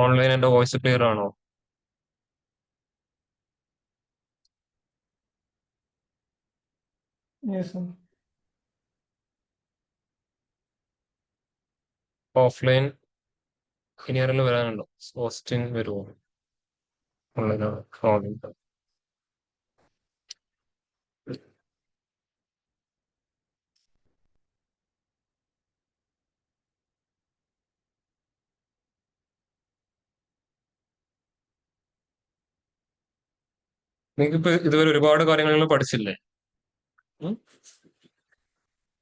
Online എന്റെ voice clear ആണോ? Yes, sir. Offline ഇനി ആരെങ്കിലും വരാനുണ്ടോ? ഹോസ്റ്റിൻ വരുമോ? ഓൺലൈനാണ്. ഓൺലൈൻ നിങ്ങൾക്ക് ഇപ്പൊ ഇതുവരെ ഒരുപാട് കാര്യങ്ങൾ പഠിച്ചില്ലേ? ഉം?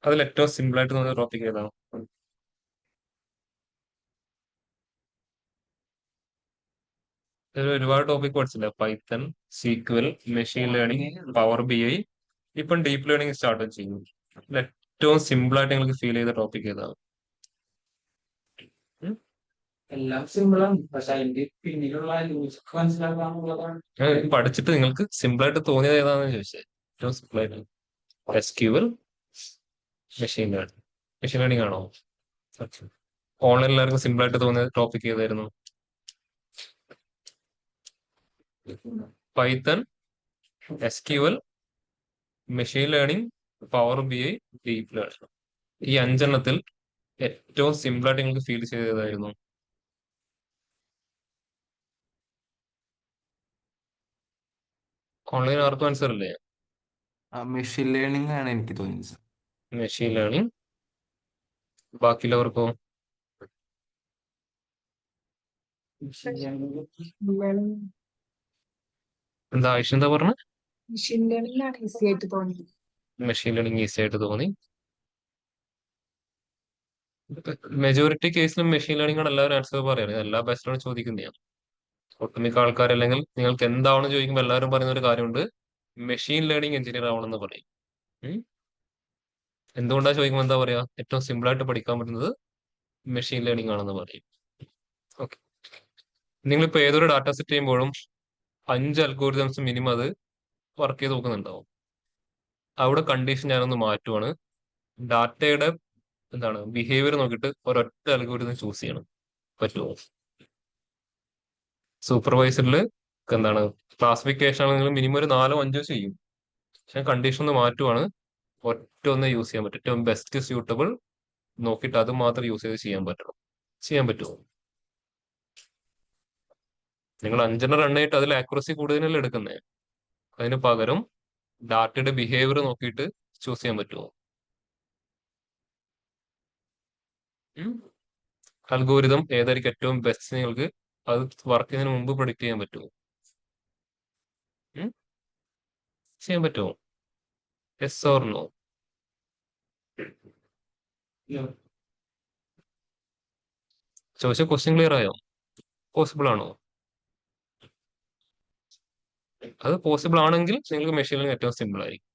അതിൽ ഏറ്റവും സിമ്പിൾ ആയിട്ട് തോന്നിയ ടോപ്പിക് ഏതാണ്? ഇതിൽ ഒരുപാട് ടോപ്പിക് പഠിച്ചില്ലേ? Python, SQL, machine learning, power B I, ഇപ്പം ഡീപ്പ് ലേണിംഗ് സ്റ്റാർട്ട് ചെയ്യും. ഇതിൽ ഏറ്റവും സിമ്പിൾ ആയിട്ട് നിങ്ങൾക്ക് ഫീൽ ചെയ്ത ടോപ്പിക് ഏതാണ്? ഉം? എല്ലാം സിമ്പിളാണ്, പക്ഷെ അതിന്റെ പിന്നിലുള്ള ലോജിക് മനസ്സിലാക്കാന്നുള്ളതാണ്. പഠിച്ചിട്ട് നിങ്ങൾക്ക് സിമ്പിൾ ആയിട്ട് തോന്നിയത് ഏതാണെന്ന് ചോദിച്ചത്. ഏറ്റവും സിമ്പിൾ ആയിട്ട് SQL, machine learning. Machine learning ആണോ? ഓൺലൈനിൽ എല്ലാവർക്കും സിമ്പിൾ ആയിട്ട് തോന്നിയ ടോപ്പിക് ഏതായിരുന്നു? Python, SQL, machine learning, power B I, deep learning. ഈ അഞ്ചെണ്ണത്തിൽ ഏറ്റവും സിമ്പിൾ ആയിട്ട് നിങ്ങൾക്ക് ഫീൽ ചെയ്തതായിരുന്നു? ഓൺലൈൻ ആർക്കും ആൻസർ അല്ലേ? മെഷീൻ ലേണിംഗ് ആണ് എനിക്ക് തോന്നിയത് സർ. Machine learning. ബാക്കിയുള്ളവർക്കോ? എന്താ ആവശ്യം എന്താ പറഞ്ഞത്? മെഷീൻ ലേണിംഗ് ആണ് ഈസി ആയിട്ട് തോന്നിയത്. മെഷീൻ ലേണിംഗ് ഈസി ആയിട്ട് തോന്നി. മെജോറിറ്റി കേസിലും മെഷീൻ ലേണിംഗ് ആണ് എല്ലാവരും ആൻസർ പറയുന്നത്. എല്ലാ ബാച്ചിലാണ് ചോദിക്കുന്നതാണ്. ഒട്ടുമിക്ക ആൾക്കാർ, അല്ലെങ്കിൽ നിങ്ങൾക്ക് എന്താണെന്ന് ചോദിക്കുമ്പോൾ എല്ലാവരും പറയുന്ന ഒരു കാര്യമുണ്ട്, മെഷീൻ ലേണിംഗ് എഞ്ചിനീയർ ആവണമെന്ന് പറയും. ഉം? എന്തുകൊണ്ടാണ് ചോദിക്കുമ്പോൾ എന്താ പറയാ? ഏറ്റവും സിമ്പിൾ ആയിട്ട് പഠിക്കാൻ പറ്റുന്നത് മെഷീൻ ലേണിംഗ് ആണെന്ന് പറയും. ഓക്കെ. നിങ്ങളിപ്പോ ഏതൊരു ഡാറ്റ സെറ്റ് ചെയ്യുമ്പോഴും 5 അൽഗോരിതംസ് മിനിമം അത് വർക്ക് ചെയ്ത് നോക്കുന്നുണ്ടാവും. അവിടെ കണ്ടീഷൻ ഞാനൊന്ന് മാറ്റുവാണ്. ഡാറ്റയുടെ എന്താണ് ബിഹേവിയർ നോക്കിയിട്ട് ഒരൊറ്റ അൽഗോരിതം ചൂസ് ചെയ്യണം. പറ്റുമോ? സൂപ്പർവൈസറിൽ എന്താണ് ക്ലാസിഫിക്കേഷൻ ആണെങ്കിൽ മിനിമം ഒരു 4-5 ചെയ്യും. പക്ഷെ കണ്ടീഷൻ ഒന്ന് മാറ്റുവാണ്. ഒറ്റ ഒന്ന് യൂസ് ചെയ്യാൻ പറ്റും. ഏറ്റവും ബെസ്റ്റ് സ്യൂട്ടബിൾ നോക്കിയിട്ട് അത് മാത്രം യൂസ് ചെയ്ത് ചെയ്യാൻ പറ്റണം. ചെയ്യാൻ പറ്റുമോ? നിങ്ങൾ 5 റൺ ആയിട്ട് അതിൽ ആക്യുറസി കൂടുതലല്ലേ എടുക്കുന്നത്. അതിന് പകരം ഡാറ്റയുടെ ബിഹേവിയർ നോക്കിയിട്ട് ചൂസ് ചെയ്യാൻ പറ്റുമോ? അൽഗോരിതം ഏതായിരിക്കും ഏറ്റവും ബെസ്റ്റ് നിങ്ങൾക്ക് അത് വർക്ക് ചെയ്യുന്നതിന് മുമ്പ് പ്രൊഡിക്ട് ചെയ്യാൻ പറ്റുമോ? ഉം? ചെയ്യാൻ പറ്റുമോ? Yes or no? ചോദിച്ച ക്വസ്റ്റ്യൻ ക്ലിയർ ആയോ? പോസിബിൾ ആണോ? അത് പോസിബിൾ ആണെങ്കിൽ നിങ്ങൾക്ക് മെഷീൻ ലേണിംഗ് ഏറ്റവും സിമ്പിൾ ആയിരിക്കും.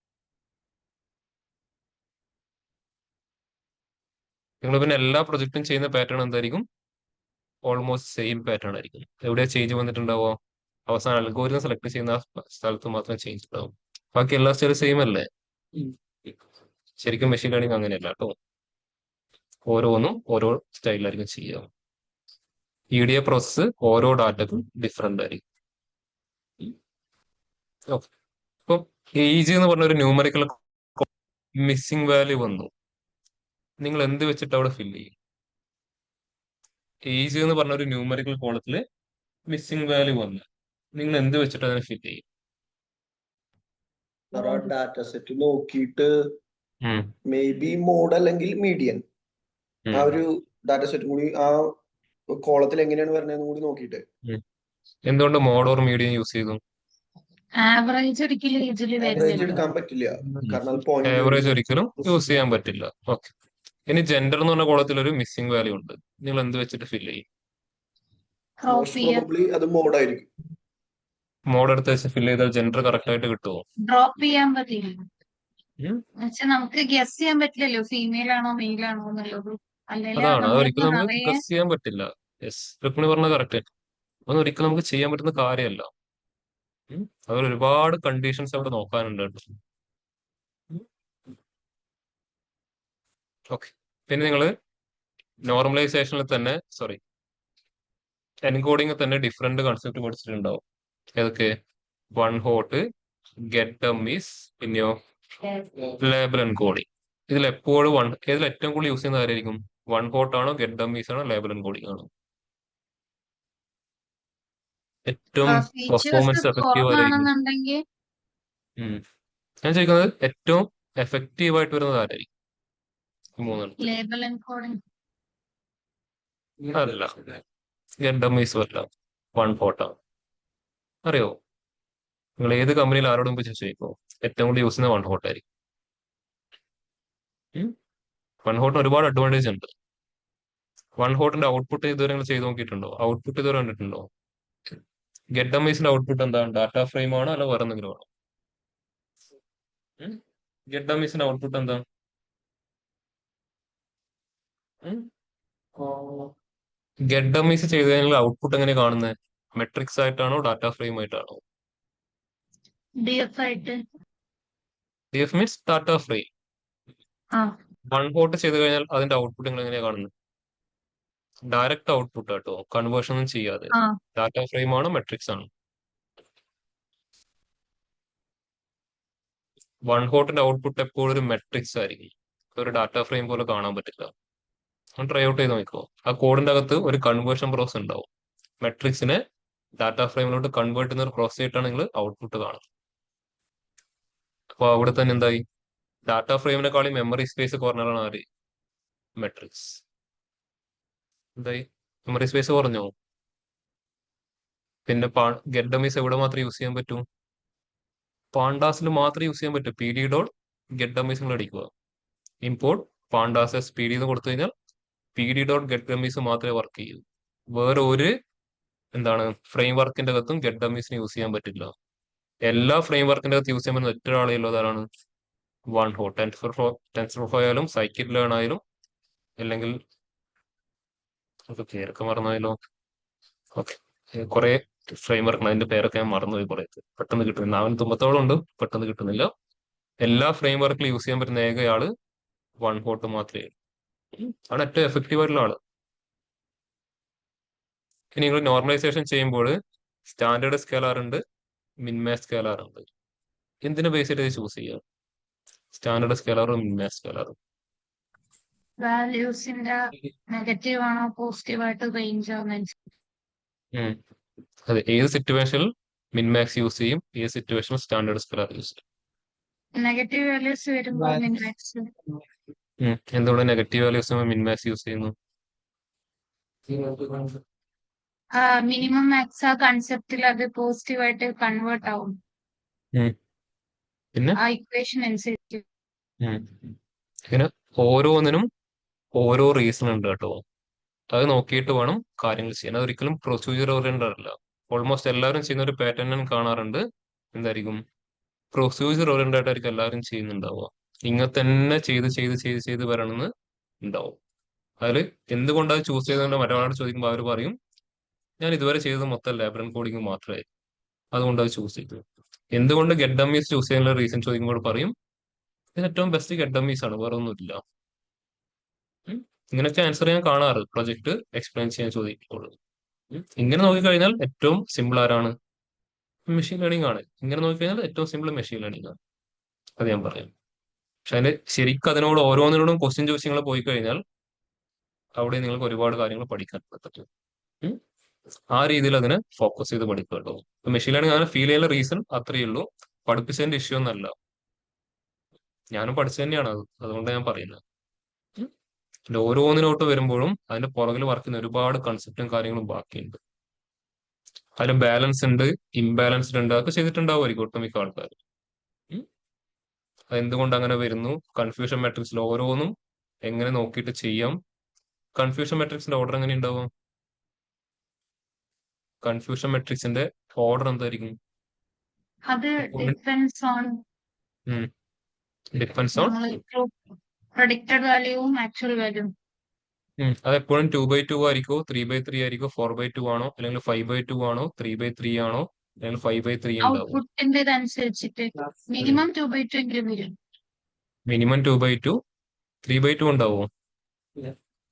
നിങ്ങൾ പിന്നെ എല്ലാ പ്രൊജക്റ്റും ചെയ്യുന്ന പാറ്റേൺ എന്തായിരിക്കും? ഓൾമോസ്റ്റ് സെയിം പാറ്റേൺ ആയിരിക്കും. എവിടെ ചേഞ്ച് വന്നിട്ടുണ്ടാവോ? അവസാനം അൽഗോരിതം സെലക്ട് ചെയ്യുന്ന ആ സ്ഥലത്ത് മാത്രം ചേഞ്ച് ഉണ്ടാവും. ബാക്കി എല്ലാ സ്റ്റൈലും സെയിം അല്ലേ? ശരിക്കും മെഷീൻ ലേണിംഗ് അങ്ങനെയല്ല കേട്ടോ. ഓരോന്നും ഓരോ സ്റ്റൈലിലായിരിക്കും ചെയ്യുക. EDA പ്രോസസ്സ് ഓരോ ഡാറ്റക്കും ഡിഫറെന്റ് ആയിരിക്കും. ഓക്കെ. ഇപ്പം ഏജ് എന്ന് പറഞ്ഞ ഒരു ന്യൂമറിക്കൽ മിസ്സിംഗ് വാല്യൂ വന്നു. നിങ്ങൾ എന്ത് വെച്ചിട്ട് അവിടെ ഫില്ല് ചെയ്യും? ഏജ് എന്ന് പറഞ്ഞ ഒരു ന്യൂമറിക്കൽ കോളത്തില് മിസ്സിംഗ് വാല്യൂ വന്നു. നിങ്ങൾ എന്ത് വെച്ചിട്ട് അതിനെ ഫില്ല് ചെയ്യും? ഡാറ്റ സെറ്റ് നോക്കിയിട്ട് ഉം. മേ ബി മോഡ് അല്ലെങ്കിൽ മീഡിയൻ ആ ഒരു ഡാറ്റ സെറ്റ് കൂടി ആ കോളത്തിൽ എങ്ങനെയാണ് വരുന്നതെന്ന് കൂടി നോക്കിയിട്ട്. എന്തുകൊണ്ട് മോഡ് ഓർ മീഡിയം യൂസ് ചെയ്തു? ആവറേജ് ഒരിക്കലും ഏജിൽ ആവറേജ് വരുന്നില്ല. എടുക്കാൻ പറ്റില്ല, കാരണം അത് പോയിന്റ് ആവറേജ് ഒരിക്കലും യൂസ് ചെയ്യാൻ പറ്റില്ല. ഓക്കെ. ഇനി ജെൻഡർ എന്ന് പറഞ്ഞ കോളത്തിൽ ഒരു മിസ്സിംഗ് വാല്യൂ ഉണ്ട്. നിങ്ങൾ എന്ത് വെച്ചിട്ട് ഫില്ല് ചെയ്യും? ക്രോപ്പ് മോസ്റ്റ് ചെയ്യാം, പ്രോബബ്ലി അത് മോഡായിരിക്കും. മോഡ് എടുത്ത് വെച്ച് ഫില്ല് ചെയ്താൽ ജെൻഡർ കറക്റ്റ് ആയിട്ട് കിട്ടുമോ? ഡ്രോപ്പ് ചെയ്യാൻ പറ്റില്ല. ഉം. എന്നുവെച്ചാൽ നമുക്ക് ഗസ് ചെയ്യാൻ പറ്റില്ലല്ലോ ഫീമെയിൽ ആണോ മെയിൽ ആണോ എന്നുള്ളത്. അല്ലെങ്കിൽ അതാണ്, നമ്മളിപ്പോ അതൊരിക്കലും നമുക്ക് നിറയെ ഗസ് ചെയ്യാൻ പറ്റില്ല. യെസ്, രുക്മിണി പറഞ്ഞത് കറക്റ്റ്. അതൊന്നും ഒരിക്കലും നമുക്ക് ചെയ്യാൻ പറ്റുന്ന കാര്യമല്ല. അതിൽ ഒരുപാട് കണ്ടീഷൻസ് അവിടെ നോക്കാനുണ്ട് കേട്ടോ. ഓക്കെ. പിന്നെ നിങ്ങൾ നോർമലൈസേഷനിൽ തന്നെ, സോറി, എൻകോഡിംഗ് തന്നെ ഡിഫറെന്റ് കൺസെപ്റ്റ് പഠിച്ചിട്ടുണ്ടാവും. ഏതൊക്കെ? വൺ ഹോട്ട്, ഗെറ്റ് ഡമ്മീസ്, പിന്നെയോ ലേബൽ എൻകോഡിംഗ്. ഇതിൽ എപ്പോഴും ഇതിൽ ഏറ്റവും കൂടുതൽ യൂസ് ചെയ്യുന്ന ആരായിരിക്കും? വൺ ഹോട്ട് ആണോ, ഗെറ്റ് ഡമ്മീസ് ആണോ, ലേബൽ എൻകോഡിംഗ് ആണോ? ഏറ്റവും ഫീച്ചേഴ്സ് പെർഫോമൻസ് എഫക്റ്റീവ് ആരായിരിക്കും? കുറവാണെന്നുണ്ടെങ്കിൽ ഉം. ഞാൻ ചോദിക്കുന്നത് ഏറ്റവും എഫക്റ്റീവ് ആയിട്ട് വരുന്നത് ആരായിരിക്കും? ഈ മൂന്നെണ്ണത്തിൽ. Label encoding. അല്ല, ഗെറ്റ് ഡമ്മീസും അല്ല, വൺ ഹോട്ടാണ്. അറിയോ? നിങ്ങൾ ഏത് കമ്പനിയിൽ ആരോടും പോയി ചോദിക്കോ, ഏറ്റവും കൂടുതൽ യൂസ് ചെയ്യുന്ന വൺ ഹോട്ട് ആയിരിക്കും. വൺ ഹോട്ടിന് ഒരുപാട് അഡ്വാൻറ്റേജ് ഉണ്ട്. വൺ ഹോട്ടിന്റെ ഔട്ട്പുട്ട് ഇതുവരെ നിങ്ങൾ ചെയ്ത് നോക്കിയിട്ടുണ്ടോ? ഔട്ട്പുട്ട് ഇതുവരെ കണ്ടിട്ടുണ്ടോ? ഗെറ്റ് ഡമ്മീസിന്റെ ഔട്ട്പുട്ട് എന്താണ്? ഡാറ്റ ഫ്രെയിം ആണോ, അല്ല വേറെ എന്തെങ്കിലും ആണോ? ഗെറ്റ് ഡമ്മീസിന്റെ ഔട്ട്പുട്ട് എന്താ? ഗെറ്റ് ഡമ്മീസ് ചെയ്ത് കഴിഞ്ഞാൽ ഔട്ട്പുട്ട് എങ്ങനെ കാണുന്നത്? മെട്രിക്സ് ആയിട്ടാണോ, ഡാറ്റ ഫ്രെയിം ആയിട്ടാണോ? DF ആയിട്ട്. DF means data frame. ആ വൺ ഹോട്ട് ചെയ്ത് കഴിഞ്ഞാൽ അതിന്റെ ഔട്ട്പുട്ട് നിങ്ങൾ എങ്ങനെയാണ് കാണുന്നത്? ഡയറക്റ്റ് ഔട്ട്പുട്ട് കേട്ടോ, കൺവേർഷൻ ഒന്നും ചെയ്യാതെ. ആ ഡാറ്റ ഫ്രെയിം ആണോ, മെട്രിക്സ് ആണോ? വൺ ഹോട്ടിന്റെ ഔട്ട്പുട്ട് എപ്പോഴും ഒരു മെട്രിക്സ് ആയിരിക്കും, ഒരു ഡാറ്റ ഫ്രെയിം പോലെ കാണാൻ പറ്റില്ല. ട്രൈ ഔട്ട് ചെയ്ത് നോക്കോ. ആ കോഡിന്റെ അകത്ത് ഒരു കൺവേർഷൻ പ്രോസസ് ഉണ്ടാവും. മെട്രിക്സിനെ ഡാറ്റ ഫ്രെയിമിലോട്ട് കൺവേർട്ട് ചെയ്യുന്ന ഒരു പ്രോസസ് ആയിട്ടാണ് നിങ്ങൾ ഔട്ട്പുട്ട് കാണുന്നത്. അപ്പൊ അവിടെ തന്നെ എന്തായി? ഡാറ്റ ഫ്രെയിമിനെക്കാളും മെമ്മറി സ്പേസ് കുറഞ്ഞാലാണ് ആര്? മെട്രിക്സ്. എന്തായി? മെമ്മറി സ്പേസ് കുറഞ്ഞോ? പിന്നെ ഗെറ്റ് ഡമ്മീസ് എവിടെ മാത്രം യൂസ് ചെയ്യാൻ പറ്റും? പാണ്ടാസിൽ മാത്രമേ യൂസ് ചെയ്യാൻ പറ്റൂ. PD ഡോട്ട് ഗെറ്റ് ഡമ്മീസ് നിങ്ങൾ അടിക്കുക. ഇമ്പോർട്ട് പാണ്ടാസ് എസ് PD എന്ന് കൊടുത്തു കഴിഞ്ഞാൽ PD ഡോട്ട് ഗെറ്റ് ഡമ്മീസ് മാത്രമേ വർക്ക് ചെയ്യൂ. വേറെ ഒരു ഫ്രെയിം വർക്കിന്റെ അകത്തും ഗെറ്റ് ഡമ്മീസിന് യൂസ് ചെയ്യാൻ പറ്റില്ല. എല്ലാ ഫ്രെയിം വർക്കിന്റെ അകത്ത് യൂസ് ചെയ്യാൻ പറ്റുന്ന ഒറ്റ ഒരാളേ ഉള്ളൂ, അതാണ് വൺ ഹോട്ട്. ടെൻസർഫ്ലോ ആയാലും സൈക്കിറ്റ് ലേൺ ആയാലും, അല്ലെങ്കിൽ പേരൊക്കെ മറന്നായാലോ. ഓക്കെ, കുറെ ഫ്രെയിം വർക്ക് അതിന്റെ പേരൊക്കെ ഞാൻ മറന്നുപോയി. കുറെ പെട്ടെന്ന് കിട്ടുന്നില്ല. അവൻ തുമ്പത്തോളം ഉണ്ട്, പെട്ടെന്ന് കിട്ടുന്നില്ല. എല്ലാ ഫ്രെയിം വർക്കിലും യൂസ് ചെയ്യാൻ പറ്റുന്ന ഏക ആള് വൺ ഹോട്ട് മാത്രമേ ഉള്ളൂ. ആണ് ഏറ്റവും എഫക്റ്റീവ് ആയിട്ടുള്ള ആള്. ഇനി നിങ്ങൾ നോർമലൈസേഷൻ ചെയ്യുമ്പോൾ സ്റ്റാൻഡേർഡ് സ്കെയിലർ ഉണ്ട്, മിൻമാക്സ് സ്കെയിലർ ഉണ്ട്. എന്തിനെ ബേസ് ചെയ്ത് ചൂസ് ചെയ്യുക? സ്റ്റാൻഡേർഡ് സ്കെയിലറും മിൻമാക്സ് സ്കെയിലറും. വാല്യൂസിന്റെ നെഗറ്റീവ് ആണോ പോസിറ്റീവ് ആയിട്ട് റേഞ്ച് ആവുന്ന അതെ, ഏത് സിറ്റുവേഷനിൽ മിൻമാക്സ് യൂസ് ചെയ്യും, ഏത് സിറ്റുവേഷനിൽ സ്റ്റാൻഡേർഡ് സ്കെയിലർ യൂസ് ചെയ്യും. നെഗറ്റീവ് വാല്യൂസ് വരുമ്പോൾ മിൻമാക്സ്. എന്തുകൊണ്ട് നെഗറ്റീവ് വാല്യൂസ് മിൻമാക്സ് യൂസ് ചെയ്യുന്നു? മിനിമം മാക്സ് ആ കൺസെപ്റ്റിൽ അത് പോസിറ്റീവ് ആയിട്ട് കൺവേർട്ട് ആവും പിന്നെ ആ ഇക്വേഷൻ അനുസരിച്ച്. ഇങ്ങനെ ഓരോന്നിനും ഓരോ റീസൺ ഉണ്ട് കേട്ടോ. അത് നോക്കിയിട്ട് വേണം കാര്യങ്ങൾ ചെയ്യാൻ. അതൊരിക്കലും പ്രൊസീജിയർ ഓറിയന്റഡ് അല്ല. ഓൾമോസ്റ്റ് എല്ലാവരും ചെയ്യുന്ന ഒരു പാറ്റേൺ ഞാൻ കാണാറുണ്ട്. എന്തായിരിക്കും? പ്രൊസീജിയർ ഓറിയന്റഡ് ആയിരിക്കും എല്ലാവരും ചെയ്യുന്നുണ്ടാവുക. ഇങ്ങനെ തന്നെ ചെയ്ത് ചെയ്ത് ചെയ്ത് ചെയ്ത് വരണമെന്ന് ഉണ്ടാവും. അതിൽ എന്തുകൊണ്ടാണ് ചൂസ് ചെയ്തുകൊണ്ട് മറ്റൊരാളോട് ചോദിക്കുമ്പോൾ അവർ പറയും, ഞാൻ ഇതുവരെ ചെയ്തത് മൊത്തം ലേബൽ കോഡിങ് മാത്രമേ, അതുകൊണ്ട് അത് ചൂസ് ചെയ്തു. എന്തുകൊണ്ട് ഗെറ്റ് ഡമ്മീസ് ചൂസ് ചെയ്യാനുള്ള റീസൺ ചോദിക്കുമ്പോൾ പറയും, ഇതിന് ഏറ്റവും ബെസ്റ്റ് ഗെറ്റ് ഡമ്മീസ് ആണ്, വേറെ ഒന്നുമില്ല. ഇങ്ങനെയൊക്കെ ആൻസർ ഞാൻ കാണാറ് പ്രൊജക്ട് എക്സ്പ്ലെയിൻ ചെയ്യാൻ ചോദിക്കുമ്പോൾ. ഇങ്ങനെ നോക്കിക്കഴിഞ്ഞാൽ ഏറ്റവും സിമ്പിൾ ആരാണ്? മെഷീൻ ലേണിംഗ് ആണ്. ഇങ്ങനെ നോക്കിക്കഴിഞ്ഞാൽ ഏറ്റവും സിമ്പിൾ മെഷീൻ ലേണിംഗ് ആണ്. അത് ഞാൻ പറയാം. പക്ഷെ അതിന് ശരിക്കും അതിനോട് ഓരോന്നിനോടും ക്വസ്റ്റ്യൻ ചോദിച്ച് നിങ്ങൾ പോയി കഴിഞ്ഞാൽ അവിടെ നിങ്ങൾക്ക് ഒരുപാട് കാര്യങ്ങൾ പഠിക്കാൻ പറ്റും. ആ രീതിയിൽ അതിനെ ഫോക്കസ് ചെയ്ത് പഠിക്കുക കേട്ടോ. മെഷീൻ ലേണിംഗ് അങ്ങനെ ഫീൽ ചെയ്യുന്ന റീസൺ അത്രയേ ഉള്ളൂ. പഠിപ്പിച്ചതിന്റെ ഇഷ്യൂ ഒന്നല്ല. ഞാനും പഠിച്ചു തന്നെയാണ് അത്, അതുകൊണ്ട് ഞാൻ പറയുന്നത്. ഓരോന്നിനോട്ട് വരുമ്പോഴും അതിന്റെ പുറകിൽ വർക്ക് ചെയ്യുന്ന ഒരുപാട് കൺസെപ്റ്റും കാര്യങ്ങളും ബാക്കിയുണ്ട്. അതിൽ ബാലൻസ് ഉണ്ട്, ഇംബാലൻസ്ഡ് ഉണ്ട്, അതൊക്കെ ചെയ്തിട്ടുണ്ടാവുമായിരിക്കും ഒട്ടുമിക്ക ആൾക്കാർ. അതെന്തുകൊണ്ട് അങ്ങനെ വരുന്നു? കൺഫ്യൂഷൻ മാട്രിക്സിൽ ഓരോന്നും എങ്ങനെ നോക്കിയിട്ട് ചെയ്യാം. കൺഫ്യൂഷൻ മാട്രിക്സിന്റെ ഓർഡർ എങ്ങനെ ഉണ്ടാവും? കൺഫ്യൂഷൻ മാട്രിക്സിന്റെ ഓർഡർ എന്തായിരിക്കും? അത് depends on depends on predicted വാല്യൂവും ആക്ച്വൽ വാല്യൂവും. അത് എപ്പോഴും 2/2 ആയിരിക്കോ, 3/3 ആയിരിക്കോ, 4/2 ആണോ, അല്ലെങ്കിൽ 5/2 ആണോ, 3/3 ആണോ, അല്ലെങ്കിൽ 5/3 ഉണ്ടാവും? ഔട്ട്പുട്ടിന്റെ ഇതനുസരിച്ചിട്ട് മിനിമം 2/2 എങ്കിലും വരും. മിനിമം 2/2, 3/2 ഉണ്ടാവോ?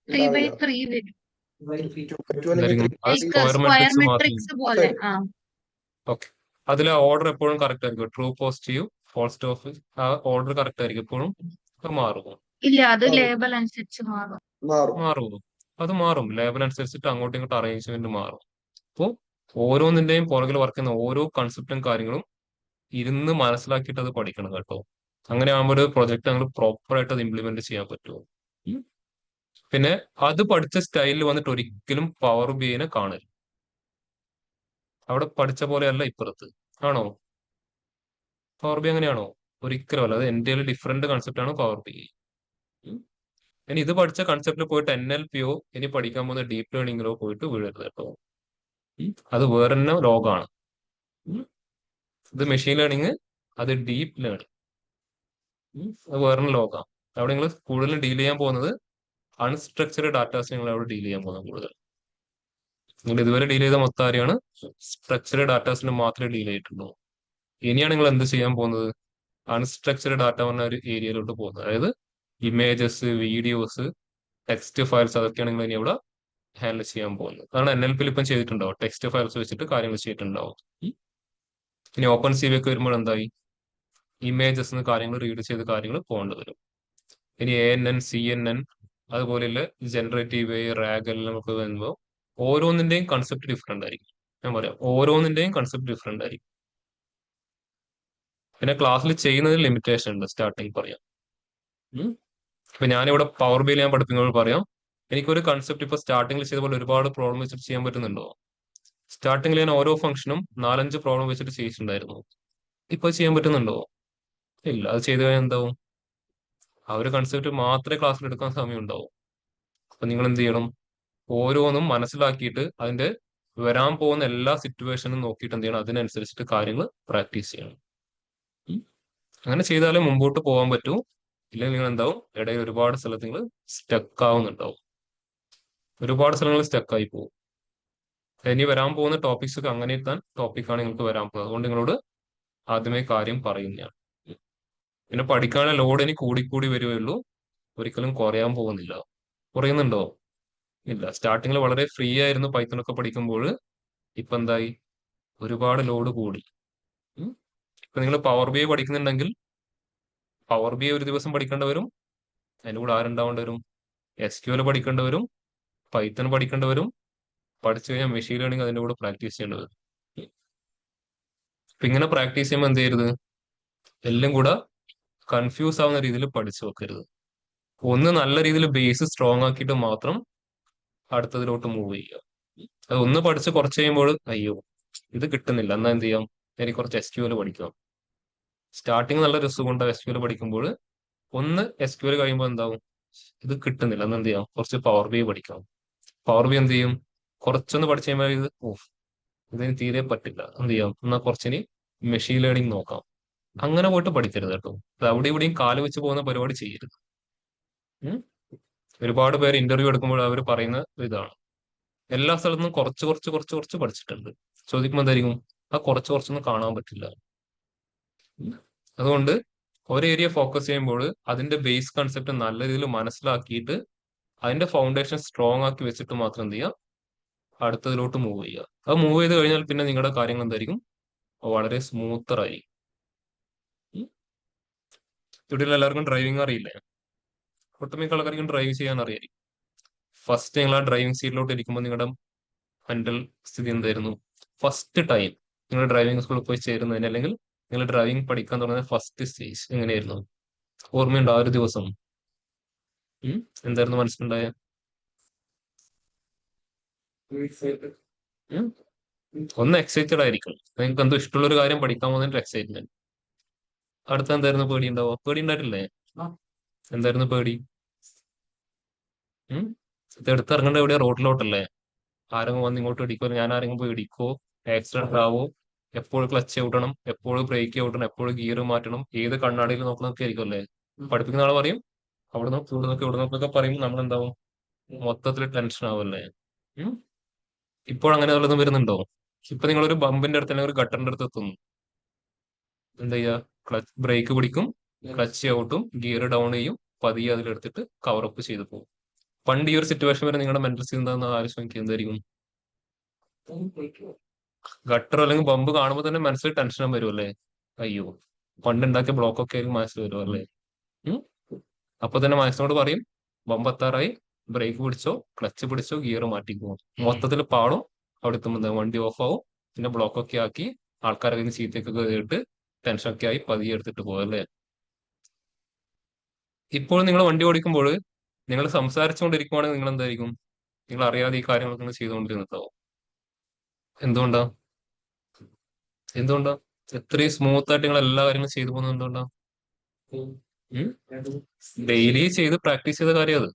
3/3 വരും. 2 അല്ലെങ്കിൽ എന്തായിരിക്കും? അത് 3 സ്ക്വയർ സ്ക്വയർ മെട്രിക്സ് മാത്രം. മെട്രിക്സ് പോലെ ആ ഓക്കെ. അതിലെ ഓർഡർ എപ്പോഴും കറക്റ്റ് ആയിരിക്കും. ട്രൂ പോസിറ്റീവ് ഫോൾസ് ടോപ്പ് ആ ഓർഡർ കറക്റ്റ് ആയിരിക്കും എപ്പോഴും. അത് മാറുമോ? ഇല്ല, അത് മാറും ലേബൽ അനുസരിച്ച് മാറും. മാറും മാറുമോ? അത് മാറും. ലേബൽ അനുസരിച്ചിട്ട് അങ്ങോട്ടും ഇങ്ങോട്ടും അറേഞ്ച്മെന്റ് മാറും. അപ്പോൾ ഓരോന്നിന്റെയും പുറകിൽ വർക്ക് ചെയ്യുന്ന ഓരോ കൺസെപ്റ്റും കാര്യങ്ങളും ഇരുന്ന് മനസ്സിലാക്കിയിട്ട് അത് പഠിക്കണം കേട്ടോ. അങ്ങനെ ആകുമ്പോൾ ഒരു പ്രൊജക്ട് ഞങ്ങൾ പ്രോപ്പർ ആയിട്ട് അത് ഇംപ്ലിമെന്റ് ചെയ്യാൻ പറ്റുമോ. ഉം. പിന്നെ അത് പഠിച്ച സ്റ്റൈലിൽ വന്നിട്ട് ഒരിക്കലും പവർ ബിഐനെ കാണരുത്. അവിടെ പഠിച്ച പോലെയല്ല ഇപ്പുറത്ത്. ആണോ? പവർ ബി അങ്ങനെയാണോ? ഒരിക്കലും അല്ല. അത് എൻ്റെ ഡിഫറെന്റ് കൺസെപ്റ്റ് ആണ് പവർ ബി. ഇനി ഇത് പഠിച്ച കൺസെപ്റ്റിൽ പോയിട്ട് NLPയോ ഇനി പഠിക്കാൻ പോകുന്ന ഡീപ്പ് ലേണിംഗിലോ പോയിട്ട് വീഴരുത് കേട്ടോ. അത് വേറെ തന്നെ ലോകമാണ്. ഇത് മെഷീൻ ലേണിംഗ്, അത് ഡീപ്പ് ലേണിംഗ്, അത് വേറെ ലോകമാണ്. അവിടെ നിങ്ങൾ കൂടുതലും ഡീൽ ചെയ്യാൻ പോകുന്നത് അൺസ്ട്രക്ചർഡ് ഡാറ്റാസ് നിങ്ങൾ അവിടെ ഡീൽ ചെയ്യാൻ പോകുന്നത് കൂടുതൽ. നിങ്ങൾ ഇതുവരെ ഡീൽ ചെയ്ത മൊത്തം കാര്യമാണ് സ്ട്രക്ചർഡ് ഡാറ്റാസിന് മാത്രമേ ഡീൽ ചെയ്തിട്ടുള്ളൂ. ഇനിയാണ് നിങ്ങൾ എന്ത് ചെയ്യാൻ പോകുന്നത്? അൺസ്ട്രക്ചർഡ് ഡാറ്റ പറഞ്ഞ ഒരു ഏരിയയിലോട്ട് പോകുന്നത്. അതായത് ഇമേജസ്, വീഡിയോസ്, ടെക്സ്റ്റ് ഫയൽസ്, അതൊക്കെയാണ് നിങ്ങൾ ഇനി ഇവിടെ ഹാൻഡിൽ ചെയ്യാൻ പോകുന്നത്. കാരണം NLPയിൽ ഇപ്പം ചെയ്തിട്ടുണ്ടാവും. ടെക്സ്റ്റ് ഫയൽസ് വെച്ചിട്ട് കാര്യങ്ങൾ ചെയ്തിട്ടുണ്ടാവും. ഇനി ഓപ്പൺ CV ഒക്കെ വരുമ്പോൾ എന്തായി? ഇമേജസ് കാര്യങ്ങൾ റീഡ് ചെയ്ത് കാര്യങ്ങൾ പോകേണ്ടി വരും. ഇനി ANN, CNN അതുപോലെയുള്ള ജനറേറ്റീവ് AI, RAG എല്ലാം നമുക്ക് വരുമ്പോൾ ഓരോന്നിന്റെയും കൺസെപ്റ്റ് ഡിഫറെന്റ് ആയിരിക്കും. ഞാൻ പറയാം, ഓരോന്നിന്റെയും കൺസെപ്റ്റ് ഡിഫറെന്റ് ആയിരിക്കും. പിന്നെ ക്ലാസ്സിൽ ചെയ്യുന്നതിൽ ലിമിറ്റേഷൻ ഉണ്ട്. സ്റ്റാർട്ടിങ് പറയാം. ഇപ്പൊ ഞാനിവിടെ പവർ ബിയിൽ ഞാൻ പഠിപ്പിക്കുമ്പോൾ പറയാം, എനിക്കൊരു കൺസെപ്റ്റ് ഇപ്പൊ സ്റ്റാർട്ടിങ്ങിൽ ചെയ്ത പോലെ ഒരുപാട് പ്രോബ്ലം വെച്ചിട്ട് ചെയ്യാൻ പറ്റുന്നുണ്ടോ? സ്റ്റാർട്ടിങ്ങിൽ ഞാൻ ഓരോ ഫംഗ്ഷനും 4-5 പ്രോബ്ലം വെച്ചിട്ട് ചെയ്തിട്ടുണ്ടായിരുന്നു. ഇപ്പൊ ചെയ്യാൻ പറ്റുന്നുണ്ടോ? ഇല്ല. അത് ചെയ്തു കഴിഞ്ഞാൽ എന്താവും? ആ ഒരു കൺസെപ്റ്റ് മാത്രമേ ക്ലാസ്സിൽ എടുക്കാൻ സമയം ഉണ്ടാവും. അപ്പൊ നിങ്ങൾ എന്ത് ചെയ്യണം? ഓരോന്നും മനസ്സിലാക്കിയിട്ട് അതിന്റെ വരാൻ പോകുന്ന എല്ലാ സിറ്റുവേഷനും നോക്കിയിട്ട് എന്ത് ചെയ്യണം? അതിനനുസരിച്ചിട്ട് കാര്യങ്ങൾ പ്രാക്ടീസ് ചെയ്യണം. ഉം. അങ്ങനെ ചെയ്താലേ മുമ്പോട്ട് പോകാൻ പറ്റൂ. ഇല്ലെങ്കിൽ നിങ്ങൾ എന്താവും? ഇടയിൽ ഒരുപാട് സ്ഥലത്ത് നിങ്ങൾ സ്റ്റക്ക് ആവുന്നുണ്ടാവും. ഒരുപാട് സ്ഥലങ്ങൾ സ്റ്റക്ക് ആയി പോകും. ഇനി വരാൻ പോകുന്ന ടോപ്പിക്സ് ഒക്കെ അങ്ങനെ എത്താൻ ടോപ്പിക്കാണ് നിങ്ങൾക്ക് വരാൻ പോകുന്നത്. അതുകൊണ്ട് നിങ്ങളോട് ആദ്യമേ കാര്യം പറയുന്നതാണ്. പിന്നെ പഠിക്കാനുള്ള ലോഡ് ഇനി കൂടിക്കൂടി വരുകയുള്ളൂ, ഒരിക്കലും കുറയാൻ പോകുന്നില്ല. കുറയുന്നുണ്ടോ? ഇല്ല. സ്റ്റാർട്ടിങ്ങിൽ വളരെ ഫ്രീ ആയിരുന്നു പൈത്തൺ ഒക്കെ പഠിക്കുമ്പോൾ. ഇപ്പൊ എന്തായി? ഒരുപാട് ലോഡ് കൂടി. ഇപ്പൊ നിങ്ങൾ പവർ ബി പഠിക്കുന്നുണ്ടെങ്കിൽ പവർ ബി ഒരു ദിവസം പഠിക്കേണ്ടി വരും. അതിന്റെ കൂടെ ആരുണ്ടാവേണ്ടി വരും? SQL പഠിക്കേണ്ടി വരും, പൈത്തൺ പഠിക്കേണ്ടി വരും. പഠിച്ചു കഴിഞ്ഞാൽ മെഷീൻ ലേണിംഗ് അതിന്റെ കൂടെ പ്രാക്ടീസ് ചെയ്യേണ്ടി വരും. അപ്പൊ ഇങ്ങനെ പ്രാക്ടീസ് ചെയ്യുമ്പോൾ എന്ത് ചെയ്യരുത്? എല്ലാം കൂടെ കൺഫ്യൂസ് ആവുന്ന രീതിയിൽ പഠിച്ചു വെക്കരുത്. ഒന്ന് നല്ല രീതിയിൽ ബേസ് സ്ട്രോങ് ആക്കിയിട്ട് മാത്രം അടുത്തതിലോട്ട് മൂവ് ചെയ്യുക. അത് ഒന്ന് പഠിച്ച് കുറച്ച് കഴിയുമ്പോൾ അയ്യോ ഇത് കിട്ടുന്നില്ല, എന്നാ എന്ത് ചെയ്യാം? എനിക്ക് കുറച്ച് SQL പഠിക്കാം. സ്റ്റാർട്ടിങ് നല്ല രസമുണ്ട് SQL പഠിക്കുമ്പോൾ. ഒന്ന് SQL കഴിയുമ്പോൾ എന്താവും? ഇത് കിട്ടുന്നില്ല, എന്ന് എന്ത് ചെയ്യാം? കുറച്ച് പവർ ബി പഠിക്കാം. പവർ ബി എന്ത് ചെയ്യും? കുറച്ചൊന്ന് പഠിച്ചു കഴിയുമ്പോൾ ഇത് ഇതിന് തീരെ പറ്റില്ല, എന്ത് ചെയ്യാം? എന്നാൽ കുറച്ചിനി മെഷീൻ ലേണിംഗ് നോക്കാം. അങ്ങനെ പോയിട്ട് പഠിക്കരുത് കേട്ടോ. അത് അവിടെ ഇവിടെയും കാല് വെച്ച് പോകുന്ന പരിപാടി ചെയ്യരുത്. ഉം. ഒരുപാട് പേര് ഇന്റർവ്യൂ എടുക്കുമ്പോൾ അവർ പറയുന്ന ഇതാണ്, എല്ലാ സ്ഥലത്തും കുറച്ച് കുറച്ച് കുറച്ച് കുറച്ച് പഠിച്ചിട്ടുണ്ട്. ചോദിക്കുമ്പോൾ എന്തായിരിക്കും? ആ കുറച്ച് കുറച്ചൊന്നും കാണാൻ പറ്റില്ല. അതുകൊണ്ട് ഒരു ഏരിയ ഫോക്കസ് ചെയ്യുമ്പോൾ അതിന്റെ ബേസ് കൺസെപ്റ്റ് നല്ല രീതിയിൽ മനസ്സിലാക്കിയിട്ട് അതിന്റെ ഫൗണ്ടേഷൻ സ്ട്രോങ് ആക്കി വെച്ചിട്ട് മാത്രം എന്ത് ചെയ്യുക? അടുത്തതിലോട്ട് മൂവ് ചെയ്യുക. അത് മൂവ് ചെയ്ത് കഴിഞ്ഞാൽ പിന്നെ നിങ്ങളുടെ കാര്യങ്ങൾ എന്തായിരിക്കും? വളരെ സ്മൂത്തർ ആയിരിക്കും. ഇവിടെ എല്ലാവർക്കും ഡ്രൈവിംഗ് അറിയില്ലേ? ഒട്ടുമിക്ക ആൾക്കാർക്കും ഡ്രൈവ് ചെയ്യാൻ അറിയായിരിക്കും. ഫസ്റ്റ് നിങ്ങൾ ആ ഡ്രൈവിംഗ് സീറ്റിലോട്ട് ഇരിക്കുമ്പോൾ നിങ്ങളുടെ മെന്റൽ സ്ഥിതി എന്തായിരുന്നു? ഫസ്റ്റ് ടൈം നിങ്ങൾ ഡ്രൈവിംഗ് സ്കൂളിൽ പോയി ചേരുന്നതിന് അല്ലെങ്കിൽ നിങ്ങൾ ഡ്രൈവിംഗ് പഠിക്കാൻ തുടങ്ങുന്ന ഫസ്റ്റ് സ്റ്റേജ് എങ്ങനെയായിരുന്നു? ഓർമ്മയുണ്ടോ ആ ഒരു ദിവസം? എന്തായിരുന്നു മനസ്സിലുണ്ടായ? ഒന്ന് എക്സൈറ്റഡ് ആയിരിക്കും. നിങ്ങൾക്ക് എന്തോ ഇഷ്ടമുള്ള ഒരു കാര്യം പഠിക്കാൻ പോകുന്നതിന്റെ എക്സൈറ്റ്മെന്റ്. അടുത്ത എന്തായിരുന്നു? പേടി ഉണ്ടാവോ? പേടി ഉണ്ടായിട്ടില്ലേ? എന്തായിരുന്നു പേടി? ഇത് എടുത്തിറങ്ങേണ്ട എവിടെയാ? റോഡിലോട്ടല്ലേ? ആരെങ്കിലും വന്ന് ഇങ്ങോട്ട് ഇടിക്കോ? ഞാൻ ആരെങ്കിലും പോയി ഇടിക്കോ? ആക്സിഡന്റ് ആവോ? എപ്പോഴും ക്ലച്ച് ചവിട്ടണം, എപ്പോഴും ബ്രേക്ക് ചവിട്ടണം, എപ്പോഴും ഗിയർ മാറ്റണം, ഏത് കണ്ണാടിയിൽ നോക്കണമൊക്കെ ആയിരിക്കും അല്ലേ? പഠിപ്പിക്കുന്ന ആള് പറയും അവിടെ നോക്കി ഇവിടെ നോക്കി ഇവിടെ നോക്കൊക്കെ പറയുമ്പോൾ നമ്മൾ എന്താവും? മൊത്തത്തിൽ ടെൻഷൻ ആവല്ലേ? ഇപ്പോൾ അങ്ങനെ വല്ലതും വരുന്നുണ്ടോ? ഇപ്പൊ നിങ്ങളൊരു ബമ്പിന്റെ അടുത്ത് അല്ലെങ്കിൽ ഒരു ഗട്ടറിന്റെ അടുത്ത് എത്തുന്നു, എന്താ ചെയ്യുക? ക്ലച്ച് ബ്രേക്ക് പിടിക്കും, ക്ലച്ച് ചവിട്ടും, ഗിയർ ഡൗൺ ചെയ്യും, പതിയെ അതിലെടുത്തിട്ട് കവറപ്പ് ചെയ്ത് പോകും. പണ്ട് ഈ ഒരു സിറ്റുവേഷൻ വരെ നിങ്ങളുടെ മെന്റൽ സ്റ്റേറ്റ് എന്താണെന്ന് ആലോചിച്ച് നോക്കി എന്തായിരിക്കും? ഗട്ടർ അല്ലെങ്കിൽ ബമ്പ് കാണുമ്പോൾ തന്നെ മനസ്സിൽ ടെൻഷൻ വരും അല്ലേ? അയ്യോ, പണ്ട് ഉണ്ടാക്കിയ ബ്ലോക്ക് ഒക്കെ ആയിരിക്കും മനസ്സിൽ വരും അല്ലേ? ഉം? അപ്പൊ തന്നെ മനസ്സിനോട് പറയും ബമ്പ് എത്താറായി, ബ്രേക്ക് പിടിച്ചോ, ക്ലച്ച് പിടിച്ചോ, ഗിയർ മാറ്റിക്കോ. മൊത്തത്തിൽ പാടും. അവിടെ എത്തുമ്പോൾ എന്താ, വണ്ടി ഓഫ് ആവും. പിന്നെ ബ്ലോക്ക് ഒക്കെ ആക്കി ആൾക്കാരെ കയ്യിൽ നിന്ന് ചീത്തയൊക്കെ കേട്ട് ടെൻഷൻ ഒക്കെ ആയി പതിയെ എടുത്തിട്ട് പോകും അല്ലേ? ഇപ്പോൾ നിങ്ങൾ വണ്ടി ഓടിക്കുമ്പോൾ നിങ്ങൾ സംസാരിച്ചുകൊണ്ടിരിക്കുവാണെങ്കിൽ നിങ്ങൾ എന്തായിരിക്കും? നിങ്ങൾ അറിയാതെ ഈ കാര്യങ്ങളൊക്കെ നിങ്ങൾ ചെയ്തുകൊണ്ടിരുന്നതാവും. എന്തുകൊണ്ടാ? എന്തുകൊണ്ടാ? എത്രയും സ്മൂത്ത് ആയിട്ട് നിങ്ങൾ എല്ലാ കാര്യങ്ങളും ചെയ്തു പോകുന്നത് എന്തുകൊണ്ടാ? ഡെയിലി ചെയ്ത് പ്രാക്ടീസ് ചെയ്ത കാര്യം അത്.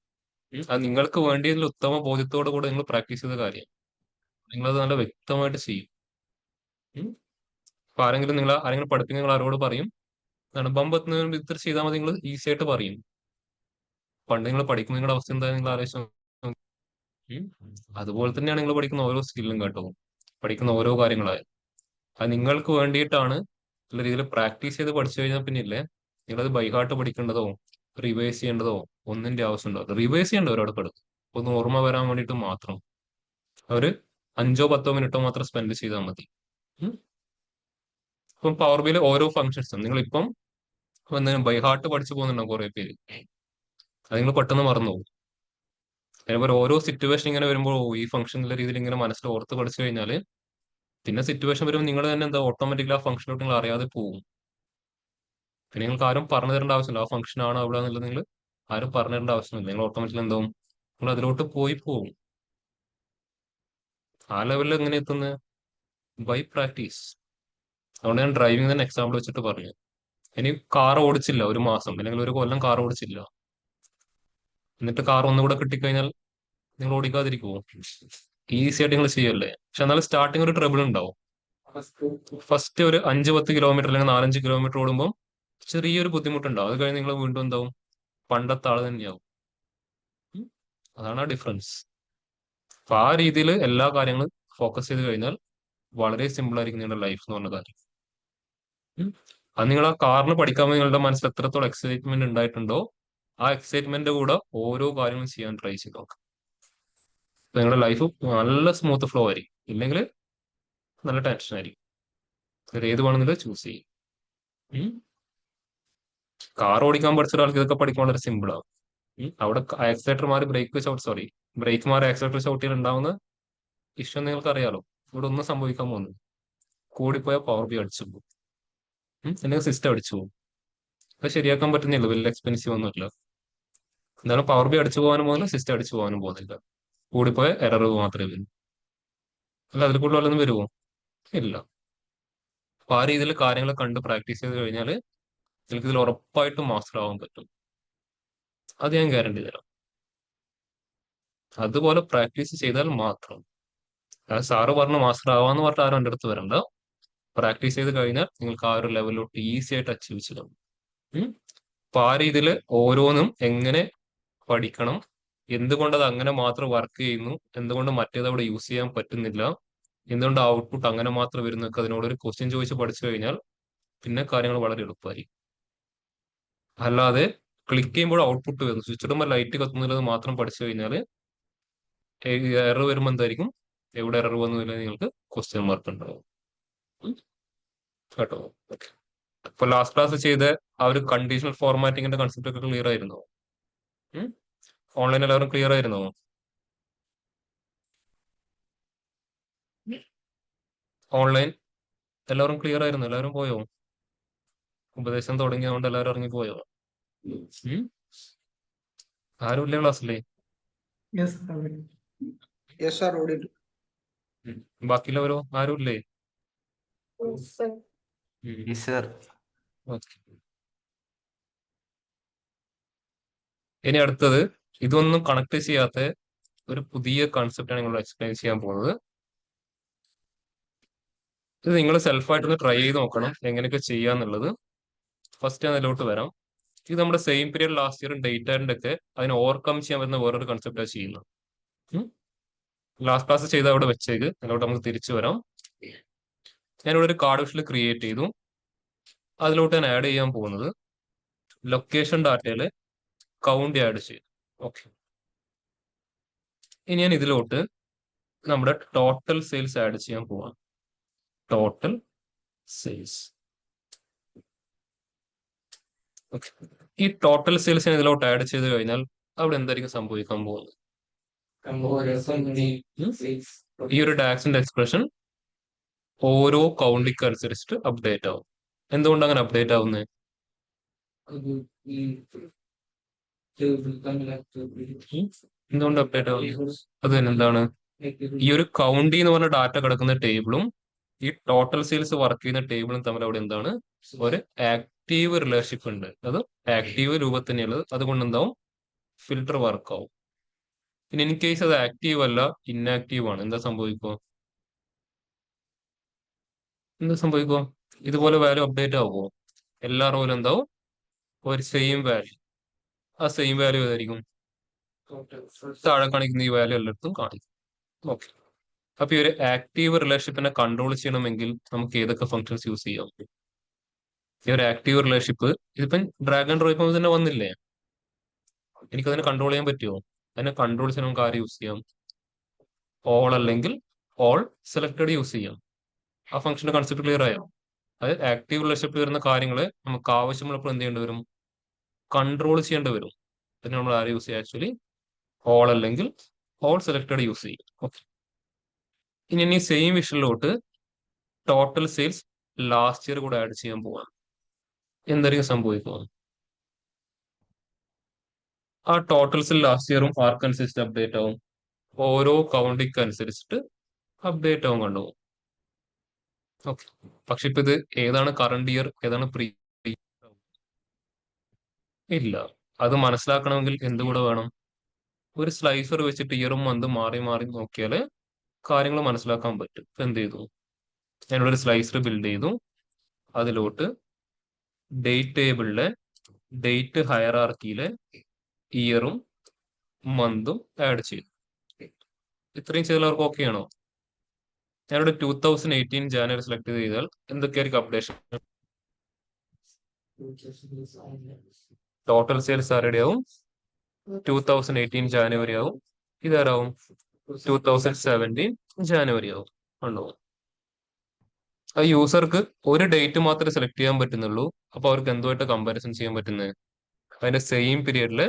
അത് നിങ്ങൾക്ക് വേണ്ടിയുള്ള ഉത്തമ ബോധ്യത്തോടു കൂടെ നിങ്ങൾ പ്രാക്ടീസ് ചെയ്ത കാര്യം. നിങ്ങളത് നല്ല വ്യക്തമായിട്ട് ചെയ്യും. ഉം. അപ്പൊ ആരെങ്കിലും പഠിപ്പിക്കുന്ന നിങ്ങൾ ആരോട് പറയും, എന്താണ് ബമ്പ് എത്തുന്നതിന് ഇത്ര ചെയ്താൽ മതി, നിങ്ങൾ ഈസി ആയിട്ട് പറയും. പണ്ട് നിങ്ങൾ പഠിക്കുന്ന നിങ്ങളുടെ അവസ്ഥ എന്താ നിങ്ങൾ ആലോചിച്ച് നോക്ക്. ഉം. അതുപോലെ തന്നെയാണ് നിങ്ങൾ പഠിക്കുന്ന ഓരോ സ്കില്ലും കേട്ടോ, പഠിക്കുന്ന ഓരോ കാര്യങ്ങളായാലും. അത് നിങ്ങൾക്ക് വേണ്ടിയിട്ടാണ് നല്ല രീതിയിൽ പ്രാക്ടീസ് ചെയ്ത് പഠിച്ചു കഴിഞ്ഞാൽ പിന്നെ ഇല്ലേ, നിങ്ങളത് ബൈഹാർട്ട് പഠിക്കേണ്ടതോ റിവൈസ് ചെയ്യേണ്ടതോ ഒന്നിന്റെ ആവശ്യം ഉണ്ടാവില്ല. റിവൈസ് ചെയ്യേണ്ടവർ അവിടെ കിടക്കും, ഒന്ന് ഓർമ്മ വരാൻ വേണ്ടിയിട്ട് മാത്രം. ഒരു 5-10 മിനിറ്റോ മാത്രം സ്പെൻഡ് ചെയ്താൽ മതി. ഉം. ഇപ്പം പവർ ബിയിൽ ഓരോ ഫങ്ഷൻസും നിങ്ങളിപ്പം ബൈഹാർട്ട് പഠിച്ചു പോകുന്നുണ്ടാവും കുറെ പേര്. അത് നിങ്ങൾ പെട്ടെന്ന് മറന്നു പോകും. അതേപോലെ ഓരോ സിറ്റുവേഷൻ ഇങ്ങനെ വരുമ്പോൾ ഈ ഫംഗ്ഷൻ എന്നുള്ള രീതിയിൽ ഇങ്ങനെ മനസ്സിൽ ഓർത്ത് പഠിച്ചു കഴിഞ്ഞാൽ പിന്നെ സിറ്റുവേഷൻ വരുമ്പോൾ നിങ്ങൾ തന്നെ എന്താ ഓട്ടോമാറ്റിക്കലി ആ ഫംഗ്ഷനോട്ട് നിങ്ങൾ അറിയാതെ പോകും. പിന്നെ നിങ്ങൾക്ക് ആരും പറഞ്ഞു തരേണ്ട ആവശ്യമില്ല ആ ഫംഗ്ഷൻ ആണ് അവിടെ എന്നുള്ളത്. നിങ്ങൾ ആരും പറഞ്ഞു തരേണ്ട ആവശ്യമില്ല, നിങ്ങൾ ഓട്ടോമാറ്റിക്കലി എന്താവും, നിങ്ങൾ അതിലോട്ട് പോയി പോകും. ആ ലെവലിൽ എങ്ങനെ എത്തുന്നത്? By practice. അതുകൊണ്ട് ഞാൻ ഡ്രൈവിംഗ് തന്നെ എക്സാമ്പിൾ വെച്ചിട്ട് പറഞ്ഞു. ഇനി കാർ ഓടിച്ചില്ല ഒരു മാസം അല്ലെങ്കിൽ ഒരു കൊല്ലം കാർ ഓടിച്ചില്ല, എന്നിട്ട് കാർ ഒന്നുകൂടെ കിട്ടിക്കഴിഞ്ഞാൽ നിങ്ങൾ ഓടിക്കാതിരിക്കുമോ? ഈസി ആയിട്ട് നിങ്ങൾ ചെയ്യല്ലേ? പക്ഷെ എന്നാലും സ്റ്റാർട്ടിങ് ഒരു ട്രബിൾ ഉണ്ടാവും. ഫസ്റ്റ് ഒരു 5-10 കിലോമീറ്റർ അല്ലെങ്കിൽ 4-5 കിലോമീറ്റർ ഓടുമ്പോൾ ചെറിയൊരു ബുദ്ധിമുട്ടുണ്ടാവും. അത് കഴിഞ്ഞ് നിങ്ങൾ വീണ്ടും എന്താവും, പണ്ടത്തെ ആള് തന്നെയാവും. ഉം. അതാണ് ആ ഡിഫറൻസ്. അപ്പൊ ആ രീതിയിൽ എല്ലാ കാര്യങ്ങളും ഫോക്കസ് ചെയ്ത് കഴിഞ്ഞാൽ വളരെ സിമ്പിൾ ആയിരിക്കും നിങ്ങളുടെ ലൈഫ് എന്ന് പറഞ്ഞ കാര്യം. ഉം. അത് നിങ്ങൾ ആ കാറിന് പഠിക്കാൻ നിങ്ങളുടെ മനസ്സിൽ എത്രത്തോളം എക്സൈറ്റ്മെന്റ് ഉണ്ടായിട്ടുണ്ടോ, ആ എക്സൈറ്റ്മെന്റ് കൂടെ ഓരോ കാര്യങ്ങളും ചെയ്യാൻ ട്രൈ ചെയ്ത് നോക്കാം. അപ്പൊ നിങ്ങളുടെ ലൈഫ് നല്ല സ്മൂത്ത് ഫ്ലോ ആയിരിക്കും. ഇല്ലെങ്കിൽ നല്ല ടെൻഷൻ ആയിരിക്കും. ഇതിൽ ഏത് വേണമെങ്കിലും ചൂസ് ചെയ്യും. ഉം. കാർ ഓടിക്കാൻ പഠിച്ച ഒരാൾക്ക് ഇതൊക്കെ പഠിക്കാൻ വളരെ സിമ്പിൾ ആവും. അവിടെ ആക്സിലേറ്റർ മാറി ബ്രേക്ക് മാറി ആക്സിലേറ്റർ ചവിട്ടിയാൽ ഉണ്ടാവുന്ന ഇഷ്യൂ നിങ്ങൾക്ക് അറിയാലോ. ഇവിടെ ഒന്നും സംഭവിക്കാൻ പോകുന്നത്, കൂടിപ്പോയ പവർ ബി അടിച്ചു പോകും, അല്ലെങ്കിൽ സിസ്റ്റം അടിച്ചു പോകും. അത് ശരിയാക്കാൻ പറ്റുന്നില്ല, വലിയ എക്സ്പെൻസീവ് ഒന്നുമില്ല. എന്തായാലും പവർ ബി അടിച്ചു പോകാനും പോകുന്നില്ല, സിസ്റ്റം അടിച്ചു പോകാനും പോകുന്നില്ല. കൂടിപ്പോയ എറർ മാത്രമേ വരൂ. അല്ല അതിൽ കൂടുതൽ വല്ലതും വരുമോ? ഇല്ല. അപ്പൊ ആ രീതിയിൽ കാര്യങ്ങൾ കണ്ട് പ്രാക്ടീസ് ചെയ്ത് കഴിഞ്ഞാൽ നിങ്ങൾക്ക് ഇതിൽ ഉറപ്പായിട്ടും മാസ്റ്റർ ആവാൻ പറ്റും. അത് ഞാൻ ഗ്യാരണ്ടി തരാം. അതുപോലെ പ്രാക്ടീസ് ചെയ്താൽ മാത്രം. അത് സാറ് പറഞ്ഞ് മാസ്റ്റർ ആവാന്ന് പറഞ്ഞിട്ട് ആരും എൻ്റെ അടുത്ത് വരണ്ട. പ്രാക്ടീസ് ചെയ്ത് കഴിഞ്ഞാൽ നിങ്ങൾക്ക് ആ ഒരു ലെവലിലോട്ട് ഈസി ആയിട്ട് അച്ചീവ് ചെയ്യാം. അപ്പൊ ആ രീതിയിൽ ഓരോന്നും എങ്ങനെ പഠിക്കണം, എന്തുകൊണ്ട് അത് അങ്ങനെ മാത്രം വർക്ക് ചെയ്യുന്നു, എന്തുകൊണ്ട് മറ്റേത് അവിടെ യൂസ് ചെയ്യാൻ പറ്റുന്നില്ല, എന്തുകൊണ്ട് ഔട്ട്പുട്ട് അങ്ങനെ മാത്രം വരുന്നൊക്കെ അതിനോടൊരു ക്വസ്റ്റ്യൻ ചോദിച്ച് പഠിച്ചു കഴിഞ്ഞാൽ പിന്നെ കാര്യങ്ങൾ വളരെ എളുപ്പമായിരിക്കും. അല്ലാതെ ക്ലിക്ക് ചെയ്യുമ്പോൾ ഔട്ട്പുട്ട് വരുന്നു, സ്വിച്ച് ഇടുമ്പോൾ ലൈറ്റ് കത്തുന്നത് മാത്രം പഠിച്ചു കഴിഞ്ഞാൽ എറർ വരുമ്പോൾ എന്തായിരിക്കും, എവിടെ എറർ വന്നില്ല നിങ്ങൾക്ക് ക്വസ്റ്റ്യൻ മാർക്ക് ഉണ്ടാവും. കേട്ടോ? ഓക്കെ. ഇപ്പൊ ലാസ്റ്റ് ക്ലാസ് ചെയ്ത ആ ഒരു കണ്ടീഷണൽ ഫോർമാറ്റിങ്ങിന്റെ കൺസെപ്റ്റ് ഒക്കെ ക്ലിയർ ആയിരുന്നോ? ഓൺലൈൻ എല്ലാവരും ക്ലിയർ ആയിരുന്നോ? ഓൺലൈൻ എല്ലാവരും ക്ലിയർ ആയിരുന്നു? എല്ലാവരും പോയോ? ഉപദേശം തുടങ്ങിയതുകൊണ്ട് എല്ലാവരും ഇറങ്ങിപ്പോയോ? ആരും ഇല്ലേ ക്ലാസ്സിലെ? യെസ് സാർ, ഓടി ബാക്കിയുള്ളവരോ? ആരും ഇല്ലേ? ഈ സർ ഓക്കെ. ഇനി അടുത്തത്, ഇതൊന്നും കണക്ട് ചെയ്യാത്ത ഒരു പുതിയ കൺസെപ്റ്റാണ് നിങ്ങൾ എക്സ്പ്ലെയിൻ ചെയ്യാൻ പോകുന്നത്. ഇത് നിങ്ങൾ സെൽഫായിട്ടൊന്ന് ട്രൈ ചെയ്ത് നോക്കണം എങ്ങനെയൊക്കെ ചെയ്യാന്നുള്ളത്. ഫസ്റ്റ് ഞാൻ അതിലോട്ട് വരാം. ഇത് നമ്മുടെ സെയിം പീരിയഡ് ലാസ്റ്റ് ഇയറും ഡേറ്റാൻ്റെ ഒക്കെ അതിനെ ഓവർകം ചെയ്യാൻ പറ്റുന്ന വേറൊരു കൺസെപ്റ്റാണ് ചെയ്യുന്നത്. ലാസ്റ്റ് ക്ലാസ് ചെയ്ത് അവിടെ വെച്ചേക്ക്. അതിലോട്ട് നമുക്ക് തിരിച്ചു വരാം. ഞാനിവിടെ ഒരു കാർഡ് വിഷൽ ക്രിയേറ്റ് ചെയ്തു. അതിലോട്ട് ഞാൻ ആഡ് ചെയ്യാൻ പോകുന്നത് ലൊക്കേഷൻ ഡാറ്റയിൽ കൗണ്ട് ആഡ് ചെയ്തു. ഓക്കെ. ഇനി ഞാൻ ഇതിലോട്ട് നമ്മുടെ ടോട്ടൽ സെയിൽസ് ആഡ് ചെയ്യാൻ പോവാം. Total sales. ഓക്കെ, ഈ ടോട്ടൽ സെയിൽസ് ഞാൻ ഇതിലോട്ട് ആഡ് ചെയ്ത് കഴിഞ്ഞാൽ അവിടെ എന്തായിരിക്കും സംഭവിക്കാൻ പോകുന്നത്? ഈ ഒരു ഡാക്സിന്റെ എക്സ്പ്രഷൻ ഓരോ കൗണ്ടിക്ക് അനുസരിച്ചിട്ട് അപ്ഡേറ്റ് ആവും. എന്തുകൊണ്ട് അങ്ങനെ അപ്ഡേറ്റ് ആവുന്നത്? എന്തുകൊണ്ട് അപ്ഡേറ്റ് ആവുന്നത്? അത് തന്നെ എന്താണ്? ഈ ഒരു കൗണ്ടി എന്ന് പറഞ്ഞ ഡാറ്റ കിടക്കുന്ന ടേബിളും ഈ ടോട്ടൽ സെയിൽസ് വർക്ക് ചെയ്യുന്ന ടേബിളും തമ്മിൽ അവിടെ എന്താണ് ഒരു ആക്റ്റീവ് റിലേഷൻഷിപ്പ് ഉണ്ട്. അത് ആക്റ്റീവ് രൂപത്തിൽ തന്നെയുള്ളത്. അതുകൊണ്ട് എന്താവും? ഫിൽട്ടർ വർക്ക് ആവും. പിന്നെ ഇൻ കേസ് അത് ആക്റ്റീവ് അല്ല, ഇൻആക്റ്റീവ് ആണ്, എന്താ സംഭവിക്കുക? ഇതുപോലെ വാല്യൂ അപ്ഡേറ്റ് ആവുമോ? എല്ലാ റോയിലും എന്താവും? ഒരു സെയിം വാല്യൂ. ആ സെയിം വാല്യൂ ഏതായിരിക്കും? താഴെ കാണിക്കുന്ന ഈ വാല്യൂ എല്ലായിടത്തും കാണിക്കും. ഓക്കെ, അപ്പൊ ഈ ഒരു ആക്റ്റീവ് റിലേഷൻഷിപ്പിനെ കൺട്രോൾ ചെയ്യണമെങ്കിൽ നമുക്ക് ഏതൊക്കെ ഫങ്ഷൻസ് യൂസ് ചെയ്യാം? ഈ ഒരു ആക്റ്റീവ് റിലേഷൻഷിപ്പ് ഇതിപ്പം ഡ്രാഗ് ആൻഡ് ഡ്രോപ്പ് തന്നെ വന്നില്ലേ? എനിക്കതിനെ കൺട്രോൾ ചെയ്യാൻ പറ്റുമോ? അതിനെ കൺട്രോൾ ചെയ്യാൻ നമുക്ക് ആര് യൂസ് ചെയ്യാം? ഓൾ അല്ലെങ്കിൽ ഓൾ സെലക്ടഡ് യൂസ് ചെയ്യാം. ആ ഫംഗ്ഷന്റെ കൺസെപ്റ്റ് ക്ലിയർ ആയോ? അത് ആക്റ്റീവ് റിലേഷൻഷിപ്പിൽ വരുന്ന കാര്യങ്ങളെ നമുക്ക് ആവശ്യമുള്ളപ്പോൾ എന്ത് ചെയ്യേണ്ടി വരും? കൺട്രോൾ ചെയ്യേണ്ടി വരും. അതിന് നമ്മൾ ആര് യൂസ് ചെയ്യാം? ആക്ച്വലി ഓൾ അല്ലെങ്കിൽ ഓൾ സെലക്ടഡ് യൂസ് ചെയ്യും. ഓക്കെ, ഇനി സെയിം വിഷനിലോട്ട് ടോട്ടൽ സെയിൽസ് ലാസ്റ്റ് ഇയർ കൂടെ ആഡ് ചെയ്യാൻ പോവാം. എന്തായിരിക്കും സംഭവിക്കുക? ആ ടോട്ടൽസിൽ ലാസ്റ്റ് ഇയറും ആർക്കനുസരിച്ച് അപ്ഡേറ്റ് ആവും. ഓരോ കൗണ്ടിക്ക് അനുസരിച്ചിട്ട് അപ്ഡേറ്റ് ആവും. കണ്ടു. ഓക്കെ, പക്ഷെ ഇപ്പൊ ഇത് ഏതാണ് കറണ്ട് ഇയർ, ഏതാണ് പ്രീ ഇല്ല. അത് മനസ്സിലാക്കണമെങ്കിൽ എന്തുകൂടെ വേണം? ഒരു സ്ലൈസർ വെച്ചിട്ട് ഇയറും മന്തും മാറി മാറി നോക്കിയാല് കാര്യങ്ങൾ മനസ്സിലാക്കാൻ പറ്റും. ഇപ്പൊ എന്ത് ചെയ്തു? ഞാനിവിടെ ഒരു സ്ലൈസർ ബിൽഡ് ചെയ്തു. അതിലോട്ട് ഡേറ്റ് ടേബിളിലെ ഡേറ്റ് ഹയറാർക്കിയിലെ ഇയറും മന്തും ആഡ് ചെയ്തു. ഇത്രയും ചെയ്തവർക്ക് ഓക്കെ ആണോ? ഞാനിവിടെ 2018 ജാനുവരി സെലക്ട് ചെയ്താൽ എന്തൊക്കെയായിരിക്കും അപ്ഡേഷൻ? ടോട്ടൽ സെയിൽസ് ആരുടെ ആവും? 2018 ജാനുവരി ആവും. ഇതാരാവും? 2017 ജാനുവരി ആവും. ഉണ്ടോ? ആ യൂസർക്ക് ഒരു ഡേറ്റ് മാത്രമേ സെലക്ട് ചെയ്യാൻ പറ്റുന്നുള്ളൂ. അപ്പൊ അവർക്ക് എന്തുമായിട്ട് കമ്പാരിസൺ ചെയ്യാൻ പറ്റുന്നത്? അതിന്റെ സെയിം പീരീഡില്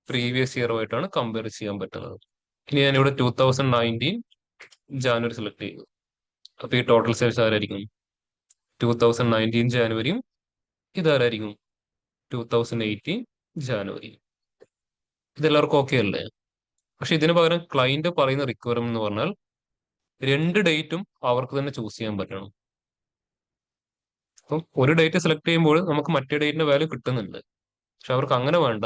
പ്രീവിയസ് ഇയറുമായിട്ടാണ് കമ്പയർ ചെയ്യാൻ പറ്റുന്നത്. ഇനി ഞാനിവിടെ 2019 ജാനുവരി സെലക്ട് ചെയ്തു. അപ്പൊ ഈ ടോട്ടൽ സെയിൽസ് ആരായിരിക്കും? 2019 ജാനുവരിയും ഇതാരായിരിക്കും? 2018 ജാനുവരി. ഇതെല്ലാവർക്കും ഓക്കെ അല്ലേ? പക്ഷെ ഇതിന് പകരം ക്ലയന്റ് പറയുന്ന റിക്വയർമെന്റ് എന്ന് പറഞ്ഞാൽ രണ്ട് ഡേറ്റും അവർക്ക് തന്നെ ചൂസ് ചെയ്യാൻ പറ്റണം. അപ്പം ഒരു ഡേറ്റ് സെലക്ട് ചെയ്യുമ്പോൾ നമുക്ക് മറ്റേ ഡേറ്റിന്റെ വാല്യൂ കിട്ടുന്നുണ്ട്. പക്ഷെ അവർക്ക് അങ്ങനെ വേണ്ട,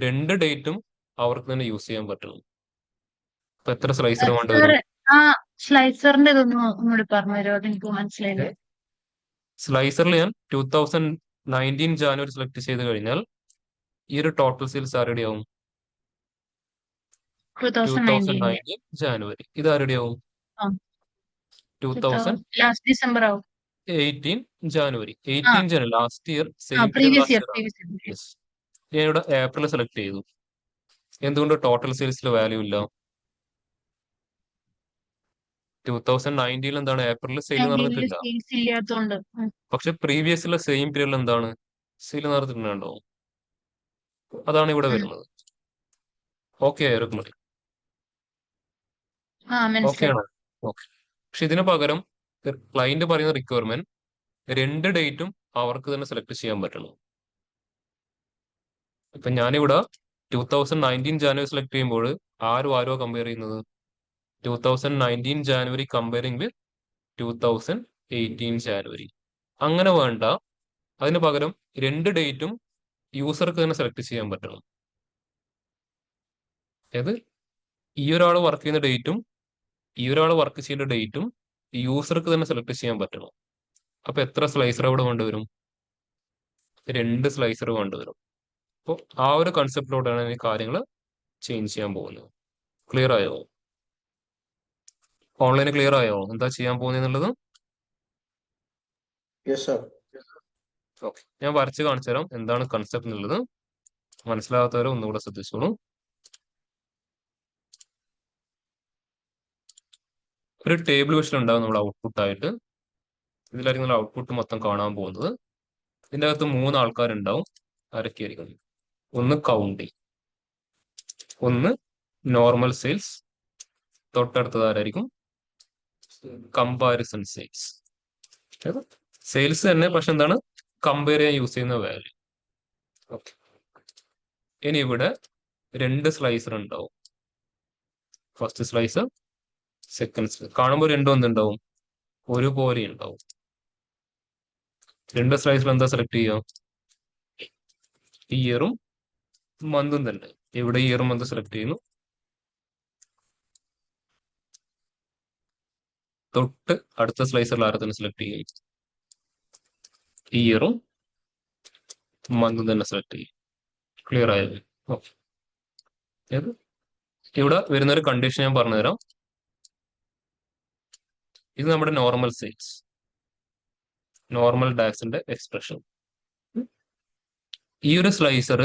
രണ്ട് ഡേറ്റും അവർക്ക് തന്നെ യൂസ് ചെയ്യാൻ പറ്റണം. അപ്പൊ എത്ര സ്ലൈസർ വേണ്ടി സാർ വരും? ആ സ്ലൈസറിന്റെ ഇതൊന്നും ഒന്നുകൂടി പറഞ്ഞുതരുമോ? അതെനിക്ക് മനസ്സിലായില്ല. സ്ലൈസറിൽ ഞാൻ 2019 ജാനുവരി സെലക്ട് ചെയ്ത് കഴിഞ്ഞാൽ ഈ ഒരു ടോട്ടൽ സെയിൽസ് ആരുടെ ആവും? 2019 ജാനുവരി. ഇത് ആരുടെ ആവും? 2000 ഡിസംബർ ആവും. 18 January. 18 January last year same period previous last year year. ഞാൻ ഇവിടെ ഏപ്രിൽ സെലക്ട് ചെയ്തു. എന്തുകൊണ്ട് ടോട്ടൽ സെയിൽസിൽ വാല്യൂ ഇല്ല? 2019 എന്താണ്? ഏപ്രിലിൽ സെയിൽ നടന്നിട്ടില്ല. സെയിൽസ് ഇല്ലാത്തോണ്ട്. പക്ഷെ പ്രീവിയസിലെ സെയിം പീരീഡിൽ എന്താണ്? സെയിൽ നടന്നിട്ടുണ്ടോ? അതാണ് ഇവിടെ വരുന്നത്. ഓക്കെ ആയിരിക്കും മതി. ഓക്കെ മനസ്സിലായി. ആണോ? ഓക്കെ. പക്ഷെ ഇതിന് പകരം ക്ലയന്റ് പറയുന്ന റിക്വയർമെന്റ് രണ്ട് ഡേറ്റും അവർക്ക് തന്നെ സെലക്ട് ചെയ്യാൻ പറ്റണം. ഇപ്പൊ ഞാനിവിടെ 2019 ജാനുവരി സെലക്ട് ചെയ്യുമ്പോൾ ആരോ കമ്പയർ ചെയ്യുന്നത്? 2019 ജാനുവരി കമ്പയറിംഗ് വിത്ത് 2018 ജാനുവരി. അങ്ങനെ വേണ്ട. അതിന് പകരം രണ്ട് ഡേറ്റും യൂസർക്ക് തന്നെ സെലക്ട് ചെയ്യാൻ പറ്റണം. അതായത് ഈ ഒരാൾ വർക്ക് ചെയ്യുന്ന ഡേറ്റും ഈ ഒരാൾ വർക്ക് ചെയ്യേണ്ട ഡേറ്റും യൂസർക്ക് തന്നെ സെലക്ട് ചെയ്യാൻ പറ്റണം. അപ്പൊ എത്ര സ്ലൈസർ അവിടെ വേണ്ടിവരും? രണ്ട് സ്ലൈസർ വേണ്ടിവരും. അപ്പോൾ ആ ഒരു കൺസെപ്റ്റിലോട്ടാണ് ഈ കാര്യങ്ങൾ ചേഞ്ച് ചെയ്യാൻ പോകുന്നത്. ക്ലിയർ ആയോ? ഓൺലൈന് ക്ലിയർ ആയോ എന്താ ചെയ്യാൻ പോകുന്നത്? Yes sir. ഓക്കെ, ഞാൻ വരച്ച് കാണിച്ചു തരാം എന്താണ് കൺസെപ്റ്റ് എന്നുള്ളത്. മനസ്സിലാകാത്തവരെ ഒന്നുകൂടെ ശ്രദ്ധിച്ചോളൂ. ഒരു ടേബിൾ വിഷൻ ഉണ്ടാവും നമ്മുടെ ഔട്ട്പുട്ട് ആയിട്ട്. ഇതിലായിരിക്കും നമ്മൾ ഔട്ട്പുട്ട് മൊത്തം കാണാൻ പോകുന്നത്. ഇതിന്റെ അകത്ത് 3 ആൾക്കാരുണ്ടാവും. ആരൊക്കെയായിരിക്കും? ഒന്ന് കൗണ്ടിങ്, ഒന്ന് നോർമൽ സെയിൽസ്, തൊട്ടടുത്തത് ആരായിരിക്കും? Comparison sales. സെയിൽസ് തന്നെ, പക്ഷെ എന്താണ് കമ്പയർ ചെയ്യാൻ യൂസ് ചെയ്യുന്ന വാല്യൂ. ഓക്കെ. ഇനി ഇവിടെ 2 സ്ലൈസർ ഉണ്ടാവും. First slicer, second slicer. കാണുമ്പോൾ രണ്ടും എന്തുണ്ടാവും? ഒരുപോലെ ഉണ്ടാവും. 2 സ്ലൈസിൽ എന്താ സെലക്ട് ചെയ്യുക? ഇയറും മന്തും തന്നെ. ഇവിടെ ഇയറും മന്ത് സെലക്ട് ചെയ്യുന്നു. തൊട്ട് അടുത്ത സ്ലൈസറിൽ ആരെ തന്നെ സെലക്ട് ചെയ്യും? ഇയറും മന്തും തന്നെ സെലക്ട് ചെയ്യും. ക്ലിയർ ആയത്? ഓക്കെ. ഇവിടെ വരുന്ന ഒരു കണ്ടീഷൻ ഞാൻ പറഞ്ഞുതരാം. ഇത് നമ്മുടെ നോർമൽ സെയിൽസ്, നോർമൽ ഡാക്സിന്റെ എക്സ്പ്രഷൻ. ഈ ഒരു സ്ലൈസർ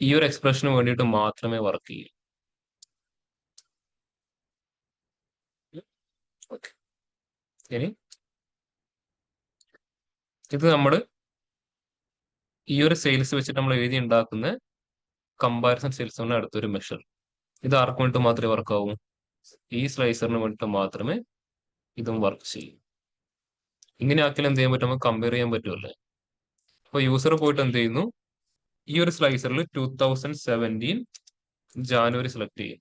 ഈ ഒരു എക്സ്പ്രഷന് വേണ്ടിയിട്ട് മാത്രമേ വർക്ക് ചെയ്യൂ. ഓക്കെ. ഇനി ഇത് നമ്മൾ ഈ ഒരു സെയിൽസ് വെച്ചിട്ട് നമ്മൾ എഴുതി ഉണ്ടാക്കുന്ന കമ്പാരിസൺ സെയിൽസ് ആണ് അടുത്തൊരു മെഷർ. ഇത് ആർക്ക് വേണ്ടിയിട്ട് മാത്രമേ വർക്ക് ആവൂ? ഈ സ്ലൈസറിന് വേണ്ടിയിട്ട് മാത്രമേ ഇതും വർക്ക് ചെയ്യും. ഇങ്ങനെ ആക്കിയാൽ എന്ത് ചെയ്യാൻ പറ്റും? നമുക്ക് കമ്പയർ ചെയ്യാൻ പറ്റുമല്ലേ? അപ്പൊ യൂസർ പോയിട്ട് എന്ത് ചെയ്യുന്നു? ഈ ഒരു സ്ലൈസറിൽ 2017 ജാനുവരി സെലക്ട് ചെയ്യും.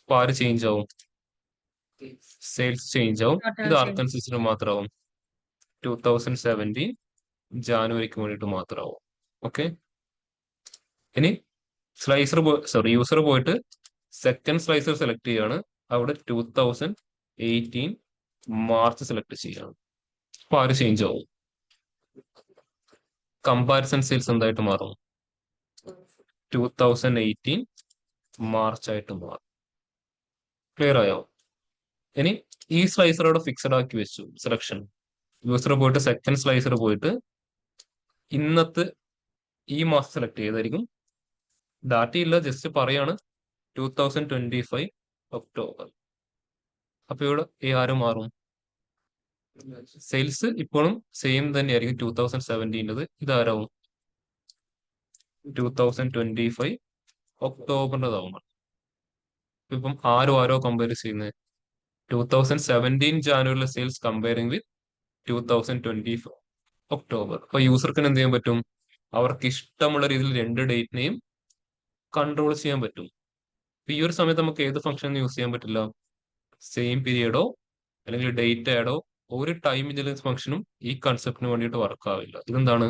അപ്പൊ ആര് ചേഞ്ച് ആവും? സെയിൽസ് ചേഞ്ച് ആവും. Total ഇത് sales. ആർക്കനുസരിച്ചിട്ട് മാത്രമാവും? 2017 ജാനുവരിക്ക് വേണ്ടിയിട്ട് മാത്രമാവും. ഓക്കെ. ഇനി യൂസർ പോയിട്ട് സെക്കൻഡ് സ്ലൈസർ സെലക്ട് ചെയ്യാണ്. അവിടെ 2018 മാർച്ച് സെലക്ട് ചെയ്യാണ്. അപ്പൊ ആര് ചേഞ്ച് ആവും? കമ്പാരിസൺ സെയിൽസ് എന്തായിട്ട് മാറും? 2018 മാർച്ച് ആയിട്ട് മാറും. ക്ലിയർ ആയോ? ഇനി ഈ സ്ലൈസർ അവിടെ ഫിക്സഡ് ആക്കി വെച്ചു സെലക്ഷൻ. യൂസർ പോയിട്ട് സെക്കൻഡ് സ്ലൈസർ പോയിട്ട് ഇന്നത്തെ ഈ മാസം സെലക്ട് ചെയ്തായിരിക്കും. ഡാറ്റ ഇല്ല, ജസ്റ്റ് പറയാണ് 2025 ഒക്ടോബർ. അപ്പൊ ഇവിടെ ആര് മാറും? സെയിൽസ് ഇപ്പോഴും സെയിം തന്നെയായിരിക്കും 2017. ഇതാരാവും? 2025 ഒക്ടോബറിൻ്റെതാവും. ഇപ്പം ആരോ കമ്പയർ ചെയ്യുന്നത്? 2017 ജാനുവരിയിലെ സെയിൽസ് കമ്പയറിംഗ് വിത്ത് 2025 ഒക്ടോബർ. അപ്പൊ യൂസർക്ക് എന്ത് ചെയ്യാൻ പറ്റും? അവർക്ക് ഇഷ്ടമുള്ള രീതിയിൽ 2 ഡേറ്റിനെയും കൺട്രോൾ ചെയ്യാൻ പറ്റും. ഈ ഒരു സമയത്ത് നമുക്ക് ഏത് ഫംഗ്ഷൻ യൂസ് ചെയ്യാൻ പറ്റില്ല? സെയിം പീരിയഡോ അല്ലെങ്കിൽ ഡേറ്റ് ആഡോ ഒരു ടൈം ഇന്റലിജൻസ് ഫംഗ്ഷനും ഈ കൺസെപ്റ്റിന് വേണ്ടിയിട്ട് വർക്ക് ആവില്ല. ഇതെന്താണ്?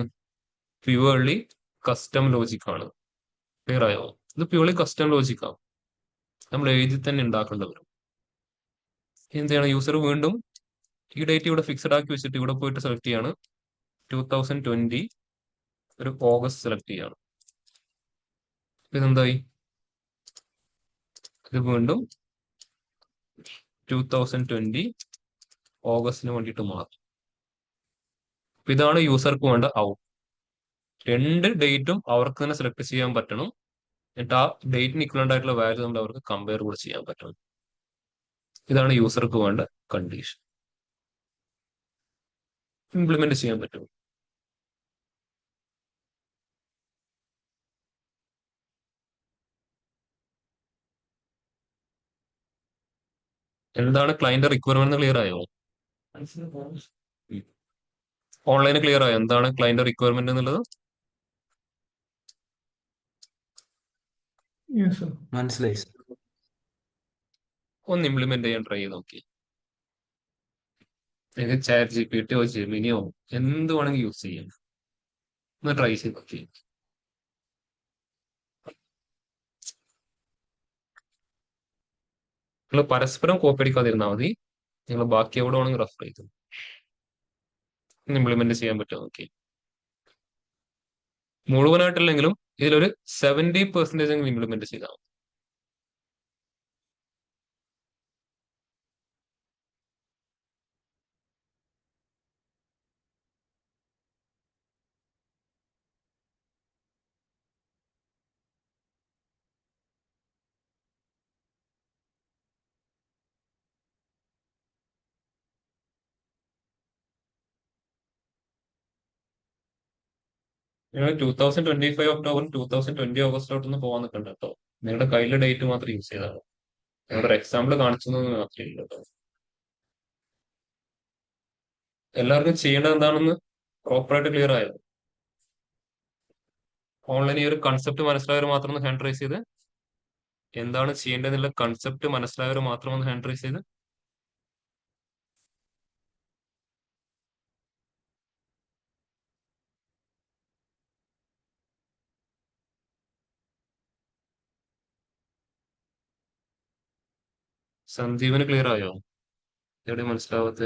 പ്യുവർലി കസ്റ്റം ലോജിക് ആണ്. ക്ലിയർ ആയോ? ഇത് പ്യുവർലി കസ്റ്റം ലോജിക് ആണ്. നമ്മൾ എഴുതി തന്നെ ഉണ്ടാക്കേണ്ടി വരും. എന്ത് ചെയ്യണം? യൂസർ വീണ്ടും ഈ ഡേറ്റ് ഇവിടെ ഫിക്സഡ് ആക്കി വെച്ചിട്ട് ഇവിടെ പോയിട്ട് സെലക്ട് ചെയ്യാണ്. 2020 ഒരു ഓഗസ്റ്റ് സെലക്ട് ചെയ്യാണ്. ഇതെന്തായി? ഇത് വീണ്ടും 2020 ഓഗസ്റ്റിന് വേണ്ടിയിട്ട് മാറും. ഇതാണ് യൂസർക്ക് വേണ്ട ഔട്ട്. 2 ഡേറ്റും അവർക്ക് തന്നെ സെലക്ട് ചെയ്യാൻ പറ്റണം. എന്നിട്ട് ആ ഡേറ്റിന് ഇക്വലന്റ് ആയിട്ടുള്ള വാല്യൂ നമ്മൾ അവർക്ക് കമ്പയർ കൂടെ ചെയ്യാൻ പറ്റണം. ഇതാണ് യൂസർക്ക് വേണ്ട കണ്ടീഷൻ. ഇംപ്ലിമെന്റ് ചെയ്യാൻ പറ്റും. എന്താണ് ക്ലയന്റ് റിക്വയർമെന്റ്? ക്ലിയർ ആയോ? ഓൺലൈന് ക്ലിയർ ആയോ എന്താണ് ക്ലയന്റ് റിക്വയർമെന്റ് എന്നുള്ളത്? മനസ്സിലായി സർ. ഒന്ന് ഇംപ്ലിമെന്റ് ചെയ്യാൻ ട്രൈ ചെയ്ത് നോക്കി. നിങ്ങൾക്ക് ചാറ്റ് ജിപിടിയോ ജെമിനിയോ എന്ത് വേണമെങ്കിൽ യൂസ് ചെയ്യാം. ഒന്ന് ട്രൈ ചെയ്ത് നോക്കി. നിങ്ങൾ പരസ്പരം കോപ്പി അടിക്കാതിരുന്നാൽ മതി. നിങ്ങൾ ബാക്കി എവിടെ വേണമെങ്കിൽ റെഫർ ചെയ്തു ഇംപ്ലിമെന്റ് ചെയ്യാൻ പറ്റുമോ നോക്കി. മുഴുവനായിട്ടില്ലെങ്കിലും ഇതിലൊരു 70% എങ്കിലും ഇംപ്ലിമെന്റ് ചെയ്താൽ മതി. നിങ്ങൾ 2025 ഒക്ടോബർ 2020 ഓഗസ്റ്റിലോട്ടൊന്ന് പോകാൻ നിൽക്കണ്ട കേട്ടോ. നിങ്ങളുടെ കയ്യിലെ ഡേറ്റ് മാത്രം യൂസ് ചെയ്താണ്. നിങ്ങളുടെ ഒരു എക്സാമ്പിൾ കാണിച്ചു മാത്രമേ ഉള്ളൂ കേട്ടോ. എല്ലാവർക്കും ചെയ്യേണ്ടത് എന്താണെന്ന് പ്രോപ്പറായിട്ട് ക്ലിയർ ആയോ? ഓൺലൈൻ ഈ ഒരു കൺസെപ്റ്റ് മനസ്സിലായവർ മാത്രം ഒന്ന് ഹാൻഡ് റൈസ് ചെയ്ത്, എന്താണ് ചെയ്യേണ്ടതെന്നുള്ള കൺസെപ്റ്റ് മനസ്സിലായവർ മാത്രം ഒന്ന് ഹാൻഡ് റൈസ് ചെയ്ത്. സന്ദീപിന് ക്ലിയർ ആയോ? എവിടെ മനസ്സിലാവാത്ത?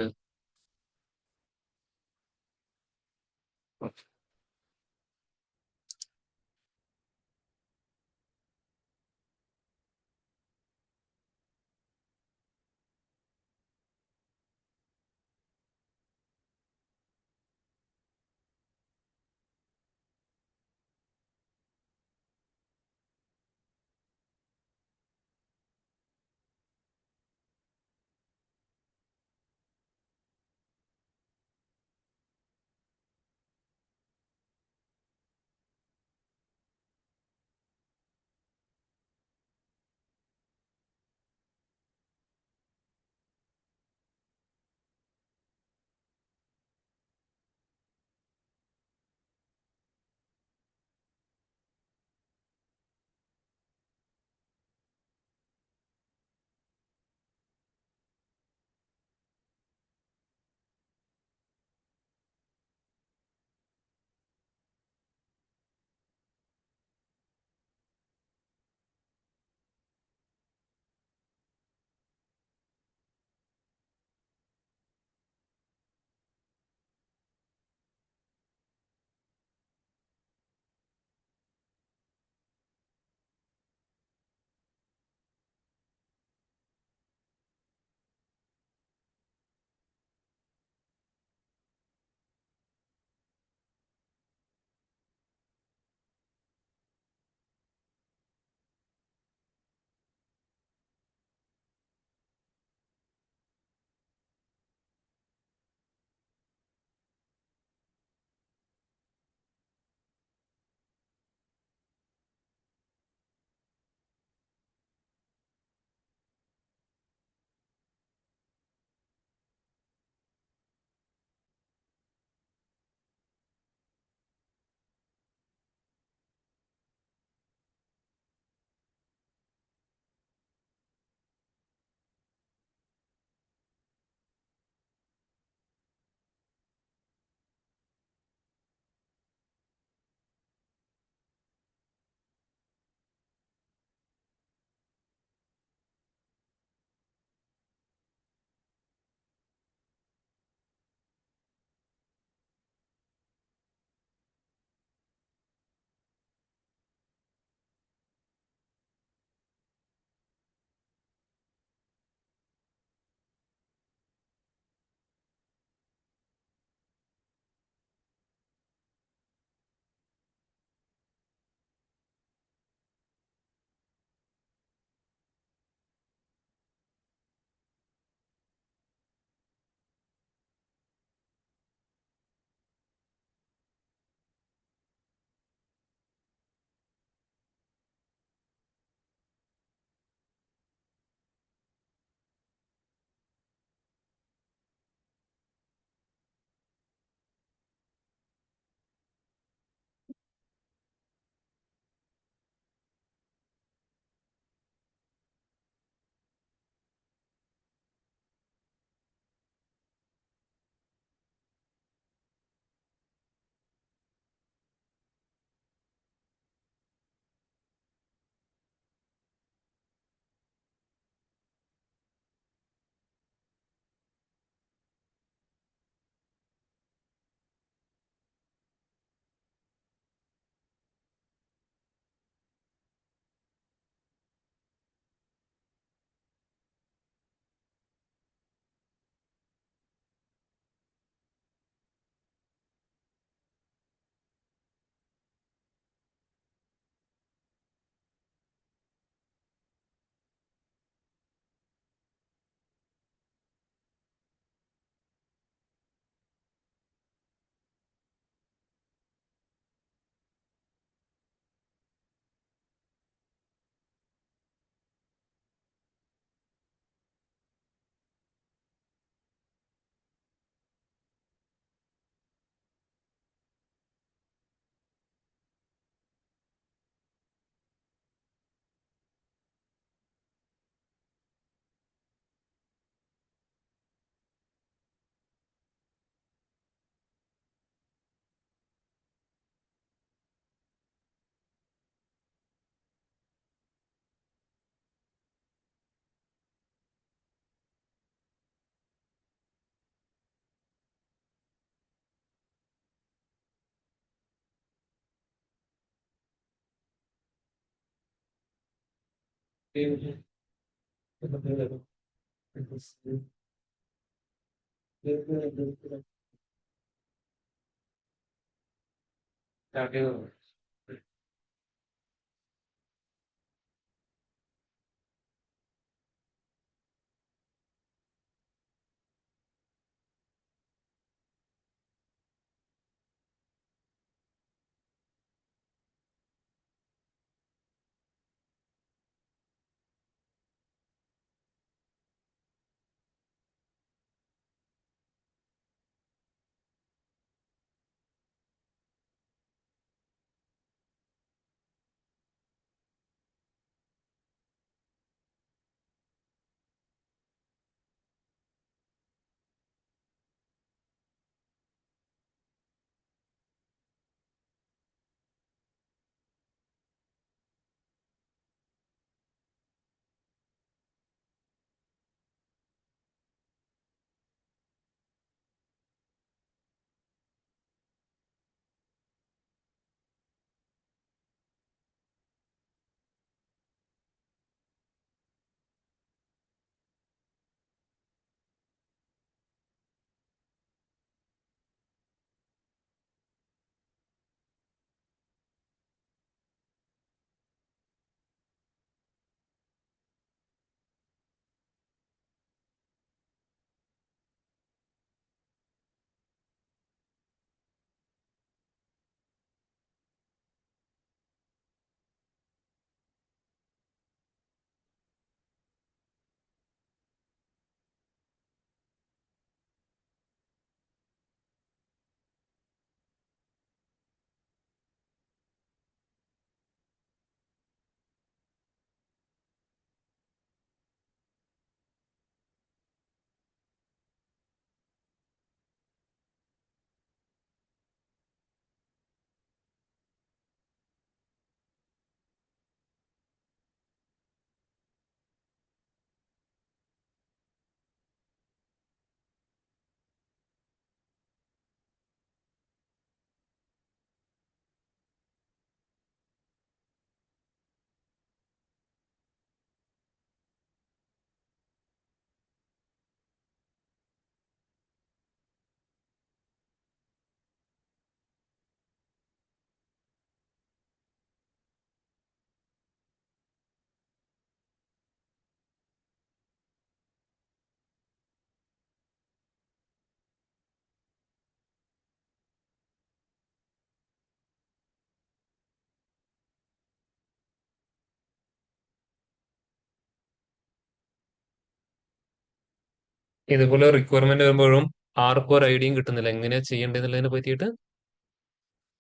ഇതുപോലെ റിക്വയർമെന്റ് വരുമ്പോഴും ആർക്കും ഒരു ഐഡിയയും കിട്ടുന്നില്ല എങ്ങനെയാ ചെയ്യേണ്ടതെന്നുള്ളതിനെ പറ്റിയിട്ട്.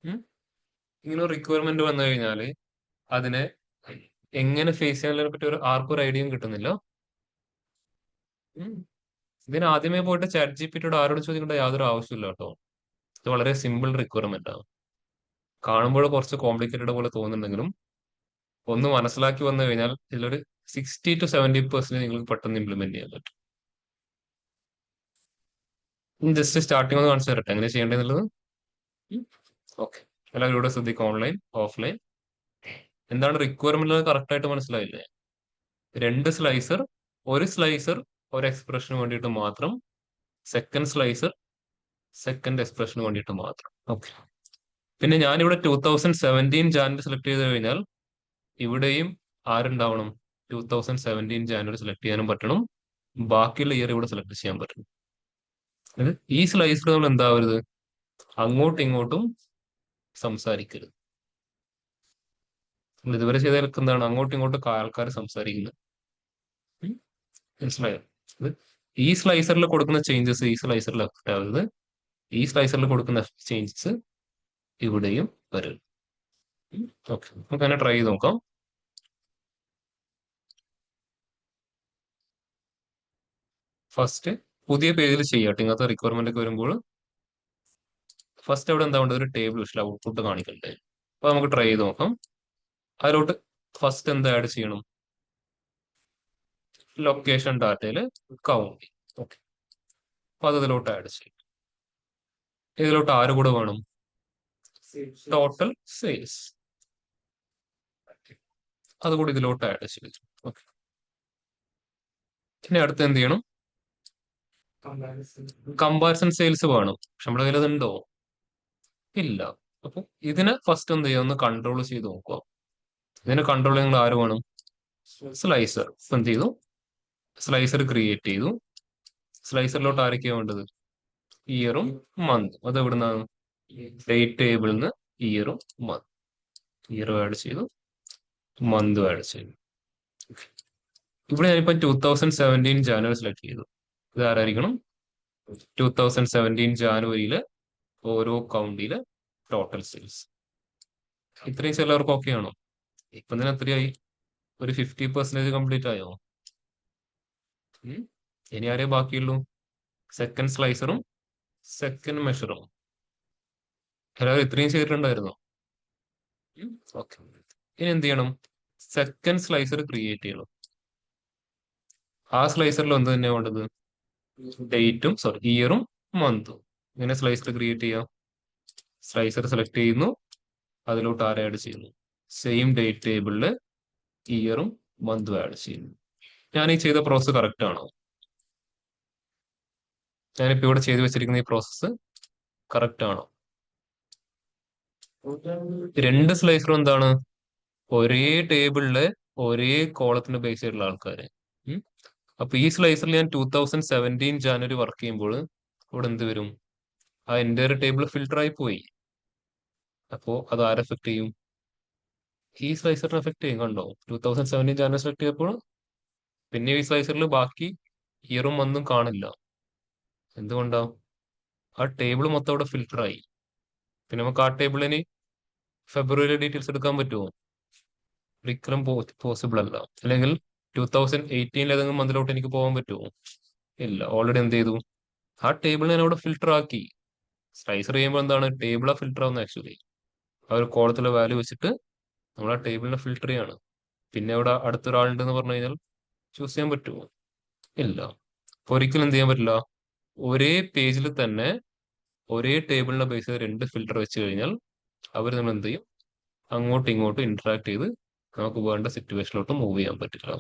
ഉം. ഇങ്ങനെ ഒരു റിക്വയർമെന്റ് വന്നു കഴിഞ്ഞാൽ അതിനെ എങ്ങനെ ഫേസ് ചെയ്യാനുള്ളതിനെ പറ്റി ആർക്കും ഒരു ഐഡിയയും കിട്ടുന്നില്ല. ഉം. ഇതിന് ആദ്യമേ പോയിട്ട് ചാറ്റ് ജിപിറ്റിയോട് ആരോട് ചോദിക്കേണ്ട യാതൊരു ആവശ്യമില്ല കേട്ടോ. ഇത് വളരെ സിമ്പിൾ റിക്വയർമെന്റ് ആണ്. കാണുമ്പോൾ കുറച്ച് കോംപ്ലിക്കേറ്റഡ് പോലെ തോന്നുന്നുണ്ടെങ്കിലും ഒന്ന് മനസ്സിലാക്കി വന്നു കഴിഞ്ഞാൽ ഇതിലൊരു 60 to 70% നിങ്ങൾക്ക് പെട്ടെന്ന് ഇംപ്ലിമെന്റ് ചെയ്യാൻ പറ്റും. ജസ്റ്റ് സ്റ്റാർട്ടിംഗ് ഒന്ന് കാണിച്ചു തരട്ടെ എങ്ങനെ ചെയ്യേണ്ടതെന്നുള്ളത്. ഓക്കെ, എല്ലാവരും ഇവിടെ ശ്രദ്ധിക്കുക. Online, offline. എന്താണ് റിക്വയർമെന്റ് കറക്റ്റ് ആയിട്ട് മനസ്സിലായില്ലേ? 2 സ്ലൈസർ, ഒരു സ്ലൈസർ ഒരു എക്സ്പ്രഷന് വേണ്ടിയിട്ട് മാത്രം, സെക്കൻഡ് സ്ലൈസർ സെക്കൻഡ് എക്സ്പ്രഷന് വേണ്ടിയിട്ട് മാത്രം. ഓക്കെ, പിന്നെ ഞാനിവിടെ 2017 ജാനുവരി സെലക്ട് ചെയ്ത് കഴിഞ്ഞാൽ ഇവിടെയും ആരുണ്ടാവണം? 2017 ജാനുവരി സെലക്ട് ചെയ്യാനും പറ്റണം, ബാക്കിയുള്ള ഇയർ ഇവിടെ സെലക്ട് ചെയ്യാൻ പറ്റണം. ഈ സ്ലൈസർ നമ്മൾ എന്താവരുത്, അങ്ങോട്ടും ഇങ്ങോട്ടും സംസാരിക്കരുത്. ഇതുവരെ ചെയ്തതൊക്കെ എന്താണ്, അങ്ങോട്ടും ഇങ്ങോട്ടും ആൾക്കാർ സംസാരിക്കുന്നത്. മനസ്സിലായോ? ഈ സ്ലൈസറിൽ കൊടുക്കുന്ന ചേഞ്ചസ് ഈ സ്ലൈസറിൽ എഫക്ട് ആവരുത്, ഈ സ്ലൈസറിൽ കൊടുക്കുന്ന ചേഞ്ചസ് ഇവിടെയും വരും. ഓക്കെ, നമുക്ക് തന്നെ ട്രൈ ചെയ്ത് നോക്കാം. ഫസ്റ്റ് പുതിയ പേജിൽ ചെയ്യട്ടെ. ഇങ്ങനത്തെ റിക്വയർമെന്റ് ഒക്കെ വരുമ്പോൾ ഫസ്റ്റ് അവിടെ എന്താ വേണ്ടത്, ഒരു ടേബിൾ വെച്ചിട്ട് ഔട്ട്പുട്ട് കാണിക്കണ്ടേ. അപ്പൊ നമുക്ക് ട്രൈ ചെയ്ത് നോക്കാം. അതിലോട്ട് ഫസ്റ്റ് എന്താ ആഡ് ചെയ്യണം? ലൊക്കേഷൻ ഡാറ്റയിൽ കൗണ്ട്. ഓക്കെ, അപ്പൊ അത് ഇതിലോട്ട് ആഡ് ചെയ്യും. ഇതിലോട്ട് ആര് കൂടെ വേണം? Total sales. അതുകൂടി ഇതിലോട്ട് ആഡ് ചെയ്തു. ഓക്കെ, ഇനി അടുത്ത് എന്ത് ചെയ്യണം? കമ്പാരിസൺ സെയിൽസ് വേണം. പക്ഷെ നമ്മുടെ കയ്യിൽ അതുണ്ടോ? ഇല്ല. അപ്പൊ ഇതിനെ ഫസ്റ്റ് എന്ത് ചെയ്യാം? ഒന്ന് കൺട്രോൾ ചെയ്ത് നോക്കുക. ഇതിനെ കൺട്രോൾ നിങ്ങൾ ആര് വേണം? സ്ലൈസർ. എന്ത് ചെയ്തു? സ്ലൈസർ ക്രിയേറ്റ് ചെയ്തു. സ്ലൈസറിലോട്ട് ആരൊക്കെയാ വേണ്ടത്? ഇയറും മന്തും. അത് എവിടുന്നാണ്? ഡേറ്റ് ടേബിളിൽ നിന്ന് ഇയറും മന്ത്. ഇയറും ആഡ് ചെയ്തു, മന്തും ആഡ് ചെയ്തു. ഇവിടെ ഞാനിപ്പോ 2017 ജാനുവരി സെലക്ട് ചെയ്തു. ഇത് ആരായിരിക്കണം? 2017 ജാനുവരിയിലെ ഓരോ കൗണ്ടിയിലെ ടോട്ടൽ സെയിൽസ്. ഇത്രയും ചിലവർക്ക് ഓക്കെ ആണോ? ഇപ്പൊ തന്നെ എത്രയായി? ഒരു 50% കംപ്ലീറ്റ് ആയോ? ഇനി ആരേ ബാക്കിയുള്ളൂ? സെക്കൻഡ് സ്ലൈസറും സെക്കൻഡ് മെഷറും. എല്ലാവരും ഇത്രയും ചെയ്തിട്ടുണ്ടായിരുന്നോ? ഓക്കെ, ഇനി എന്ത് ചെയ്യണം? സെക്കൻഡ് സ്ലൈസർ ക്രിയേറ്റ് ചെയ്യണം. ആ സ്ലൈസറിൽ എന്ത് തന്നെയാ വേണ്ടത്? ഡേറ്റും ഇയറും മന്തും. ഇങ്ങനെ സ്ലൈസർ ക്രിയേറ്റ് ചെയ്യാം. സ്ലൈസർ സെലക്ട് ചെയ്യുന്നു, അതിലോട്ട് ആരെ ആഡ് ചെയ്യുന്നു? സെയിം ഡേറ്റ് ടേബിളില് ഇയറും മന്തും ആഡ് ചെയ്യുന്നു. ഞാൻ ഈ ചെയ്ത പ്രോസസ്സ് കറക്റ്റ് ആണോ? ഞാനിപ്പോ ഇവിടെ ചെയ്തു വെച്ചിരിക്കുന്ന ഈ പ്രോസസ്സ് കറക്റ്റ് ആണോ? രണ്ട് സ്ലൈസറും എന്താണ്? ഒരേ ടേബിളില് ഒരേ കോളത്തിന് ബേസ് ചെയ്തിട്ടുള്ള ആൾക്കാര്. അപ്പൊ ഈ സ്ലൈസറിൽ ഞാൻ 2017 ജാനുവരി വർക്ക് ചെയ്യുമ്പോൾ ഇവിടെ എന്ത് വരും? ആ എൻ്റെ ടേബിൾ ഫിൽട്ടർ ആയി പോയി. അപ്പോ അത് ആരെ എഫക്ട് ചെയ്യും? ഈ സ്ലൈസറിനെ എഫക്ട് ചെയ്യും. കണ്ടോ? 2017 ജാനുവരി സെലക്ട് ചെയ്തപ്പോൾ പിന്നെ ഈ സ്ലൈസറിൽ ബാക്കി ഇയറും മന്തും കാണില്ല. എന്തുകൊണ്ടാ? ആ ടേബിൾ മൊത്തം അവിടെ ഫിൽട്ടർ ആയി. പിന്നെ നമുക്ക് ആ ടേബിളിന് ഫെബ്രുവരി ഡീറ്റെയിൽസ് എടുക്കാൻ പറ്റുമോ? ഒരിക്കലും പോസിബിൾ അല്ല. അല്ലെങ്കിൽ 2018 ഏതെങ്കിലും മന്തിലോട്ട് എനിക്ക് പോകാൻ പറ്റുമോ? ഇല്ല. ഓൾറെഡി എന്ത് ചെയ്തു? ആ ടേബിൾ ഞാൻ അവിടെ ഫിൽട്ടർ ആക്കി. സ്ലൈസർ ചെയ്യുമ്പോൾ എന്താണ്? ടേബിളാ ഫിൽട്ടർ ആവുന്നത് ആക്ച്വലി. ആ ഒരു കോളത്തിലെ വാല്യൂ വെച്ചിട്ട് നമ്മൾ ആ ടേബിളിനെ ഫിൽട്ടർ ചെയ്യാണ്. പിന്നെ അവിടെ അടുത്തൊരാളുണ്ടെന്ന് പറഞ്ഞു കഴിഞ്ഞാൽ ചൂസ് ചെയ്യാൻ പറ്റുമോ? ഇല്ല. അപ്പൊ ഒരിക്കലും എന്ത് ചെയ്യാൻ പറ്റില്ല. ഒരേ പേജിൽ തന്നെ ഒരേ ടേബിളിനെ ബേസ് ചെയ്ത് രണ്ട് ഫിൽട്ടർ വെച്ച് കഴിഞ്ഞാൽ അവർ നമ്മൾ എന്ത് ചെയ്യും? അങ്ങോട്ടും ഇങ്ങോട്ടും ഇന്ററാക്ട് ചെയ്ത് നമുക്ക് വേണ്ട സിറ്റുവേഷനിലോട്ട് മൂവ് ചെയ്യാൻ പറ്റില്ല.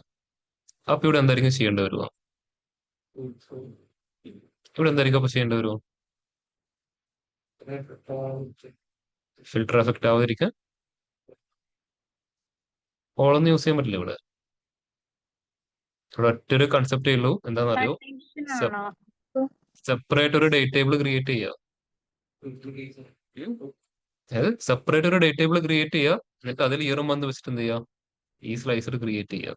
അപ്പൊ ഇവിടെ എന്തായിരിക്കും ചെയ്യേണ്ടി വരുക? ഇവിടെ എന്തായിരിക്കും അപ്പൊ ചെയ്യേണ്ടി വരുമോ? ഫിൽട്ടർ എഫക്ട് ആവാതിരിക്കാൻ ഓളൊന്നും യൂസ് ചെയ്യാൻ പറ്റില്ല. ഇവിടെ ഇവിടെ ഒറ്റൊരു കൺസെപ്റ്റേ ഉള്ളൂ. എന്താണെന്നറിയോ? കണ്ടീഷൻ ആണോ? സെപ്പറേറ്റ് ഒരു ഡേറ്റ് ടേബിൾ ക്രിയേറ്റ് ചെയ്യുക. അതായത് സെപ്പറേറ്റ് ഒരു ഡേറ്റ് ടേബിൾ ക്രിയേറ്റ് ചെയ്യുക, എന്നിട്ട് അതിൽ ഇയറും വന്ന് വെച്ചിട്ട് എന്ത് ചെയ്യുക? ഈ സ്ലൈസർ ക്രിയേറ്റ് ചെയ്യുക.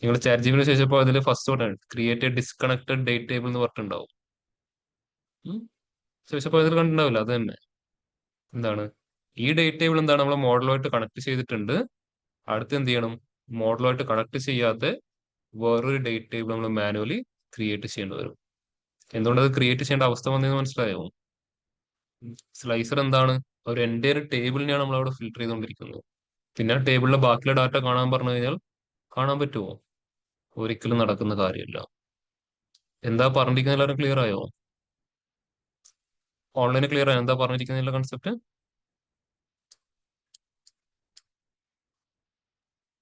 നിങ്ങൾ ചാറ്റ് ജിപിടി ചോദിച്ചപ്പോൾ അതിൽ first order create disconnected date table എന്ന് പറഞ്ഞിട്ടുണ്ടാവും. ചോദിച്ചപ്പോൾ അതിൽ കണ്ടിട്ടുണ്ടാവില്ല. അത് തന്നെ എന്താണ്? ഈ ഡേറ്റ് ടേബിൾ എന്താണ്? നമ്മൾ മോഡലുമായിട്ട് കണക്ട് ചെയ്തിട്ടുണ്ട്. അടുത്ത് എന്ത് ചെയ്യണം? മോഡലുമായിട്ട് കണക്ട് ചെയ്യാത്ത വേറൊരു ഡേറ്റ് ടേബിൾ നമ്മൾ മാനുവലി ക്രിയേറ്റ് ചെയ്യേണ്ടി വരും. എന്തുകൊണ്ട് അത് ക്രിയേറ്റ് ചെയ്യേണ്ട അവസ്ഥ വന്നതെന്ന് മനസ്സിലായോ? സ്ലൈസർ എന്താണ്? ഒരു എൻ്റെ ഒരു ടേബിളിനെയാണ് നമ്മൾ അവിടെ ഫിൽട്ടർ ചെയ്തുകൊണ്ടിരിക്കുന്നത്. പിന്നെ ആ ടേബിളിലെ ബാക്കിയുള്ള ഡാറ്റ കാണാൻ പറഞ്ഞു കഴിഞ്ഞാൽ കാണാൻ പറ്റുമോ? ഒരിക്കലും നടക്കുന്ന കാര്യമില്ല. എന്താ പറഞ്ഞിരിക്കുന്ന എല്ലാവരും ക്ലിയർ ആയോ? ഓൺലൈനിൽ ക്ലിയർ ആയോ എന്താ പറഞ്ഞിരിക്കുന്ന കൺസെപ്റ്റ്?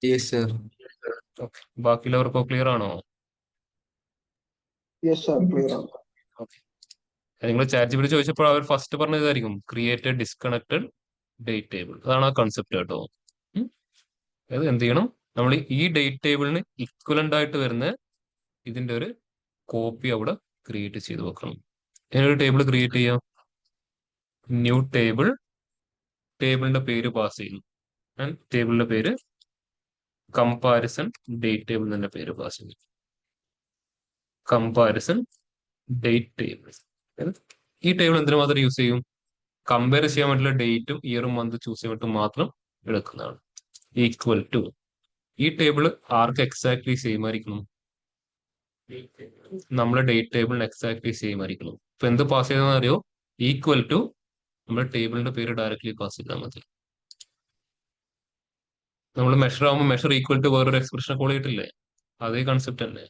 Yes sir. ഓക്കെ, ബാക്കിയുള്ളവർക്കോ ക്ലിയർ ആണോ? യെസ് സാർ, ക്ലിയർ ആണ്. ഓക്കെ, നിങ്ങൾ ചാറ്റ് ജിപിടി ചോദിച്ചപ്പോൾ അവർ ഫസ്റ്റ് പറഞ്ഞതായിരിക്കും ക്രിയേറ്റ് ഡിസ്കണക്റ്റഡ് ഡേറ്റ് ടേബിൾ. അതാണ് ആ കൺസെപ്റ്റ് കേട്ടോ. അത് എന്ത് ചെയ്യണം? നമ്മൾ ഈ ഡേറ്റ് ടേബിളിന് ഇക്വലന്റ് ആയിട്ട് വരുന്ന ഇതിന്റെ ഒരു കോപ്പി അവിടെ ക്രിയേറ്റ് ചെയ്ത് വെക്കണം. ഇതിനൊരു ടേബിൾ ക്രിയേറ്റ് ചെയ്യാം. ന്യൂ ടേബിൾ, ടേബിളിന്റെ പേര് പാസ് ചെയ്യുന്നു. ആൻഡ് ടേബിളിന്റെ പേര് കമ്പാരിസൺ ഡേറ്റ് ടേബിൾ തന്നെ പേര് പാസ് ചെയ്യുന്നു. Comparison date table. ഈ ടേബിൾ എന്തിനു മാത്രം യൂസ് ചെയ്യും? കമ്പയർ ചെയ്യാൻ വേണ്ടിയുള്ള ഡേറ്റും ഇയറും മന്ത് ചൂസ് ചെയ്യാൻ വേണ്ടി മാത്രം എടുക്കുന്നതാണ്. ഈക്വൽ ടു ഈ ടേബിൾ ആർക്ക് എക്സാക്ട്ലി സെയിം ആയിരിക്കണം? നമ്മളെ ഡേറ്റ് ടേബിളിന് എക്സാക്ട്ലി സെയിം ആയിരിക്കണം. ഇപ്പൊ എന്ത് പാസ് ചെയ്തെന്ന് അറിയോ? ഈക്വൽ ടു നമ്മുടെ ടേബിളിന്റെ പേര് ഡയറക്ട്ലി പാസ് ചെയ്താൽ മതി. നമ്മൾ മെഷർ ആകുമ്പോൾ മെഷർ ഈക്വൽ ടു വേറൊരു എക്സ്പ്രഷൻ കോൾ ചെയ്തിട്ടില്ലേ? അതേ കൺസെപ്റ്റ് തന്നെ.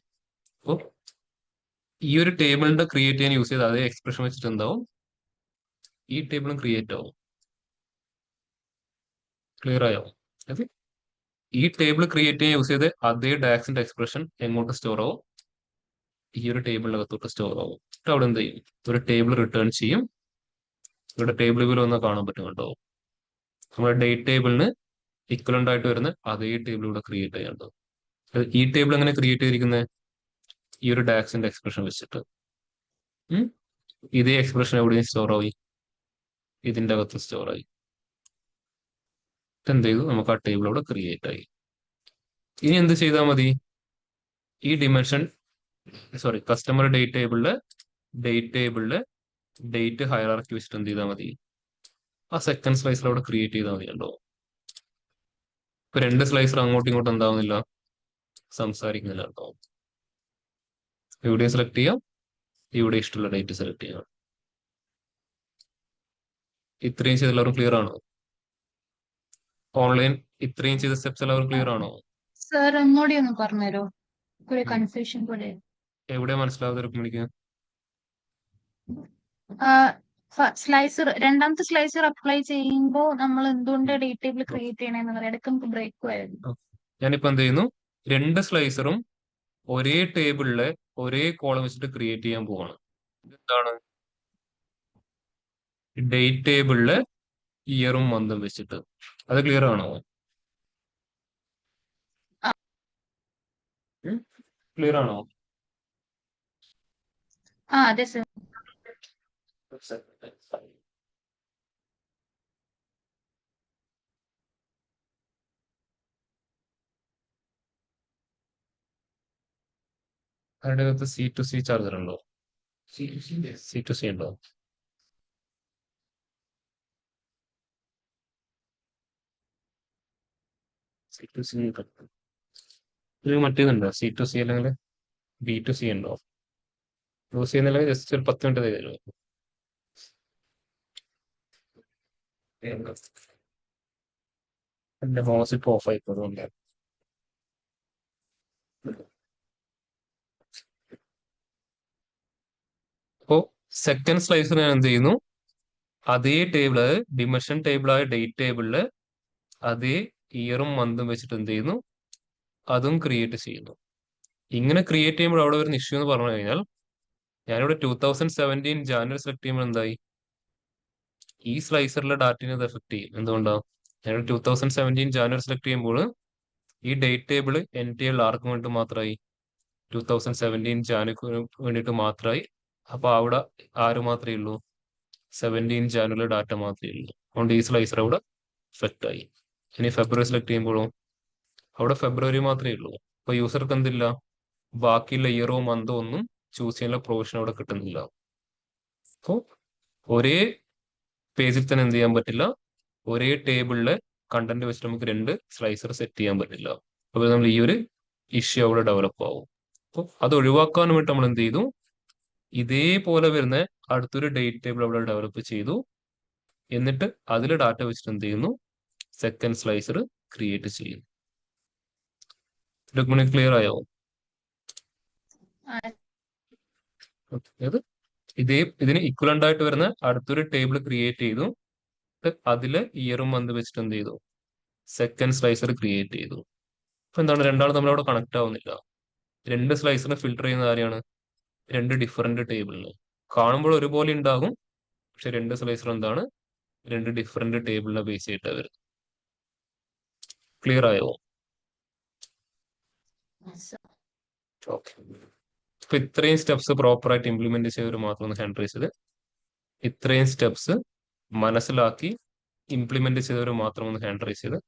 അപ്പോൾ ഈ ഒരു ടേബിളിന്റെ ക്രിയേറ്റ് ചെയ്യാൻ യൂസ് ചെയ്ത അതേ എക്സ്പ്രഷൻ വെച്ചിട്ട് എന്താവും? ഈ ടേബിളും ക്രിയേറ്റ് ആവും. ക്ലിയർ ആയോ? ഈ ടേബിൾ ക്രിയേറ്റ് ചെയ്യാൻ യൂസ് ചെയ്ത് അതേ ഡാക്സിന്റെ എക്സ്പ്രഷൻ എങ്ങോട്ട് സ്റ്റോർ ആവും? ഈ ഒരു ടേബിളിനകത്തോട്ട് സ്റ്റോർ ആവും. എന്നിട്ട് അവിടെ എന്ത് ചെയ്യും? ഒരു ടേബിൾ റിട്ടേൺ ചെയ്യും. ഇവിടെ ടേബിൾ വ്യൂ ഒന്ന് കാണാൻ പറ്റും കേട്ടോ. നമ്മുടെ ഡേറ്റ് ടേബിളിന് ഇക്വലന്റ് ആയിട്ട് വരുന്ന അതേ ടേബിൾ ഇവിടെ ക്രിയേറ്റ് ചെയ്യാനുണ്ട്. ഈ ടേബിൾ എങ്ങനെ ക്രിയേറ്റ് ചെയ്തിരിക്കുന്നത്? ഈ ഒരു ഡാക്സിന്റെ എക്സ്പ്രഷൻ വെച്ചിട്ട്. ഇതേ എക്സ്പ്രഷൻ എവിടെയും സ്റ്റോർ ആയി? ഇതിന്റെ അകത്ത് സ്റ്റോർ ആയി. എന്ത് ചെയ്തു? നമുക്ക് ആ ടേബിൾ അവിടെ ക്രിയേറ്റ് ആയി. ഇനി എന്ത് ചെയ്താൽ മതി? ഈ ഡിമെൻഷൻ കസ്റ്റമർ ഡേറ്റ് ടേബിളില് ഡേറ്റ് ഹയറാർക്കി വെച്ചിട്ട് എന്ത് ചെയ്താൽ മതി? ആ സെക്കൻഡ് സ്ലൈസർ അവിടെ ക്രിയേറ്റ് ചെയ്താൽ മതി. കണ്ടോ? ഇപ്പൊ 2 സ്ലൈസർ അങ്ങോട്ടും ഇങ്ങോട്ടും എന്താവുന്നില്ല, സംസാരിക്കുന്നില്ല കേട്ടോ. ഇവിടെ സെലക്ട് ചെയ്യാം, ഇവിടെ ഇഷ്ടമുള്ള ഡേറ്റ് സെലക്ട് ചെയ്യാം. ഇത്രയും ചെയ്ത് എല്ലാവരും ക്ലിയർ ആണോ? ഓൺലൈൻ ഇത്രയും ചെയ്ത സ്റ്റെപ്സ് എല്ലാവരും ക്ലിയർ ആണോ? സർ ഒന്നുകൂടി ഒന്ന് പറഞ്ഞുതരോ? ഒരു കൺഫ്യൂഷൻ പോലെ. എവിടെ മനസ്സിലാവാതെ രുക്മിണിക്ക്? സ്ലൈസർ രണ്ടാമത്തെ സ്ലൈസർ അപ്ലൈ ചെയ്യുമ്പോൾ നമ്മൾ എന്തുകൊണ്ട് ഡേറ്റ് ടേബിൾ ക്രിയേറ്റ് ചെയ്യണമെന്ന് പറയാം. ഇടയ്ക്ക് നമുക്ക് ബ്രേക്ക് ആയിരുന്നു. ഞാനിപ്പോ എന്ത് ചെയ്യുന്നു? 2 സ്ലൈസറും ഒരേ ടേബിളിലെ ഒരേ കോളം വെച്ചിട്ട് ക്രിയേറ്റ് ചെയ്യാൻ പോവാണ്. എന്താണ്? ഡേറ്റ് ടേബിളിലെ ഇയറും മന്തും വെച്ചിട്ട്. അത് ക്ലിയർ ആണോ? ക്ലിയർ ആണോ? അതെ സർ. അതിന്റെ അകത്ത് C2C ചാർജർ ഉണ്ടോ? C2C ഉണ്ടോ? C2C ഇത് മറ്റേതുണ്ടോ? C2C അല്ലെങ്കിൽ B2C ഉണ്ടോ? യൂസ് ചെയ്യുന്നില്ലെങ്കിൽ ജസ്റ്റ് ഒരു 10 മിനിറ്റ് തരുമോ? എന്റെ മൗസ് ഇപ്പൊ ഓഫ് ആയിപ്പോതുകൊണ്ട് അപ്പോ സെക്കൻഡ് സ്ലൈസർ ഞാൻ എന്ത് ചെയ്യുന്നു? അതേ ടേബിള് ഡിമെൻഷൻ ടേബിളായ ഡേറ്റ് ടേബിളില് അതേ ഇയറും മന്തും വെച്ചിട്ട് എന്ത് ചെയ്യുന്നു? അതും ക്രിയേറ്റ് ചെയ്യുന്നു. ഇങ്ങനെ ക്രിയേറ്റ് ചെയ്യുമ്പോൾ അവിടെ ഒരു ഇഷ്യൂ എന്ന് പറഞ്ഞു കഴിഞ്ഞാൽ, ഞാനിവിടെ 2017 ജാനുവരി സെലക്ട് ചെയ്യുമ്പോൾ എന്തായി? ഈ സ്ലൈസറിലെ ഡാറ്റിനെ അത് എഫക്ട് ചെയ്യും. എന്തുകൊണ്ടാണ്? ഞാനിവിടെ 2017 ജാനുവരി സെലക്ട് ചെയ്യുമ്പോൾ ഈ ഡേറ്റ് ടേബിൾ NTL ആർക്ക് വേണ്ടിയിട്ട് മാത്രമായി? 2017 ജാനുവരി വേണ്ടിയിട്ട് മാത്രമായി. അപ്പൊ അവിടെ ആര് മാത്രമേ ഉള്ളൂ? 17 ജാനുവരി ഡാറ്റ മാത്രമേ ഉള്ളൂ. അതുകൊണ്ട് ഈ സ്ലൈസർ അവിടെ എഫക്ട് ആയി. ഇനി ഫെബ്രുവരി സെലക്ട് ചെയ്യുമ്പോഴോ അവിടെ ഫെബ്രുവരി മാത്രമേ ഉള്ളൂ. അപ്പൊ യൂസർക്ക് എന്തില്ല? ബാക്കിയുള്ള ഇയറോ മന്തോ ഒന്നും ചൂസ് ചെയ്യാനുള്ള പ്രൊവിഷൻ അവിടെ കിട്ടുന്നില്ല. അപ്പോൾ ഒരേ പേജിൽ തന്നെ എന്ത് ചെയ്യാൻ പറ്റില്ല? ഒരേ ടേബിളിലെ കണ്ടന്റ് വെച്ചിട്ട് നമുക്ക് 2 സ്ലൈസർ സെറ്റ് ചെയ്യാൻ പറ്റില്ല. അപ്പോൾ നമ്മൾ ഈ ഒരു ഇഷ്യൂ അവിടെ ഡെവലപ്പ് ആവും. അപ്പോൾ അത് ഒഴിവാക്കാൻ വേണ്ടി നമ്മൾ എന്ത് ചെയ്തു? ഇതേപോലെ വരുന്ന അടുത്തൊരു ഡേറ്റ് ടേബിൾ അവിടെ ഡെവലപ്പ് ചെയ്തു. എന്നിട്ട് അതിൽ ഡാറ്റ വെച്ചിട്ട് എന്ത് ചെയ്യുന്നു? സെക്കൻഡ് സ്ലൈസർ ക്രിയേറ്റ് ചെയ്യുന്നു. രുക്മിണി ക്ലിയർ ആയോ? ഇതിന് ഇക്വലന്റ് ആയിട്ട് വരുന്ന അടുത്തൊരു ടേബിൾ ക്രിയേറ്റ് ചെയ്തു. അതില് ഇയറും മന്ത് വെച്ചിട്ട് എന്ത് ചെയ്തു? സെക്കൻഡ് സ്ലൈസർ ക്രിയേറ്റ് ചെയ്തു. അപ്പൊ എന്താണ്? രണ്ടാളും തമ്മിൽ അവിടെ കണക്ട് ആവുന്നില്ല. 2 സ്ലൈസറിനെ ഫിൽട്ടർ ചെയ്യുന്ന ആരെയാണ്? 2 ഡിഫറെന്റ് ടേബിളിന് കാണുമ്പോൾ ഒരുപോലെ ഉണ്ടാകും. പക്ഷെ 2 സ്ലൈസർ എന്താണ്? 2 ഡിഫറെന്റ് ടേബിളിനെ ബേസ് ചെയ്തിട്ട് വരുന്നത്. ക്ലിയർ ആയോ? ഓക്കെ. അപ്പൊ ഇത്രയും സ്റ്റെപ്സ് പ്രോപ്പർ ആയിട്ട് ഇംപ്ലിമെന്റ് ചെയ്തവർ മാത്രം ഒന്ന് ഹാൻഡ് റൈസ് ചെയ്ത്. ഇത്രയും സ്റ്റെപ്സ് മനസ്സിലാക്കി ഇംപ്ലിമെന്റ് ചെയ്തവർ മാത്രം ഒന്ന് ഹാൻഡ് റൈസ് ചെയ്ത്.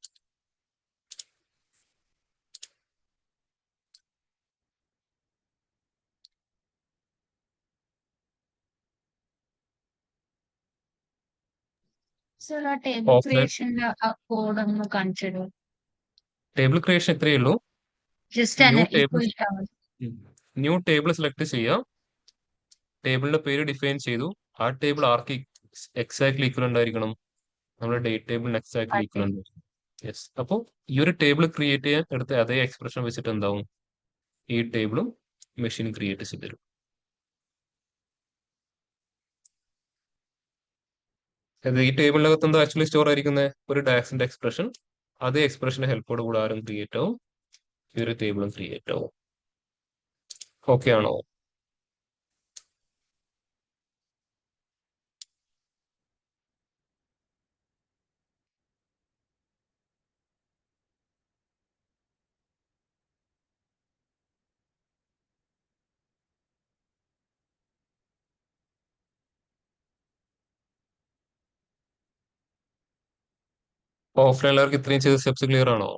സർ ആ ടേബിൾ ഓഫ്ലൈൻ ക്രിയേഷന്റെ കോഡ് ഒന്ന് കാണിച്ചിടും. ടേബിൾ ക്രിയേഷൻ ഇത്രയേ ഉള്ളൂ. ജസ്റ്റ് ന്യൂ അതിനെ ടേബിൾ ഈക്വൽ സെലക്ട് ചെയ്യുക. ടേബിളിന്റെ പേര് ഡിഫൈൻ ചെയ്തു. ആ ടേബിൾ ആർക്ക് എക്സാക്ട്ലി ഈക്വലന്റ് ആയിരിക്കണം? നമ്മുടെ ഡേറ്റ് ടേബിളിന് എക്സാക്ട്ലി ഈക്വലന്റ്. യെസ്. അപ്പോൾ ഈ ഒരു ടേബിൾ ക്രിയേറ്റ് ചെയ്യാൻ എടുത്ത അതേ എക്സ്പ്രഷൻ വെച്ചിട്ട് എന്താവും? ഈ ടേബിളും മെഷീൻ ക്രിയേറ്റ് ചെയ്ത് തരും. ഈ ടേബിളിനകത്ത് എന്താ ആക്ച്വലി സ്റ്റോർ ആയിരിക്കുന്നത്? ഒരു ഡാക്സിന്റെ എക്സ്പ്രഷൻ. അതേ എക്സ്പ്രഷന്റെ ഹെൽപ്പോട് കൂടെ ആരും ക്രിയേറ്റ് ആവും, ഈ ഒരു ടേബിളും ക്രിയേറ്റ് ആവും. ഓക്കെ ആണോ? ഓഫ്ലൈൻ എല്ലാവർക്കും ഇത്രയും ചെയ്ത സ്റ്റെപ്സ് ക്ലിയർ ആണോ?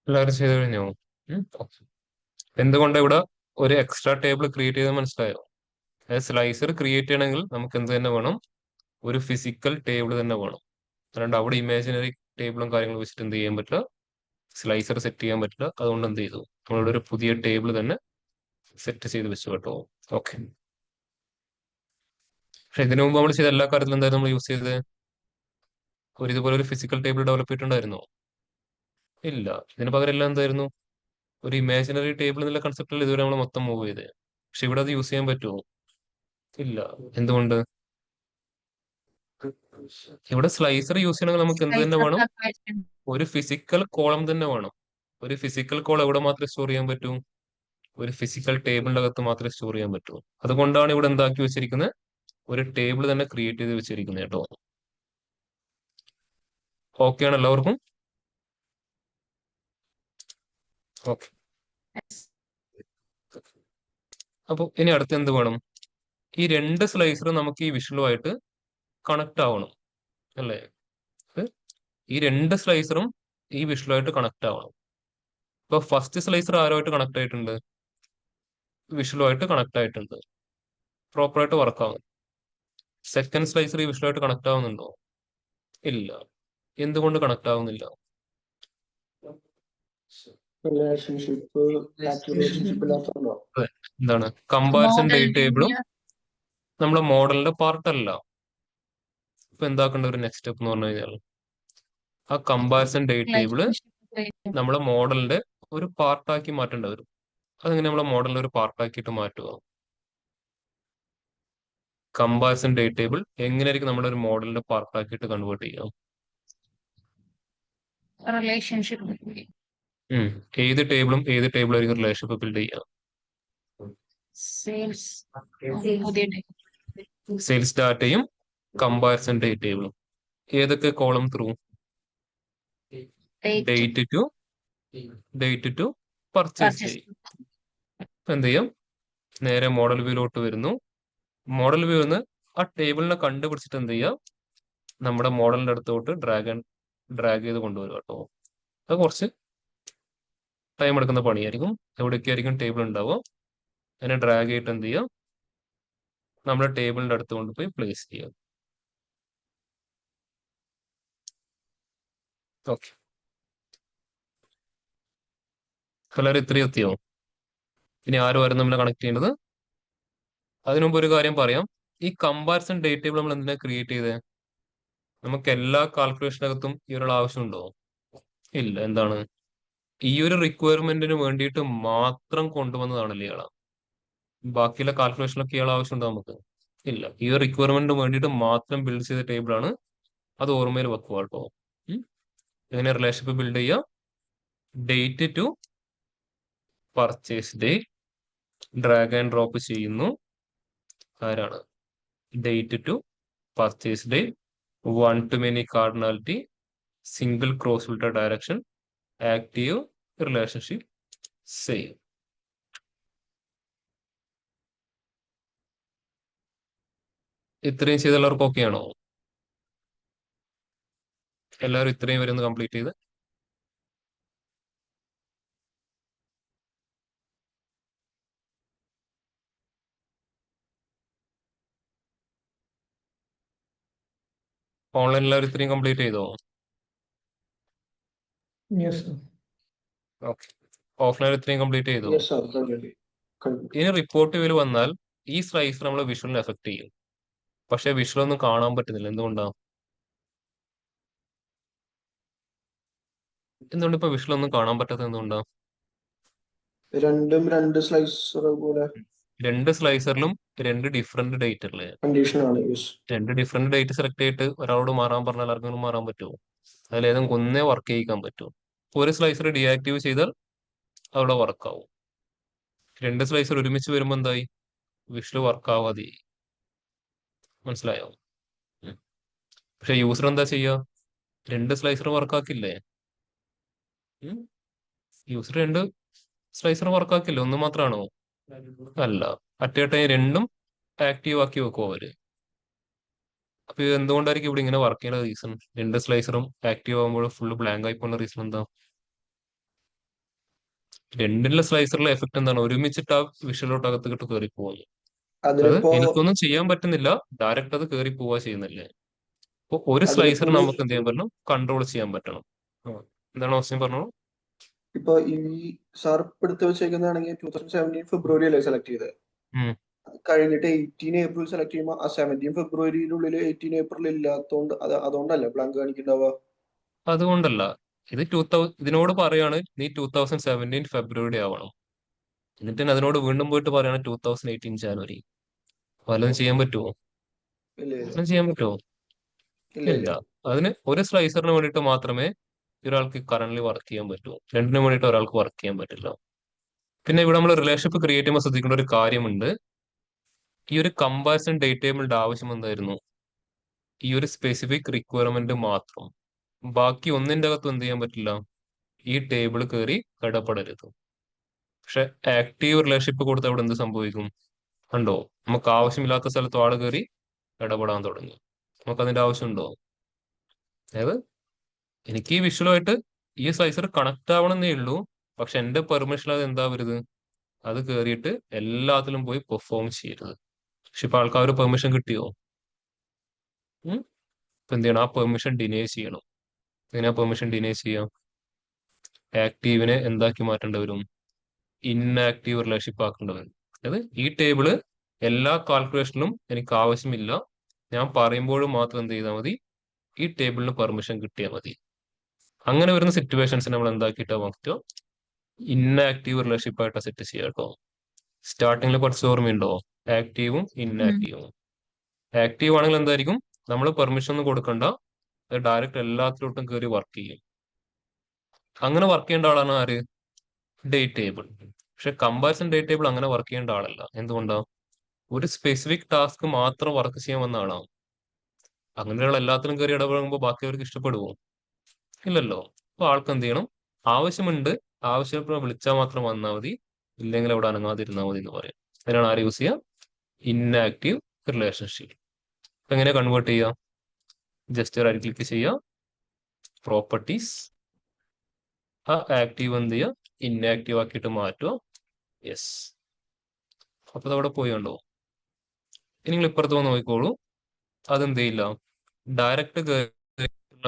എല്ലാവരും ചെയ്ത് കഴിഞ്ഞോ? Okay. എന്തുകൊണ്ട് ഇവിടെ ഒരു എക്സ്ട്രാ ടേബിൾ ക്രിയേറ്റ് ചെയ്ത് മനസ്സിലായോ? സ്ലൈസർ ക്രിയേറ്റ് ചെയ്യണമെങ്കിൽ നമുക്ക് എന്ത് തന്നെ വേണം? ഒരു ഫിസിക്കൽ ടേബിൾ തന്നെ വേണം. അല്ലാണ്ട് അവിടെ ഇമാജിനറി ടേബിളും കാര്യങ്ങളും വെച്ചിട്ട് എന്ത് ചെയ്യാൻ പറ്റില്ല? സ്ലൈസർ സെറ്റ് ചെയ്യാൻ പറ്റില്ല. അതുകൊണ്ട് എന്ത് ചെയ്തു? നമ്മളിവിടെ ഒരു പുതിയ ടേബിൾ തന്നെ സെറ്റ് ചെയ്ത് വെച്ചു കേട്ടോ. ഓക്കെ. പക്ഷെ ഇതിനു മുമ്പ് നമ്മൾ ചെയ്ത എല്ലാ കാര്യത്തിലും എന്തായിരുന്നു നമ്മൾ യൂസ് ചെയ്തത്? ഇതുപോലെ ഒരു ഫിസിക്കൽ ടേബിൾ ഡെവലപ്പ് ചെയ്തിട്ടുണ്ടായിരുന്നോ? ഇല്ല. ഇതിന് പകരം എല്ലാം എന്തായിരുന്നു? ഒരു ഇമാജിനറി ടേബിൾ എന്നുള്ള കൺസെപ്റ്റിൽ ഇതുവരെ നമ്മൾ മൊത്തം മൂവ് ചെയ്തത്. പക്ഷെ ഇവിടെ അത് യൂസ് ചെയ്യാൻ പറ്റുമോ? ഇല്ല. എന്തുകൊണ്ട്? ഇവിടെ സ്ലൈസർ യൂസ് ചെയ്യണമെങ്കിൽ നമുക്ക് എന്ത് തന്നെ വേണം? ഒരു ഫിസിക്കൽ കോളം തന്നെ വേണം. ഒരു ഫിസിക്കൽ കോളം എവിടെ മാത്രമേ സ്റ്റോർ ചെയ്യാൻ പറ്റൂ? ഒരു ഫിസിക്കൽ ടേബിളിന്റെ അകത്ത് മാത്രമേ സ്റ്റോർ ചെയ്യാൻ പറ്റൂ. അതുകൊണ്ടാണ് ഇവിടെ എന്താക്കി വെച്ചിരിക്കുന്നത്? ഒരു ടേബിൾ തന്നെ ക്രിയേറ്റ് ചെയ്ത് വെച്ചിരിക്കുന്നത് കേട്ടോ. ഓക്കെ ആണ് എല്ലാവർക്കും? ഓക്കെ. അപ്പൊ ഇനി അടുത്ത് എന്ത് വേണം? ഈ രണ്ട് സ്ലൈസറും നമുക്ക് ഈ വിഷ്വലുമായിട്ട് കണക്ട് ആവണം അല്ലേ? ഈ രണ്ട് സ്ലൈസറും ഈ വിഷ്വലുമായിട്ട് കണക്ട് ആവണം. ഇപ്പൊ ഫസ്റ്റ് സ്ലൈസർ ആരുമായിട്ട് കണക്ട് ആയിട്ടുണ്ട്? വിഷ്വലുമായിട്ട് കണക്ട് ആയിട്ടുണ്ട്. പ്രോപ്പറായിട്ട് വർക്ക് ആവുന്നു. സെക്കൻഡ് സ്ലൈസർ ഈ വിഷ്വലുമായിട്ട് കണക്ട് ആവുന്നുണ്ടോ? ഇല്ല. എന്തുകൊണ്ട് കണക്ട് ആവുന്നില്ല? റിലേഷൻഷിപ്പ് ഇല്ലാത്തതുണ്ടോ? അതെ. എന്താണ്? കമ്പാരിസൺ മോഡൽ ഡേറ്റ് ടേബിളും നമ്മുടെ മോഡലിന്റെ പാർട്ട് അല്ല. ഇപ്പൊ എന്താക്കേണ്ട ഒരു നെക്സ്റ്റ് സ്റ്റെപ്പ് എന്ന് പറഞ്ഞു കഴിഞ്ഞാൽ ആ കമ്പാരിസൺ ഡേറ്റ് ടേബിള് നമ്മളെ മോഡലിന്റെ ഒരു പാർട്ടാക്കി മാറ്റേണ്ടി വരും. അതെങ്ങനെ നമ്മളെ മോഡലിന്റെ ഒരു പാർട്ടാക്കിയിട്ട് മാറ്റുക? കമ്പാരിസൺ ഡേറ്റ് ടേബിൾ എങ്ങനെയായിരിക്കും നമ്മുടെ ഒരു മോഡലിന്റെ പാർട്ടാക്കിയിട്ട് കൺവേർട്ട് ചെയ്യാം? റിലേഷൻഷിപ്പ് ഏത് ടേബിളായിരിക്കും റിലേഷൻഷിപ്പ് ബിൽഡ് ചെയ്യാം? സെയിൽസ് പുതിയ സെയിൽസ് ഡാറ്റയും കമ്പാരിസൺ ഡേറ്റ് ടേബിളും. ഏതൊക്കെ column through? Date to purchase date. എന്ത് ചെയ്യും? നേരെ മോഡൽ വ്യൂലോട്ട് വരുന്നു. മോഡൽ വ്യൂ എന്ന് ആ ടേബിളിനെ കണ്ടുപിടിച്ചിട്ട് എന്ത് ചെയ്യാം? നമ്മുടെ മോഡലിന്റെ അടുത്തോട്ട് ഡ്രാഗ് ചെയ്ത് കൊണ്ടുവരും കേട്ടോ. അത് കുറച്ച് ടൈം എടുക്കുന്ന പണിയായിരിക്കും. എവിടെയൊക്കെയായിരിക്കും ടേബിൾ ഉണ്ടാവുക? അതിനെ ഡ്രാഗ് ചെയ്തിട്ട് എന്ത് ചെയ്യാം? നമ്മുടെ ടേബിളിന്റെ അടുത്ത് കൊണ്ടുപോയി പ്ലേസ് ചെയ്യാം. ഓക്കെ. എല്ലാവരും ഇത്രയും എത്തിയോ? ഇനി ആരും നമ്മളെ കണക്ട് ചെയ്യേണ്ടത്? അതിനുമുമ്പ് ഒരു കാര്യം പറയാം. ഈ കമ്പാരിസൺ ഡേറ്റ് ടേബിൾ നമ്മൾ എന്തിനാ ക്രിയേറ്റ് ചെയ്തത്? നമുക്ക് എല്ലാ കാൽക്കുലേഷനകത്തും ഈ ഒരാൾ ആവശ്യമുണ്ടോ? ഇല്ല. എന്താണ്? ഈ ഒരു റിക്വയർമെന്റിന് വേണ്ടിയിട്ട് മാത്രം കൊണ്ടുവന്നതാണല്ലേ ഇയാളാ. ബാക്കിയുള്ള കാൽക്കുലേഷനൊക്കെ ഇയാൾ ആവശ്യമുണ്ടോ നമുക്ക്? ഇല്ല. ഈ ഒരു റിക്വയർമെന്റിന് വേണ്ടിയിട്ട് മാത്രം ബിൽഡ് ചെയ്ത ടേബിൾ ആണ്. അത് ഓർമ്മയിൽ വെക്കുക കേട്ടോ. എങ്ങനെ റിലേഷൻഷിപ്പ് ബിൽഡ് ചെയ്യുക? Date to purchase date drag and drop ചെയ്യുന്നു. ആരാണ്? Date to purchase date one to many cardinality, single cross filter direction, active relationship, same. ഇത്രയും ചെയ്ത എല്ലാവർക്കും ഓക്കെ ആണോ? എല്ലാവരും ഇത്രയും വരെ ഒന്ന് കംപ്ലീറ്റ് ചെയ്ത്. ഓൺലൈൻ എല്ലാവരും ഇത്രയും കംപ്ലീറ്റ് ചെയ്തോ? Yes, sir. ഓക്കെ. ഓഫ്ലൈൻ ഇത്രയും കംപ്ലീറ്റ് ചെയ്തോ? യെസ് സാർ കഴിഞ്ഞു. ഇനി റിപ്പോർട്ട് വ്യൂ വന്നാൽ ഈ സ്ലൈസ് നമ്മൾ വിഷ്വലിനെ എഫക്ട് ചെയ്യും. പക്ഷെ വിഷ്വൽ ഒന്നും കാണാൻ പറ്റുന്നില്ല. എന്തുകൊണ്ടാ? എന്തുകൊണ്ട് ഇപ്പൊ വിഷ്വൽ ഒന്നും കാണാൻ പറ്റാത്തത് എന്തുകൊണ്ടാ? രണ്ടും രണ്ട് സ്ലൈസർ പോലെ രണ്ട് സ്ലൈസറിലും രണ്ട് ഡിഫറെന്റ് ഡേറ്റല്ലേ? കണ്ടീഷൻ ആണ്. യെസ്. രണ്ട് ഡിഫറെന്റ് ഡേറ്റ് സെലക്ട് ചെയ്തിട്ട് ഒരാളോട് മാറാൻ പറഞ്ഞാൽ ആർക്കെങ്കിലും മാറാൻ പറ്റുമോ? അതിലേതെങ്കിലും ഒന്നേ വർക്ക് ചെയ്യിക്കാൻ പറ്റുമോ? ഒരു സ്ലൈസർ ഡീആക്റ്റീവ് ചെയ്താൽ അവിടെ വർക്ക് ആവും. രണ്ട് സ്ലൈസർ ഒരുമിച്ച് വരുമ്പോൾ എന്തായി? വിഷ്വൽ വർക്ക് ആവാതെ. മനസ്സിലായോ? പക്ഷെ യൂസർ എന്താ ചെയ്യുക? രണ്ട് സ്ലൈസർ വർക്കാക്കില്ലേ? യൂസർ രണ്ട് സ്ലൈസർ വർക്കാക്കില്ലേ? ഒന്ന് മാത്രമാണോ? അല്ല. അറ്റ് എ ടൈം രണ്ടും ആക്റ്റീവ് ആക്കി വെക്കും അവര്. അപ്പൊ ഇത് എന്തുകൊണ്ടായിരിക്കും ഇവിടെ ഇങ്ങനെ വർക്ക് ചെയ്യുന്ന റീസൺ? രണ്ട് സ്ലൈസറും ആക്റ്റീവ് ആകുമ്പോൾ ഫുള്ള് ബ്ലാങ്ക് ആയി പോകുന്ന റീസൺ എന്താ? രണ്ടിലെ സ്ലൈസറിലെ എഫക്ട് എന്താണ്? ഒരുമിച്ചിട്ട് ആ വിഷ്വലോട്ട് അകത്തേക്ക് കയറി പോകുന്നു. അത് അതിനിപ്പോ എനിക്കൊന്നും ചെയ്യാൻ പറ്റുന്നില്ല, ഡയറക്റ്റ് അത് കയറി പോവാ ചെയ്യുന്നില്ലേ? അപ്പൊ ഒരു സ്ലൈസർ അതിനിപ്പോ നമുക്ക് എന്ത് ചെയ്യാൻ പറ്റണം? കൺട്രോൾ ചെയ്യാൻ പറ്റണം. എന്താണ് ക്വസ്റ്റ്യൻ പറഞ്ഞോളൂ. ഇപ്പൊ ഈ സാർ എടുത്ത് വെച്ചേക്കുന്നതാണെങ്കിൽ 2017 ഫെബ്രുവരി അല്ലേ സെലക്ട് ചെയ്തത്? ഉം. കഴിഞ്ഞിട്ട് 18 ഏപ്രിൽ സെലക്ട് ചെയ്യുമ്പോൾ ആ 17 ഫെബ്രുവരിയിലുള്ളിൽ 18 ഏപ്രിൽ ഇല്ലാത്തതുകൊണ്ട് അതുകൊണ്ടല്ലേ ബ്ലാങ്ക് കാണിക്കുന്നുണ്ടാവുക? അതുകൊണ്ടല്ല. ഇത് ഇതിനോട് പറയാണ് നീ 2017 ഫെബ്രുവരി ആവണം. എന്നിട്ട് ഞാൻ അതിനോട് വീണ്ടും പോയിട്ട് പറയാണ് 2018 ജാനുവരി. വല്ലതും ചെയ്യാൻ പറ്റുമോ? ഇല്ല ഇല്ല വല്ലതും ചെയ്യാൻ പറ്റുമോ? ഇല്ല ഇല്ല. അതിന് ഒരു സ്ലൈസറിന് വേണ്ടിയിട്ട് മാത്രമേ ഒരാൾക്ക് കറന്റ് വർക്ക് ചെയ്യാൻ പറ്റൂ. രണ്ടിനും വേണ്ടിയിട്ട് ഒരാൾക്ക് വർക്ക് ചെയ്യാൻ പറ്റില്ല. പിന്നെ ഇവിടെ നമ്മൾ റിലേഷൻഷിപ്പ് ക്രിയേറ്റ് ചെയ്യുമ്പോൾ ശ്രദ്ധിക്കേണ്ട ഒരു കാര്യമുണ്ട്. ഈ ഒരു കമ്പാരിസൺ ഡേറ്റ് ടേബിളിന്റെ ആവശ്യം എന്തായിരുന്നു? ഈ ഒരു സ്പെസിഫിക് റിക്വയർമെന്റ് മാത്രം. ബാക്കി ഒന്നിന്റെ അകത്തും എന്ത് ചെയ്യാൻ പറ്റില്ല? ഈ ടേബിൾ കയറി ഇടപെടരുത്. പക്ഷെ ആക്റ്റീവ് റിലേഷൻഷിപ്പ് കൊടുത്ത അവിടെ എന്ത് സംഭവിക്കും? കണ്ടോ? നമുക്ക് ആവശ്യമില്ലാത്ത സ്ഥലത്ത് ആള് കയറി ഇടപെടാൻ തുടങ്ങി. നമുക്ക് അതിന്റെ ആവശ്യമുണ്ടോ? അതായത് എനിക്ക് ഈ വിഷ്വലുമായിട്ട് ഈ സ്ലൈസർ കണക്ട് ആവണമെന്നേ ഉള്ളൂ. പക്ഷെ എന്റെ പെർമിഷൻ അത് എന്താവരുത്? അത് കയറിയിട്ട് എല്ലാത്തിലും പോയി പെർഫോം ചെയ്യരുത്. പക്ഷെ ഇപ്പൊ ആൾക്കാർ പെർമിഷൻ കിട്ടിയോ? ഇപ്പൊ എന്ത് ചെയ്യണം? ആ പെർമിഷൻ ഡിനേ ചെയ്യണം. എങ്ങനെയാ പെർമിഷൻ ഡിനേ ചെയ്യാം? ആക്റ്റീവിനെ എന്താക്കി മാറ്റേണ്ടി വരും? ഇൻആക്റ്റീവ് റിലേഷൻഷിപ്പ് ആക്കേണ്ടി വരും. അതായത് ഈ ടേബിള് എല്ലാ കാൽക്കുലേഷനിലും എനിക്ക് ആവശ്യമില്ല, ഞാൻ പറയുമ്പോഴും മാത്രം എന്ത് ചെയ്താൽ മതി? ഈ ടേബിളിന് പെർമിഷൻ കിട്ടിയാൽ മതി. അങ്ങനെ വരുന്ന സിറ്റുവേഷൻസ് നമ്മൾ എന്താക്കിയിട്ടാ പറ്റുമോ? ഇൻആക്റ്റീവ് റിലേഷൻഷിപ്പ് ആയിട്ട് സെറ്റ് ചെയ്യാം കേട്ടോ. സ്റ്റാർട്ടിങ്ങിൽ കുറച്ച് ഓർമ്മയുണ്ടോ? ആക്റ്റീവും ഇൻആക്റ്റീവും. ആക്റ്റീവ് ആണെങ്കിൽ എന്തായിരിക്കും? നമ്മൾ പെർമിഷൻ ഒന്നും കൊടുക്കണ്ട, അത് ഡയറക്റ്റ് എല്ലാത്തിലോട്ടും കയറി വർക്ക് ചെയ്യും. അങ്ങനെ വർക്ക് ചെയ്യേണ്ട ആളാണ് ആര്? Date table. പക്ഷെ കമ്പാരിസൺ ഡേറ്റ് ടേബിൾ അങ്ങനെ വർക്ക് ചെയ്യേണ്ട ആളല്ല. എന്തുകൊണ്ടാ? ഒരു സ്പെസിഫിക് ടാസ്ക് മാത്രം വർക്ക് ചെയ്യാൻ വന്ന ആളാണ്. അങ്ങനെയുള്ള എല്ലാത്തിലും കയറി ഇടപെടുമ്പോൾ ബാക്കിയവർക്ക് ഇഷ്ടപ്പെടുവോ? ഇല്ലല്ലോ. അപ്പൊ ആൾക്ക് എന്ത് ചെയ്യണം? ആവശ്യമുണ്ട്, ആവശ്യപ്പെടുമ്പോൾ വിളിച്ചാൽ മാത്രം വന്നാൽ മതി, ഇല്ലെങ്കിൽ അവിടെ അനങ്ങാതിരുന്നാൽ മതി എന്ന് പറയാം. അതിനാണ് ആര് യൂസ് ചെയ്യുക? Inactive relationship. എങ്ങനെ കൺവേർട്ട് ചെയ്യുക? ജസ്റ്റ് റൈറ്റ് ക്ലിക്ക് ചെയ്യുക, പ്രോപ്പർട്ടീസ്, ആ ആക്റ്റീവ് എന്ത് ചെയ്യുക? ഇൻആക്റ്റീവ് ആക്കിയിട്ട് മാറ്റുക. യെസ്. അപ്പൊ അതവിടെ പോയി കണ്ടോ? ഇനി നിങ്ങൾ ഇപ്പുറത്ത് വന്ന് നോക്കിക്കോളൂ. അതെന്ത് ചെയ്യില്ല? ഡയറക്റ്റ്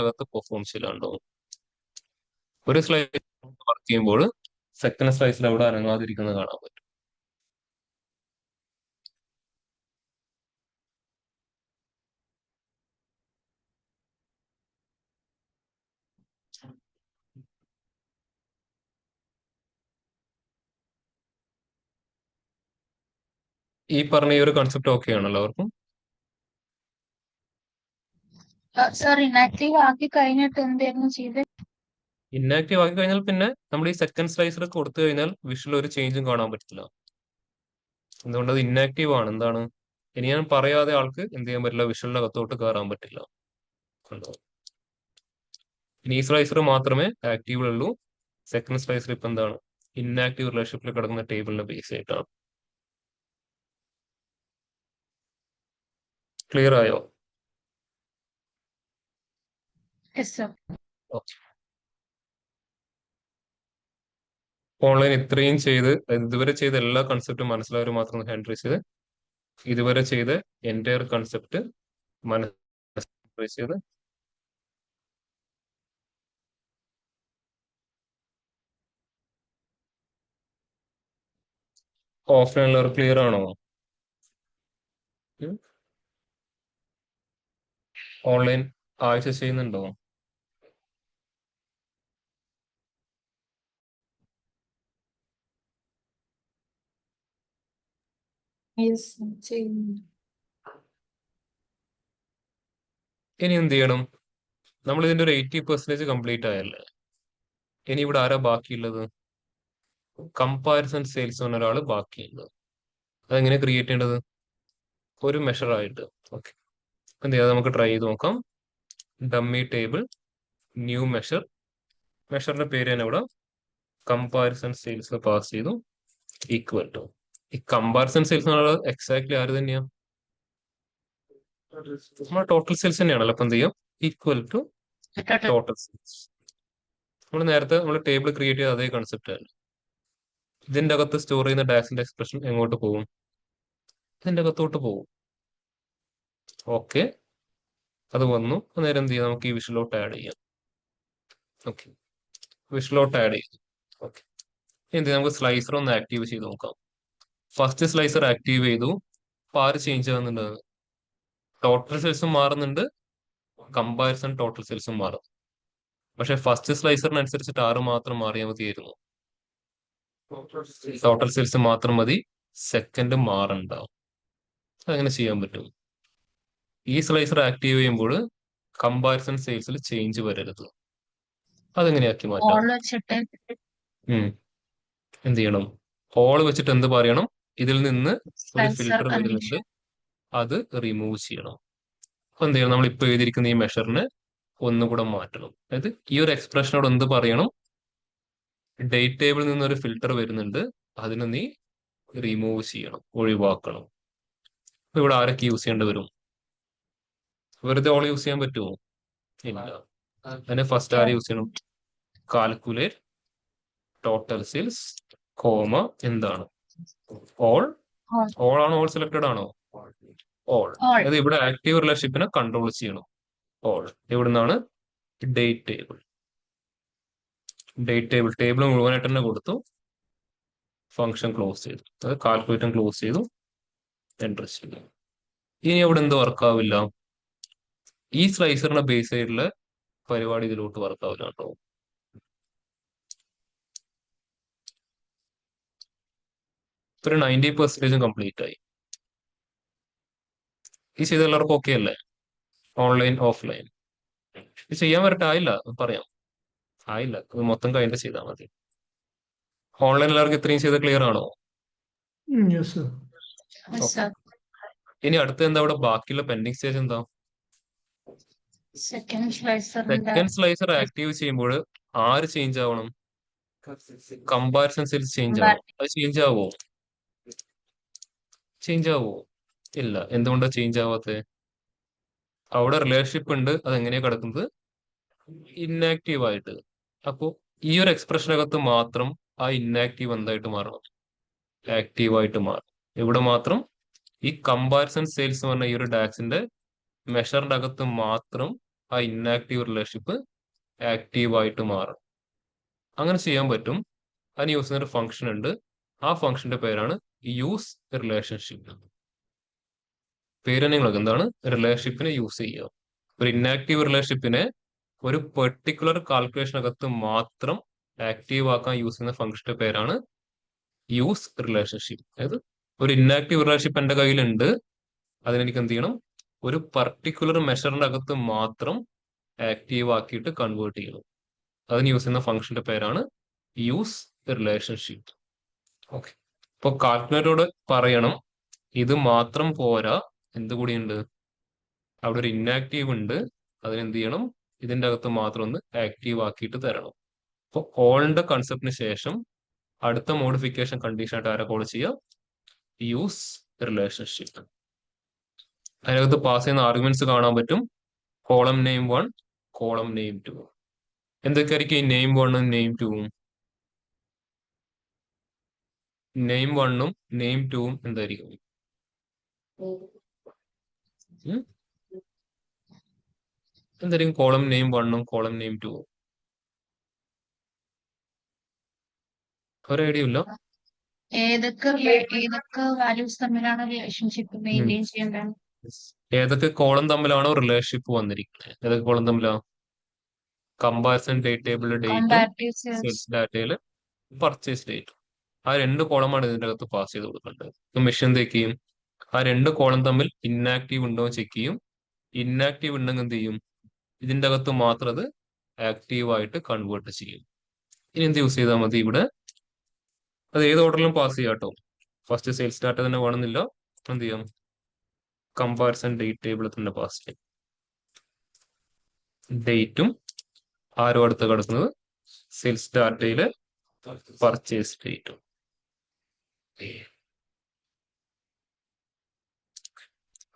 അകത്ത് പെർഫോം ചെയ്യലുണ്ടോ? ഒരു സ്ലൈസ് വർക്ക് ചെയ്യുമ്പോൾ സെക്കൻഡ് സ്ലൈസിൽ അവിടെ അനങ്ങാതിരിക്കുന്നത് കാണാൻ പറ്റും. ഈ പറഞ്ഞ ഈ ഒരു കൺസെപ്റ്റ് ഓക്കെ ആണല്ലോ എല്ലാവർക്കും? സർ ഇനാക്റ്റീവ് ആക്കി കഴിഞ്ഞിട്ട് എന്തായിരുന്നു ചെയ്തത്? ഇൻആക്റ്റീവ് ആക്കി കഴിഞ്ഞാൽ പിന്നെ നമ്മൾ ഈ സെക്കൻഡ് സ്ലൈസർ കൊടുത്തു കഴിഞ്ഞാൽ വിഷ്വൽ ഒരു ചേഞ്ചും കാണാൻ പറ്റില്ല. എന്തുകൊണ്ട്? അത് ഇൻആക്റ്റീവ് ആണ്. എന്താണ്? ഇനി ഞാൻ പറയാതെ ആൾക്ക് എന്ത് ചെയ്യാൻ പറ്റില്ല? വിഷ്വലിന്റെ അകത്തോട്ട് കയറാൻ പറ്റില്ല. കണ്ടോ? ഇനി ഈ സ്ലൈസർ മാത്രമേ ആക്റ്റീവിലുള്ളൂ. സെക്കൻഡ് സ്ലൈസർ ഇപ്പൊ എന്താണ്, ഇൻആക്റ്റീവ് റിലേഷൻഷിപ്പിൽ കിടക്കുന്ന ടേബിളിന്റെ ബേസ് ആയിട്ടാണ്. ക്ലിയർ ആയോ? Yes, sir. ഓൺലൈൻ ഇത്രയും ചെയ്ത് ഇതുവരെ ചെയ്ത എല്ലാ കൺസെപ്റ്റും മനസ്സിലായവർ മാത്രം ഹാൻഡ് റൈസ് ചെയ്ത്, ഇതുവരെ ചെയ്ത് എൻറ്റയർ കൺസെപ്റ്റ് മനസ്സിലായി ചെയ്ത്. ഓഫ്ലൈനിലുള്ളവർ ക്ലിയർ ആണോ? ഓൺലൈൻ ആഴ്ച ചെയ്യുന്നുണ്ടോ? Yes, ചെയ്യുന്നുണ്ട്. ഇനി എന്ത് ചെയ്യണം? നമ്മൾ ഇതിന്റെ ഒരു 80% കംപ്ലീറ്റ് ആയല്ലേ. ഇനി ഇവിടെ ആരാ ബാക്കിയുള്ളത്? കമ്പാരിസൺ സെയിൽസ് എന്ന ഒരാൾ ബാക്കിയുണ്ട്. അതെങ്ങനെ ക്രിയേറ്റ് ചെയ്യേണ്ടത്? ഒരു മെഷർ ആയിട്ട്. ഓക്കെ, എന്ത് ചെയ്യാം, നമുക്ക് ട്രൈ ചെയ്ത് നോക്കാം. Dummy table, new measure. മെഷറിന്റെ പേര് തന്നെ ഇവിടെ കമ്പാരിസൺ സെയിൽസ് പാസ് ചെയ്തു. ഈക്വൽ ടു ഈ കമ്പാരിസൺ സെയിൽസ് എന്നുള്ളത് എക്സാക്ട്ലി ആര് തന്നെയാ? നമ്മുടെ ടോട്ടൽ സെയിൽസ് തന്നെയാണല്ലോ. അപ്പൊ എന്ത് ചെയ്യാം, ഈക്വൽ ടു ടോട്ടൽ സെയിൽസ്. നമ്മൾ നേരത്തെ നമ്മൾ ടേബിൾ ക്രിയേറ്റ് ചെയ്ത അതേ കൺസെപ്റ്റ് ആണ്. ഇതിന്റെ അകത്ത് സ്റ്റോർ ചെയ്യുന്ന ഡാഷിന്റെ എക്സ്പ്രഷൻ എങ്ങോട്ട് പോകും? ഇതിന്റെ അകത്തോട്ട് പോകും. ഓക്കെ, അത് വന്നു. നേരം എന്ത് ചെയ്യാം, നമുക്ക് ഈ വിഷലോട്ട് ആഡ് ചെയ്യാം. ഓക്കെ, വിഷലോട്ട് ആഡ് ചെയ്തു. ഓക്കെ, എന്ത് ചെയ്യാം, നമുക്ക് സ്ലൈസർ ഒന്ന് ആക്റ്റീവ് ചെയ്ത് നോക്കാം. ഫസ്റ്റ് സ്ലൈസർ ആക്റ്റീവ് ചെയ്തു. അപ്പൊ ആര് ചേഞ്ച് ആകുന്നുണ്ട്? ടോട്ടൽ സെയിൽസും മാറുന്നുണ്ട്, കമ്പാരിസൺ ടോട്ടൽ സെയിൽസും മാറും. പക്ഷെ ഫസ്റ്റ് സ്ലൈസറിനനുസരിച്ചിട്ട് ആറ് മാത്രം മാറിയാൽ മതിയായിരുന്നു. ടോട്ടൽ സെയിൽസ് മാത്രം മതി, സെക്കൻഡ് മാറുണ്ടാവും. അതെങ്ങനെ ചെയ്യാൻ പറ്റും? ഈ സ്ലൈസർ ആക്റ്റീവ് ചെയ്യുമ്പോൾ കമ്പാരിസൺ സെയിൽസിൽ ചേഞ്ച് വരരുത്. അതെങ്ങനെയാക്കി മാറ്റാം? All വെച്ചിട്ട് എന്ത് ചെയ്യണം? ഓൾ വെച്ചിട്ട് എന്ത് പറയണം? ഇതിൽ നിന്ന് ഒരു slicer ഫിൽട്ടർ വരുന്നുണ്ട്, അത് റിമൂവ് ചെയ്യണം. അപ്പൊ എന്ത് ചെയ്യണം? നമ്മൾ ഇപ്പൊ എഴുതിയിരിക്കുന്ന ഈ മെഷറിനെ ഒന്നുകൂടെ മാറ്റണം. അതായത് ഈ ഒരു എക്സ്പ്രഷനോട് എന്ത് പറയണം? ഡേറ്റ് ടേബിളിൽ നിന്ന് ഒരു ഫിൽട്ടർ വരുന്നുണ്ട്, അതിനെ നീ റിമൂവ് ചെയ്യണം, ഒഴിവാക്കണം. അപ്പൊ ഇവിടെ ആരൊക്കെ യൂസ് ചെയ്യേണ്ടി വരും? വെറുതെ ഓൾ യൂസ് ചെയ്യാൻ പറ്റുമോ? ഇല്ല. അതിനെ ഫസ്റ്റ് ആര് യൂസ് ചെയ്യണം? കാൽക്കുലേറ്റ് ടോട്ടൽ സെയിൽസ് കോമ എന്താണ്? ഓൾ. All. ഓൾ ആണോ? ഓൾ സെലക്ടഡ് ആണോ? ഓൾ. All. അതായത് ഇവിടെ ആക്റ്റീവ് റിലേഷൻഷിപ്പിനെ കൺട്രോൾ ചെയ്യണം. ഓൾ എവിടുന്നാണ്? Date table. Date table table മുഴുവനായിട്ട് തന്നെ കൊടുത്തു. ഫംഗ്ഷൻ ക്ലോസ് ചെയ്തു, അത് കാൽക്കുലേറ്റും ക്ലോസ് ചെയ്തു, എൻ്റർ ചെയ്തു. ഇനി അവിടെ എന്ത് വർക്കാവില്ല? ഈ സ്ലൈസറിന്റെ ബേസ് ആയിട്ടുള്ള പരിപാടി ഇതിലോട്ട് വർക്കാവില്ല കേട്ടോ. ഒരു 90% കംപ്ലീറ്റ് ആയി. ഈ ചെയ്ത എല്ലാവർക്കും ഓക്കെ അല്ലേ? ഓൺലൈൻ ഓഫ്ലൈൻ ഇത് ചെയ്യാൻ വരട്ടെ? ആയില്ല, പറയാം. ആയില്ല, ഇത് മൊത്തം കഴിഞ്ഞിട്ട് ചെയ്താൽ മതി. ഓൺലൈൻ എല്ലാവർക്കും ഇത്രയും ചെയ്ത് ക്ലിയർ ആണോ? Yes, sir. Yes, sir. ഇനി അടുത്ത എന്താ ഇവിടെ ബാക്കിയുള്ള പെൻഡിങ് സ്റ്റേജ് എന്താ? Second slicer-ന്റെ സെക്കൻഡ് സ്ലൈസർ ആക്റ്റീവ് ചെയ്യുമ്പോൾ ആര് ചേഞ്ച് ആവണം? കമ്പാരിസൺ സെയിൽസ് ചേഞ്ച് ആവണം. അത് ചേഞ്ച് ആവോ? ചേഞ്ച് ആവോ? ഇല്ല. എന്തുകൊണ്ടാ ചേഞ്ച് ആവാത്തത്? അവിടെ റിലേഷൻഷിപ്പ് ഉണ്ട്, അതെങ്ങനെയാ കിടക്കുന്നത്? ഇന്നാക്റ്റീവ് ആയിട്ട്. അപ്പോ ഈ ഒരു എക്സ്പ്രഷനകത്ത് മാത്രം ആ ഇന്നാക്റ്റീവ് എന്തായിട്ട് മാറണം? ആക്റ്റീവ് ആയിട്ട് മാറും. ഇവിടെ മാത്രം ഈ കമ്പാരിസൺ സെയിൽസ് എന്ന് പറഞ്ഞ ഈ ഒരു ഡാക്സിന്റെ മെഷറിന്റെ അകത്ത് മാത്രം ആ ഇന്നാക്റ്റീവ് റിലേഷൻഷിപ്പ് ആക്റ്റീവ് ആയിട്ട് മാറും. അങ്ങനെ ചെയ്യാൻ പറ്റും. അതിന് യൂസ് ചെയ്യുന്ന ഒരു ഫംഗ്ഷൻ ഉണ്ട്. ആ ഫംഗ്ഷന്റെ പേരാണ് യൂസ് റിലേഷൻഷിപ്പ്. പേര് നിങ്ങൾക്ക് എന്താണ്? റിലേഷൻഷിപ്പിനെ യൂസ് ചെയ്യുക. ഒരു ഇന്നാക്റ്റീവ് റിലേഷൻഷിപ്പിനെ ഒരു പെർട്ടിക്കുലർ കാൽക്കുലേഷനകത്ത് മാത്രം ആക്റ്റീവ് ആക്കാൻ യൂസ് ചെയ്യുന്ന ഫംഗ്ഷന്റെ പേരാണ് യൂസ് റിലേഷൻഷിപ്പ്. അതായത് ഒരു ഇന്നാക്റ്റീവ് റിലേഷൻഷിപ്പ് എന്റെ കയ്യിലുണ്ട്, അതിനെനിക്ക് എന്ത് ചെയ്യണം? ഒരു പർട്ടിക്കുലർ മെഷറിന്റെ അകത്ത് മാത്രം ആക്റ്റീവ് ആക്കിയിട്ട് കൺവേർട്ട് ചെയ്യണം. അതിന് യൂസ് ചെയ്യുന്ന ഫംഗ്ഷന്റെ പേരാണ് യൂസ് റിലേഷൻഷിപ്പ്. ഓക്കെ, ഇപ്പൊ കാൽക്കുലേറ്ററോട് പറയണം ഇത് മാത്രം പോരാ, എന്ത് കൂടിയുണ്ട്? അവിടെ ഒരു ഇന്നാക്റ്റീവ് ഉണ്ട്, അതിനെന്ത് ചെയ്യണം, ഇതിന്റെ അകത്ത് മാത്രം ഒന്ന് ആക്റ്റീവ് ആക്കിയിട്ട് തരണം. അപ്പോൾ ഓളിന്റെ കൺസെപ്റ്റിന് ശേഷം അടുത്ത മോഡിഫിക്കേഷൻ കണ്ടീഷൻ ആയിട്ട് ആരെ കോൾ ചെയ്യുക, യൂസ് റിലേഷൻഷിപ്പ്. അതിനകത്ത് പാസ് ചെയ്യുന്ന ആർഗ്യുമെന്റ്സ് കാണാൻ പറ്റും. Column name 1, column name 2. എന്തൊക്കെയായിരിക്കും ഈ നെയിം 1ഉം നെയിം 2ഉം? നെയിം 1ഉം നെയിം 2ഉം എന്തായിരിക്കും? ഉം? എന്തായിരിക്കും കോളം നെയിം 1ഉം കോളം നെയിം 2ഉം? ഒരു ഐഡിയ ഇല്ല. ഏതൊക്കെ വാല്യൂസ് തമ്മിലാണ് റിലേഷൻഷിപ്പ് മെയിൻറ്റെയിൻ ചെയ്യേണ്ടത്? ഏതൊക്കെ കോളം തമ്മിലാണോ റിലേഷൻഷിപ്പ് വന്നിരിക്കുന്നത്? ഏതൊക്കെ കോളം തമ്മിലാ? കമ്പാരിസൺ ഡേറ്റ് ടേബിൾ ഡേറ്റും കമ്പാരിറ്റീവ് സെയിൽസ്. സെയിൽസ് ഡാറ്റയിൽ പർച്ചേസ് ഡേറ്റും. ആ 2 കോളമാണ് ഇതിന്റെ അകത്ത് പാസ് ചെയ്ത് കൊടുക്കേണ്ടത്. മെഷീൻ എന്ത് ചെയ്യും, ആ 2 കോളം തമ്മിൽ ഇന്നാക്റ്റീവ് ഉണ്ടോ എന്ന് ചെക്ക് ചെയ്യും. ഇന്നാക്റ്റീവ് ഉണ്ടെങ്കിൽ എന്ത് ചെയ്യും, ഇതിന്റെ അകത്ത് മാത്രം അത് ആക്റ്റീവ് ആയിട്ട് കൺവേർട്ട് ചെയ്യും. ഇനി എന്ത് യൂസ് ചെയ്താൽ മതി ഇവിടെ, അത് ഏത് ഓർഡറിലും പാസ് ചെയ്യാം കേട്ടോ. ഫസ്റ്റ് സെയിൽസ് ഡാറ്റ തന്നെ വേണമെന്നില്ല. എന്ത് ചെയ്യാം, കമ്പാരിസൺ ഡേറ്റ് ടേബിൾ തന്നെ പാസ് ചെയ്യും. ഡേറ്റും ആരും അടുത്ത് കിടക്കുന്നത് സെയിൽസ് ഡാറ്റയിലെ പർച്ചേസ് ഡേറ്റും.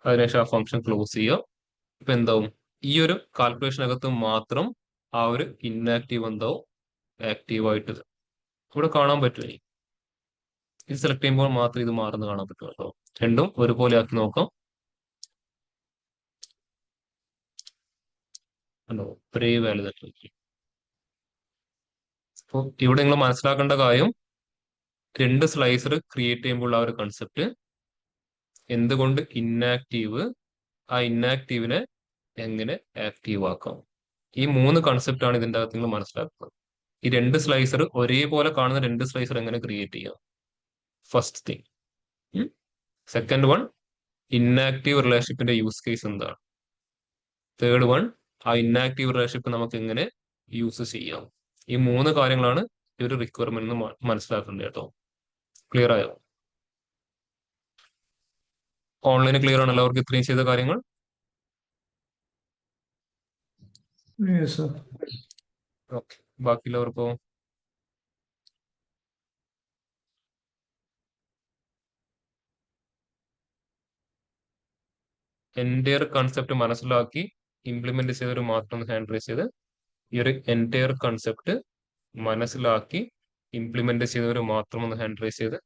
അതിനുശേഷം ആ ഫംഗ്ഷൻ ക്ലോസ് ചെയ്യുക. ഇപ്പൊ എന്താവും, ഈ ഒരു കാൽക്കുലേഷനകത്ത് മാത്രം ആ ഒരു ഇന്നാക്റ്റീവ് എന്താവും ആക്റ്റീവ് ആയിട്ട് ഇവിടെ കാണാൻ പറ്റും. ഇത് സെലക്ട് ചെയ്യുമ്പോൾ മാത്രം ഇത് മാറുന്ന കാണാൻ പറ്റും കേട്ടോ. രണ്ടും ഒരുപോലെ ആക്കി നോക്കാം. കണ്ടോ, ഒരേ വാല്യൂ തന്നെ. അപ്പോൾ ഇവിടെ നിങ്ങൾ മനസ്സിലാക്കേണ്ട കാര്യം, 2 സ്ലൈസർ ക്രിയേറ്റ് ചെയ്യുമ്പോൾ ആ ഒരു കൺസെപ്റ്റ് എന്തുകൊണ്ട് ഇന്നാക്റ്റീവ്, ആ ഇന്നാക്റ്റീവിനെ എങ്ങനെ ആക്റ്റീവ് ആക്കാം, ഈ 3 കൺസെപ്റ്റ് ആണ് ഇതിന്റെ അകത്ത് നിങ്ങൾ മനസ്സിലാക്കുന്നത്. ഈ 2 സ്ലൈസർ ഒരേപോലെ കാണുന്ന 2 സ്ലൈസർ എങ്ങനെ ക്രിയേറ്റ് ചെയ്യാം, first thing. Second one, inactive റിലേഷൻഷിപ്പിന്റെ യൂസ് കേസ് എന്താണ്. തേർഡ് വൺ, ആ ഇന്നാക്റ്റീവ് റിലേഷൻഷിപ്പ് നമുക്ക് എങ്ങനെ യൂസ് ചെയ്യാം. ഈ 3 കാര്യങ്ങളാണ് ഈ ഒരു റിക്വയർമെന്റ് മനസ്സിലാക്കേണ്ടത് കേട്ടോ. ക്ലിയർ ആയോ? ഓൺലൈന് ക്ലിയർ ആണ് എല്ലാവർക്കും ഇത്രയും ചെയ്ത കാര്യങ്ങൾ? Yes, sir. ഓക്കെ, ബാക്കിയുള്ളവർക്കോ? എൻറ്റയർ കൺസെപ്റ്റ് മനസ്സിലാക്കി ഇംപ്ലിമെന്റ് ചെയ്തവർ മാത്രം ഹാൻഡ് റൈസ് ചെയ്ത്, ഈ ഒരു എൻറ്റയർ കൺസെപ്റ്റ് മനസ്സിലാക്കി ഇംപ്ലിമെന്റ് ചെയ്തവർ മാത്രം ഒന്ന് ഹാൻഡ് റൈസ് ചെയ്ത്.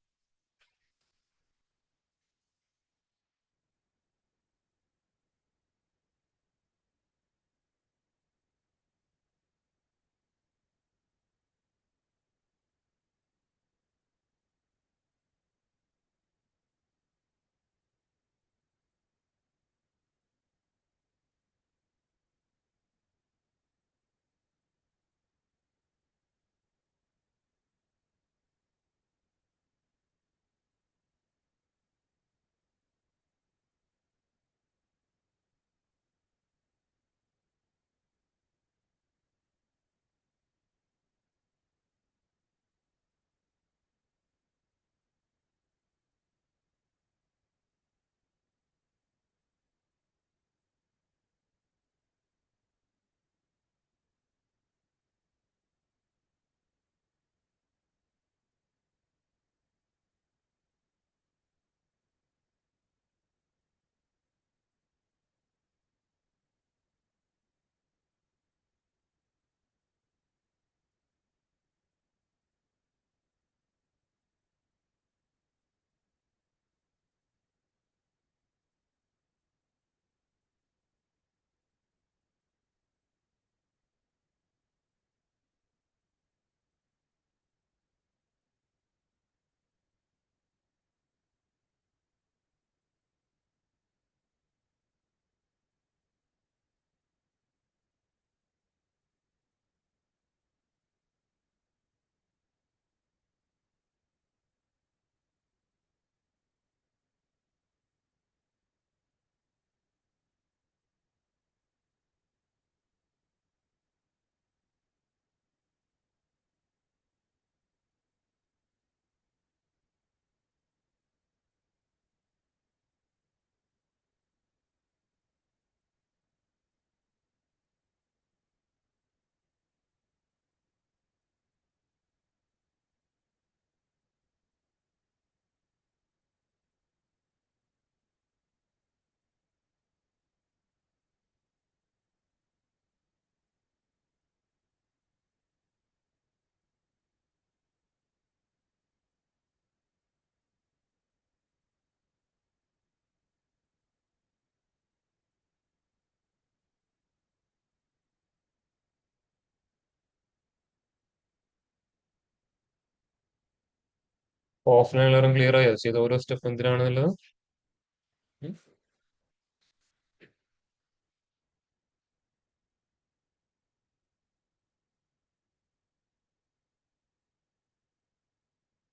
ഓഫ്ലൈൻ എല്ലാവരും ക്ലിയർ ആയോ ചെയ്ത ഓരോ സ്റ്റെപ്പ് എന്തിനാണെന്നുള്ളത്?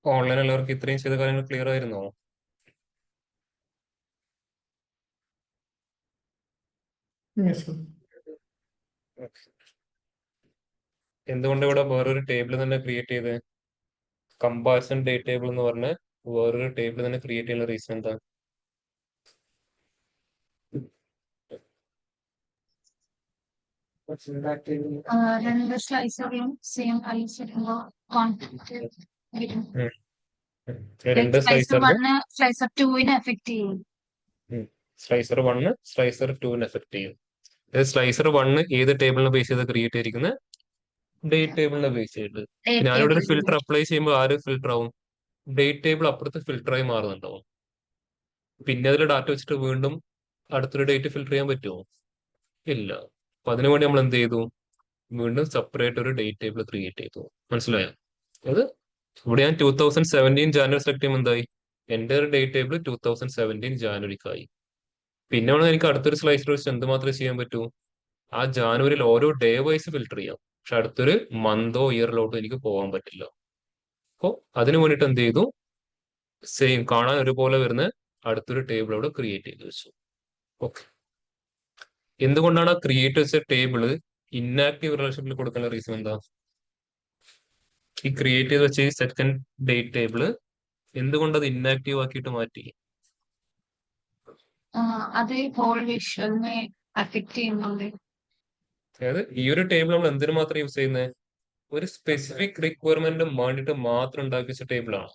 ഓൺലൈൻ എല്ലാവർക്കും ഇത്രയും ചെയ്ത കാര്യങ്ങൾ ക്ലിയർ ആയിരുന്നോ? Yes, sir. എന്തുകൊണ്ട് ഇവിടെ വേറൊരു ടേബിൾ തന്നെ ക്രിയേറ്റ് ചെയ്ത് കമ്പാരിസൺ ഡേറ്റ് ടേബിൾ എന്ന് പറഞ്ഞ വേറൊരു ടേബിൾ തന്നെ ക്രിയേറ്റ് ചെയ്യുന്ന റീസൺ എന്താ? രണ്ട് സ്ലൈസറിലും സെയിം ഐസ് ഇടുമ്പോൾ കോൺടാക്ട് വരും. രണ്ട് സ്ലൈസർ സ്ലൈസറിൽ വണ്ണ് സ്ലൈസർ ടുവിനെ എഫക്ട് ചെയ്യും. സ്ലൈസർ 1 സ്ലൈസർ 2 എഫക്ട് ചെയ്യും. സ്ലൈസർ 1 ഏത് ടേബിളിനെ ബേസ് ചെയ്ത് ക്രിയേറ്റ് ചെയ്തിരിക്കുന്നത്? ഡേറ്റ് ടേബിളിനെ ബേസ് ചെയ്തിട്ട്. Date ഞാനിവിടെ ഒരു table. ഫിൽറ്റർ അപ്ലൈ ചെയ്യുമ്പോൾ ആര് ഫിൽറ്റർ ആവും? ഡേറ്റ് ടേബിൾ അപ്പുറത്ത് ഫിൽറ്ററായി മാറുന്നുണ്ടാവും. പിന്നെ അതിൽ ഡാറ്റ വെച്ചിട്ട് വീണ്ടും അടുത്തൊരു ഡേറ്റ് ഫിൽറ്റർ ചെയ്യാൻ പറ്റുമോ? ഇല്ല. അപ്പൊ അതിനു വേണ്ടി നമ്മൾ എന്ത് ചെയ്തു? വീണ്ടും സെപ്പറേറ്റ് ഒരു ഡേറ്റ് ടേബിൾ ക്രിയേറ്റ് ചെയ്തു. മനസ്സിലായോ? അത് ഇവിടെ ഞാൻ 2017 ജാനുവരി സെലക്ട് ചെയ്യുമ്പോൾ എന്തായി? എന്റെ ഒരു ഡേറ്റ് ടേബിൾ 2017 ജാനുവരിക്കായി. പിന്നെ വേണം എനിക്ക് അടുത്തൊരു സ്ലൈസർ വെച്ച് എന്ത് മാത്രമേ ചെയ്യാൻ പറ്റൂ? ആ ജാനുവരിയിൽ ഓരോ ഡേ വൈസ് ഫിൽറ്റർ ചെയ്യാം. പക്ഷെ അടുത്തൊരു മന്തോ ഇയറിലോട്ടോ എനിക്ക് പോകാൻ പറ്റില്ല. അപ്പോ അതിനു വേണ്ടിയിട്ട് എന്ത് ചെയ്തു? സെയിം കാണാൻ ഒരുപോലെ വരുന്ന അടുത്തൊരു ടേബിൾ അവിടെ ക്രിയേറ്റ് ചെയ്ത് വെച്ചു. ഓക്കെ. എന്തുകൊണ്ടാണ് ആ ക്രിയേറ്റ് വെച്ച ടേബിള് ഇന്നാക്റ്റീവ് റിലേഷൻഷിപ്പിൽ കൊടുക്കുന്ന റീസൺ എന്താ? ഈ ക്രിയേറ്റ് ചെയ്ത് വെച്ച ഈ സെക്കൻഡ് ഡേറ്റ് ടേബിള് എന്തുകൊണ്ട് അത് ഇന്നാക്റ്റീവ് ആക്കിയിട്ട് മാറ്റി? അത് ഹോൾ വിഷ്വലിനെ അഫക്ട് ചെയ്യുന്നുണ്ട്. അതായത് ഈ ഒരു ടേബിൾ നമ്മൾ എന്തിനു മാത്രം യൂസ് ചെയ്യുന്നത്? ഒരു സ്പെസിഫിക് റിക്വയർമെന്റ് വേണ്ടിയിട്ട് മാത്രം ഉണ്ടാക്കി വെച്ച ടേബിൾ ആണ്.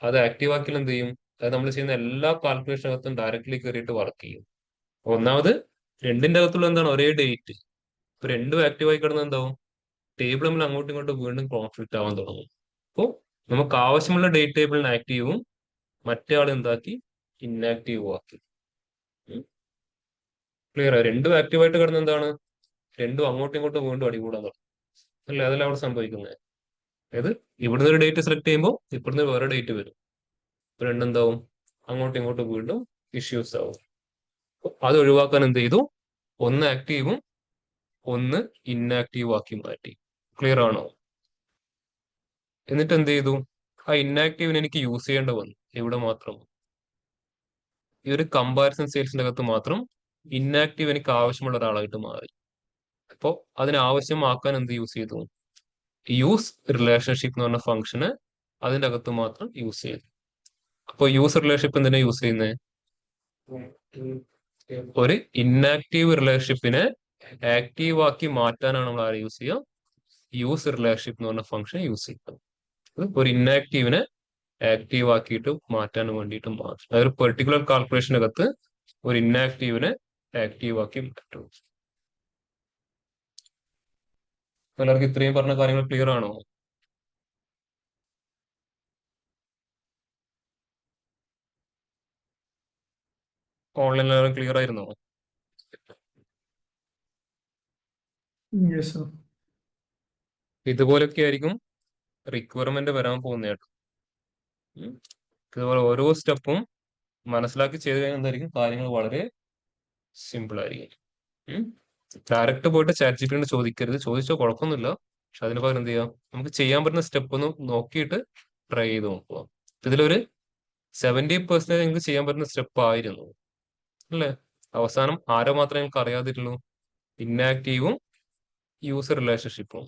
അത് ആക്റ്റീവ് ആക്കിയാൽ എന്ത് ചെയ്യും? അത് നമ്മൾ ചെയ്യുന്ന എല്ലാ കാൽക്കുലേഷനകത്തും ഡയറക്ട്ലി കയറിയിട്ട് വർക്ക് ചെയ്യും. ഒന്നാമത് രണ്ടിന്റെ അകത്തുള്ള എന്താണ്? ഒരേ ഡേറ്റ്. ഇപ്പൊ രണ്ടും ആക്റ്റീവ് ആയി കിടന്ന എന്താവും? ടേബിൾ നമ്മൾ അങ്ങോട്ടും ഇങ്ങോട്ടും വീണ്ടും കോൺഫ്ലിക്റ്റ് ആവാൻ തുടങ്ങും. അപ്പോൾ നമുക്ക് ആവശ്യമുള്ള ഡേറ്റ് ടേബിളിന് ആക്റ്റീവും മറ്റേ ആൾ എന്താക്കി? ഇന്നാക്റ്റീവും ആക്കി. ക്ലിയർ ആയി? രണ്ടും ആക്റ്റീവായിട്ട് കിടന്ന എന്താണ്? രണ്ടും അങ്ങോട്ടും ഇങ്ങോട്ടും വീണ്ടും അടികൂടാൻ തുടങ്ങും. അല്ലേ? അതല്ല അവിടെ സംഭവിക്കുന്നത്. അതായത് ഇവിടുന്ന് ഒരു ഡേറ്റ് സെലക്ട് ചെയ്യുമ്പോൾ ഇവിടുന്ന് വേറെ ഡേറ്റ് വരും. ഇപ്പൊ രണ്ടെന്താവും? അങ്ങോട്ടും ഇങ്ങോട്ടും വീണ്ടും ഇഷ്യൂസ് ആവും. അത് ഒഴിവാക്കാൻ എന്ത് ചെയ്തു? ഒന്ന് ആക്റ്റീവും ഒന്ന് ഇന്നാക്റ്റീവ് ആക്കി മാറ്റി. ക്ലിയർ ആണോ? എന്നിട്ട് എന്ത് ചെയ്തു? ആ ഇന്നാക്റ്റീവിന് എനിക്ക് യൂസ് ചെയ്യേണ്ട വന്നു. ഇവിടെ മാത്രം ഈ ഒരു കമ്പാരിസൺ സെയിൽസിന്റെ അകത്ത് മാത്രം ഇന്നാക്റ്റീവ് എനിക്ക് ആവശ്യമുള്ള ഒരാളായിട്ട് മാറി. അപ്പോൾ അതിനാവശ്യമാക്കാൻ എന്ത് യൂസ് ചെയ്തു? യൂസ് റിലേഷൻഷിപ്പ് എന്ന് പറഞ്ഞ ഫംഗ്ഷന് അതിന്റെ അകത്ത് മാത്രം യൂസ് ചെയ്തു. അപ്പോൾ യൂസ് റിലേഷൻഷിപ്പ് എന്തിനാ യൂസ് ചെയ്യുന്നത്? ഒരു ഇന്നാക്റ്റീവ് റിലേഷൻഷിപ്പിനെ ആക്റ്റീവ് ആക്കി മാറ്റാനാണ് നമ്മൾ ആരെ യൂസ് ചെയ്യുക? യൂസ് റിലേഷൻഷിപ്പ് എന്ന് പറഞ്ഞ ഫംഗ്ഷൻ യൂസ് ചെയ്യുക. ഒരു ഇന്നാക്റ്റീവിനെ ആക്റ്റീവ് ആക്കിയിട്ട് മാറ്റാൻ വേണ്ടിയിട്ട് മാത്രം. അതായത് പെർട്ടിക്കുലർ കാൽക്കുലേഷനകത്ത് ഒരു ഇന്നാക്റ്റീവിനെ ആക്റ്റീവ് ആക്കി മാറ്റും. എല്ലാവർക്കും ഇത്രയും പറഞ്ഞ കാര്യങ്ങൾ ക്ലിയർ ആണോ? ഓൺലൈൻ എല്ലാവരും ക്ലിയർ ആയിരുന്നോ? Yes, sir. ഇതുപോലൊക്കെ ആയിരിക്കും റിക്വയർമെന്റ് വരാൻ പോകുന്നതായിട്ട്. ഇതുപോലെ ഓരോ സ്റ്റെപ്പും മനസ്സിലാക്കി ചെയ്ത് കഴിഞ്ഞാൽ എന്തായിരിക്കും? കാര്യങ്ങൾ വളരെ സിമ്പിൾ ആയിരിക്കും. ഡയറക്റ്റ് പോയിട്ട് ചാറ്റ് ജിപിടിയോട് ചോദിക്കരുത്. ചോദിച്ചാൽ കുഴപ്പമൊന്നുമില്ല. പക്ഷെ അതിന് പകരം എന്ത് ചെയ്യാം? നമുക്ക് ചെയ്യാൻ പറ്റുന്ന സ്റ്റെപ്പ് ഒന്ന് നോക്കിയിട്ട് ട്രൈ ചെയ്ത് നോക്കുക. ഇതിലൊരു 70% നിങ്ങൾക്ക് ചെയ്യാൻ പറ്റുന്ന സ്റ്റെപ്പ് ആയിരുന്നു അല്ലേ? അവസാനം ആരോ മാത്രമേ നിങ്ങൾക്ക് അറിയാതിരുള്ളൂ? ഇന്നാക്റ്റീവും യൂസർ റിലേഷൻഷിപ്പും.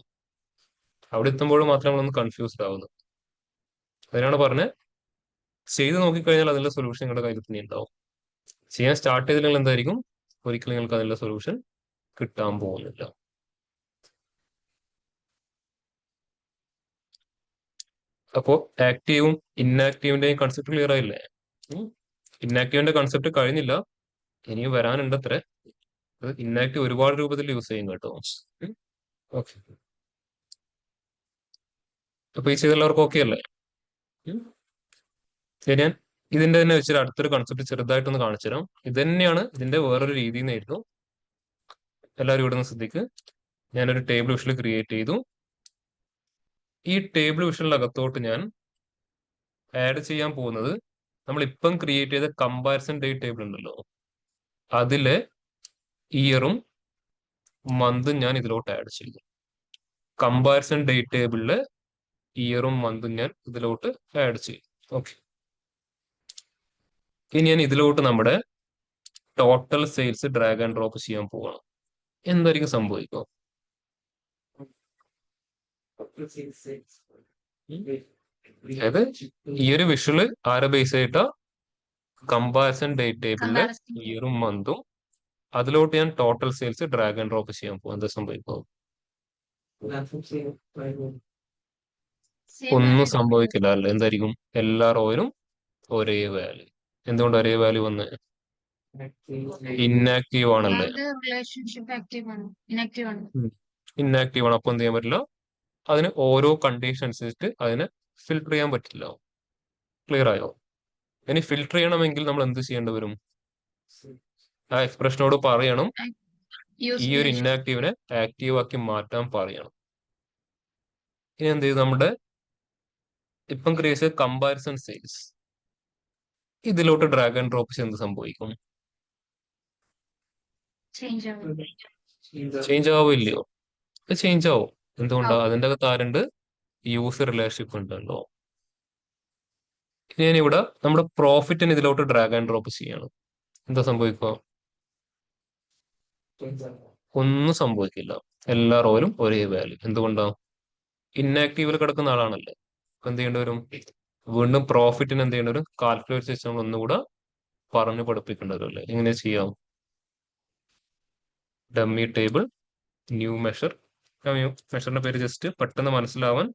അവിടെ എത്തുമ്പോൾ മാത്രമേ നമ്മളൊന്ന് കൺഫ്യൂസ്ഡ് ആവുന്നത്. അതിനാണ് പറഞ്ഞത്, ചെയ്ത് നോക്കിക്കഴിഞ്ഞാൽ അതിനുള്ള സൊല്യൂഷൻ നിങ്ങളുടെ കയ്യിൽ തന്നെ ഉണ്ടാവും. ചെയ്യാൻ സ്റ്റാർട്ട് ചെയ്തില്ലെങ്കിൽ എന്തായിരിക്കും? ഒരിക്കലും നിങ്ങൾക്ക് അതിനുള്ള സൊല്യൂഷൻ കിട്ടാൻ പോകുന്നില്ല. അപ്പോ ആക്റ്റീവും ഇന്നാക്റ്റീവിന്റെയും കൺസെപ്റ്റ് ക്ലിയർ ആയില്ലേ? ഇന്നാക്റ്റീവിന്റെ കൺസെപ്റ്റ് കഴിഞ്ഞില്ല, ഇനിയും വരാനുണ്ട് അത്ര. ഇന്നാക്റ്റീവ് ഒരുപാട് രൂപത്തിൽ യൂസ് ചെയ്യും കേട്ടോ. ഓക്കെ. അപ്പൊ ഈ ചെയ്തെല്ലാവർക്കും ഓക്കെ അല്ലേ? ശരി, ഞാൻ ഇതിന്റെ തന്നെ വെച്ചിട്ട് അടുത്തൊരു കൺസെപ്റ്റ് ചെറുതായിട്ടൊന്ന് കാണിച്ചു തരാം. ഇത് തന്നെയാണ് ഇതിന്റെ വേറൊരു രീതി എന്നായിരുന്നു. എല്ലാവരും ഇവിടെ നിന്ന് ശ്രദ്ധിക്ക്. ഞാനൊരു ടേബിൾ വിഷ്വൽ ക്രിയേറ്റ് ചെയ്തു. ഈ ടേബിൾ വിഷ്വലിന്റെ അകത്തോട്ട് ഞാൻ ആഡ് ചെയ്യാൻ പോകുന്നത് നമ്മൾ ഇപ്പം ക്രിയേറ്റ് ചെയ്ത കമ്പാരിസൺ ഡേറ്റ് ടേബിൾ ഉണ്ടല്ലോ, അതിലെ ഇയറും മന്തും ഞാൻ ഇതിലോട്ട് ആഡ് ചെയ്തു. കമ്പാരിസൺ ഡേറ്റ് ടേബിളില് ഇയറും മന്തും ഞാൻ ഇതിലോട്ട് ആഡ് ചെയ്യും. ഓക്കെ, ഇനി ഞാൻ ഇതിലോട്ട് നമ്മുടെ total sales drag and drop ചെയ്യാൻ പോവാണ്. എന്തായിരിക്കും സംഭവിക്കുക? അതായത് ഈ ഒരു വിഷ്വല് ആരെ ബേസ് ചെയ്തിട്ടാ? കമ്പാരിസൺ ഡേറ്റ് ടേബിളിലെ കമ്പാരിസൺ ഇയറും മന്തും, അതിലോട്ട് ഞാൻ total sales drag and drop ചെയ്യാൻ പോകും. എന്താ സംഭവിക്കും? ഒന്നും സംഭവിക്കില്ല അല്ലേ? എന്തായിരിക്കും? എല്ലാ റോയിലും ഒരേ വാല്യൂ. എന്തുകൊണ്ട് ഒരേ വാല്യൂ വന്ന്? ഇന്നാക്റ്റീവ് ആണല്ലേ? റിലേഷൻഷിപ്പ് ആക്റ്റീവ് ആണ്, ഇനാക്റ്റീവ് ആണ്. ഇന്നാക്റ്റീവ് ആണ്. അപ്പൊ എന്ത് ചെയ്യാൻ പറ്റില്ല? അതിന് ഓരോ കണ്ടീഷൻ അനുസരിച്ചിട്ട് അതിനെ ഫിൽട്ടർ ചെയ്യാൻ പറ്റില്ല. ക്ലിയർ ആയോ? ഇനി ഫിൽട്ടർ ചെയ്യണമെങ്കിൽ നമ്മൾ എന്ത് ചെയ്യേണ്ടി വരും? ആ എക്സ്പ്രഷനോട് പറയണം ഈ ഒരു ഇന്നാക്റ്റീവിനെ ആക്റ്റീവ് ആക്കി മാറ്റാൻ പറയണം. ഇനി എന്ത് ചെയ്തു? നമ്മുടെ ഇപ്പം ക്രിയേറ്റ് ചെയ്ത കമ്പാരിസൺ സെയിൽസ് ഇതിലോട്ട് ഡ്രാഗ് ആൻഡ് ഡ്രോപ്പ് ചെയ്ത് എന്ത് സംഭവിക്കും? ചേഞ്ച് ആവും. ചേഞ്ച് ആവില്ലയോ? ചേഞ്ച് ആവും. എന്തുകൊണ്ടാ? അതിന്റെ അകത്ത് ആരുണ്ട്? യൂസർ റിലേഷൻഷിപ്പ് ഉണ്ടല്ലോ. ഇനി ഞാനിവിടെ നമ്മുടെ പ്രോഫിറ്റിന് ഇതിലോട്ട് ഡ്രാഗ് ആൻഡ് ഡ്രോപ്പ് ചെയ്യണം. എന്താ സംഭവിക്കുക? ഒന്നും സംഭവിക്കില്ല. എല്ലാ റോയിലും ഒരേ വാല്യൂ. എന്തുകൊണ്ടാ? ഇന്നാക്റ്റീവിൽ കിടക്കുന്ന ആളാണല്ലേ. അപ്പൊ എന്ത് ചെയ്യേണ്ടി വരും? വീണ്ടും പ്രോഫിറ്റിന് എന്ത് ചെയ്യേണ്ടി വരും? കാൽക്കുലേറ്റ് ചെയ്ത് നമ്മൾ ഒന്നുകൂടെ പറഞ്ഞു പഠിപ്പിക്കേണ്ടി വരും അല്ലേ. എങ്ങനെ ചെയ്യാം? Dummy table, new measure. മെഷറിന്റെ പേര് ജസ്റ്റ് പെട്ടെന്ന് മനസ്സിലാവാൻ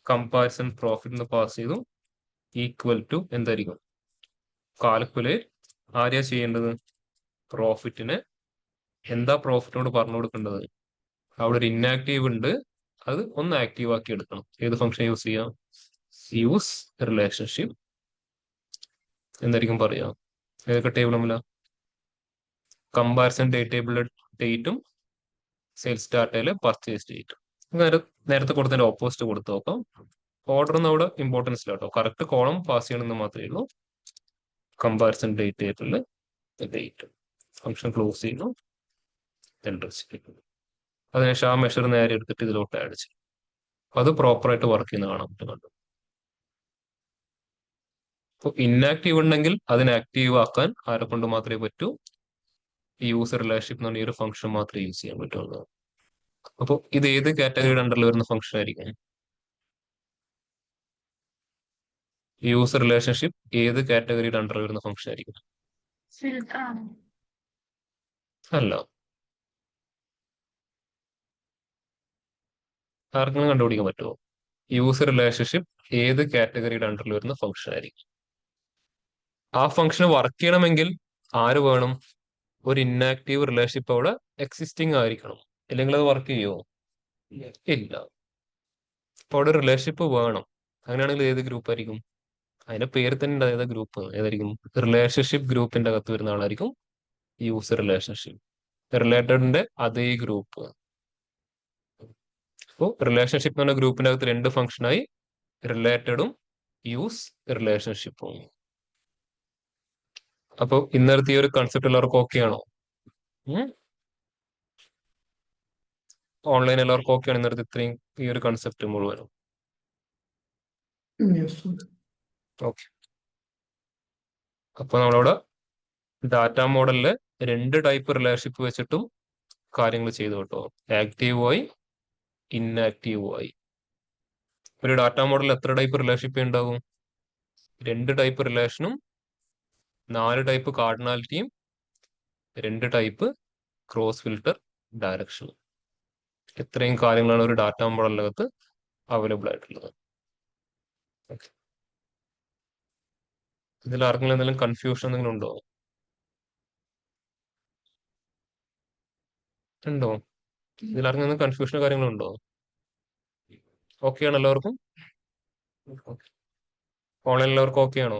കമ്പാരിസൺ പ്രോഫിറ്റ് എന്ന് പാസ് ചെയ്തു. ഈക്വൽ ടു എന്തായിരിക്കും? കാൽക്കുലേറ്റ്. ആരെയാ ചെയ്യേണ്ടത്? പ്രോഫിറ്റിന്. എന്താ പ്രോഫിറ്റിനോട് പറഞ്ഞു കൊടുക്കേണ്ടത്? അവിടെ ഒരു ഇന്നാക്റ്റീവ് ഉണ്ട്, അത് ഒന്ന് ആക്റ്റീവ് ആക്കി എടുക്കണം. ഏത് ഫംഗ്ഷൻ യൂസ് ചെയ്യാം? Use relationship. എന്തായിരിക്കും പറയാ? ഏതൊക്കെ ടേബിൾ തമ്മില? കമ്പാരിസൺ ഡേറ്റ് ടേബിളിലെ ഡേറ്റും സെയിൽസ് ഡാറ്റയിലെ പർച്ചേസ് ഡേറ്റും. നേരത്തെ കൊടുത്തതിന്റെ ഓപ്പോസിറ്റ് കൊടുത്തു നോക്കാം. ഓർഡർ ഒന്നും അവിടെ ഇമ്പോർട്ടൻസ് ഇല്ല കേട്ടോ. കറക്റ്റ് കോളം പാസ് ചെയ്യണമെന്ന് മാത്രമേ ഉള്ളൂ. കമ്പാരിസൺ ഡേറ്റ് ടേബിളില് ഡേറ്റ് ഫംഗ്ഷൻ ക്ലോസ് ചെയ്യുന്നു, എൻ്റർ ചെയ്യുന്നു. അതിനുശേഷം ആ മെഷർ നേരെ എടുത്തിട്ട് ഇതിലോട്ട് ആഡ് ചെയ്യും. അത് പ്രോപ്പറായിട്ട് വർക്ക് ചെയ്യുന്ന കാണാൻ പറ്റുന്നുണ്ട്. അപ്പോൾ ഇന്നാക്റ്റീവ് ഉണ്ടെങ്കിൽ അതിനെ ആക്റ്റീവ് ആക്കാൻ ആരെ കൊണ്ട് മാത്രമേ പറ്റൂ? യൂസർ റിലേഷൻഷിപ്പ് എന്ന് പറഞ്ഞ ഈ ഒരു ഫംഗ്ഷൻ മാത്രമേ യൂസ് ചെയ്യാൻ പറ്റുള്ളൂ. അപ്പോൾ ഇത് ഏത് കാറ്റഗറിയുടെ അണ്ടറിൽ വരുന്ന ഫംഗ്ഷൻ ആയിരിക്കും? യൂസർ റിലേഷൻഷിപ്പ് ഏത് കാറ്റഗറിയുടെ അണ്ടറിൽ വരുന്ന ഫംഗ്ഷൻ ആയിരിക്കും? ഫിൽട്ടർ ആണ്. അല്ല. ആർക്കെങ്കിലും കണ്ടുപിടിക്കാൻ പറ്റുമോ? യൂസർ റിലേഷൻഷിപ്പ് ഏത് കാറ്റഗറിയുടെ അണ്ടറിൽ വരുന്ന ഫംഗ്ഷൻ ആയിരിക്കും? ആ ഫംഗ്ഷൻ വർക്ക് ചെയ്യണമെങ്കിൽ ആര് വേണം? ഒരു ഇന്നാക്റ്റീവ് റിലേഷൻഷിപ്പ് അവിടെ എക്സിസ്റ്റിംഗ് ആയിരിക്കണം. ഇല്ലെങ്കിൽ അത് വർക്ക് ചെയ്യുമോ? ഇല്ല. അപ്പൊ അവിടെ റിലേഷൻഷിപ്പ് വേണം. അങ്ങനെയാണെങ്കിൽ ഏത് ഗ്രൂപ്പ് ആയിരിക്കും? അതിന്റെ പേര് തന്നെ ഏതാ ഗ്രൂപ്പ്? ഏതായിരിക്കും? റിലേഷൻഷിപ്പ് ഗ്രൂപ്പിന്റെ അകത്ത് വരുന്ന ആളായിരിക്കും യൂസർ റിലേഷൻഷിപ്പ്. റിലേറ്റഡിന്റെ അതേ ഗ്രൂപ്പ്. അപ്പോൾ റിലേഷൻഷിപ്പ് എന്ന് പറഞ്ഞ ഗ്രൂപ്പിന്റെ അകത്ത് രണ്ട് ഫംഗ്ഷനായി, റിലേറ്റഡും യൂസ് റിലേഷൻഷിപ്പും. അപ്പോൾ ഇന്നലത്തെ ഈ ഒരു കൺസെപ്റ്റ് എല്ലാവർക്കും ഓക്കെ ആണോ? ഓൺലൈൻ എല്ലാവർക്കും ഓക്കെ ആണ് ഇന്നലത്തെ ഇത്രയും ഈ ഒരു കൺസെപ്റ്റ് മുഴുവനും? Yes, sir. ഓക്കെ. അപ്പൊ നമ്മളവിടെ ഡാറ്റ മോഡലില് രണ്ട് ടൈപ്പ് റിലേഷൻഷിപ്പ് വെച്ചിട്ടും കാര്യങ്ങൾ ചെയ്തു കേട്ടോ. ആക്റ്റീവായി, ഇന്നാക്റ്റീവായി. ഒരു ഡാറ്റ മോഡലിൽ എത്ര ടൈപ്പ് റിലേഷൻഷിപ്പ് ഉണ്ടാവും? രണ്ട് ടൈപ്പ് റിലേഷനും 4 ടൈപ്പ് കാർഡിനാലിറ്റിയും 2 ടൈപ്പ് ക്രോസ് ഫിൽട്ടർ ഡയറക്ഷനും. ഇത്രയും കാര്യങ്ങളാണ് ഒരു ഡാറ്റ മോഡലിനകത്ത് അവൈലബിൾ ആയിട്ടുള്ളത്. ഇതിൽ ആർക്കെങ്കിലും എന്തെങ്കിലും കൺഫ്യൂഷൻ എന്തെങ്കിലും ഉണ്ടോ? ഉണ്ടോ? ഇതിൽ ആർക്കെങ്കിലും കൺഫ്യൂഷനോ കാര്യങ്ങളുണ്ടോ? ഓക്കെ ആണ് എല്ലാവർക്കും? ഓൺലൈൻ എല്ലാവർക്കും ഓക്കെ ആണോ?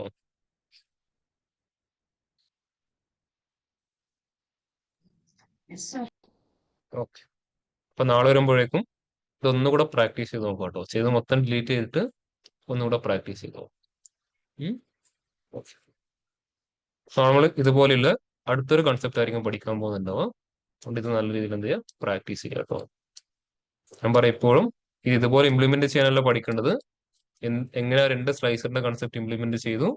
ഓക്കെ. അപ്പൊ നാളെ വരുമ്പോഴേക്കും ഇതൊന്നുകൂടെ പ്രാക്ടീസ് ചെയ്ത് നോക്കാം കേട്ടോ. ചെയ്ത് മൊത്തം ഡിലീറ്റ് ചെയ്തിട്ട് ഒന്നുകൂടെ പ്രാക്ടീസ് ചെയ്തോ. നമ്മൾ ഇതുപോലെയുള്ള അടുത്തൊരു കൺസെപ്റ്റ് ആയിരിക്കും പഠിക്കാൻ പോകുന്നുണ്ടാവുക. അതുകൊണ്ട് ഇത് നല്ല രീതിയിൽ എന്ത് ചെയ്യുക, പ്രാക്ടീസ് ചെയ്യുക കേട്ടോ. ഞാൻ പറയാം എപ്പോഴും ഇത് ഇതുപോലെ ഇംപ്ലിമെന്റ് ചെയ്യാനല്ല പഠിക്കേണ്ടത്, എങ്ങനെ ആ രണ്ട് സ്ലൈസറിന്റെ കൺസെപ്റ്റ് ഇംപ്ലിമെന്റ് ചെയ്തു,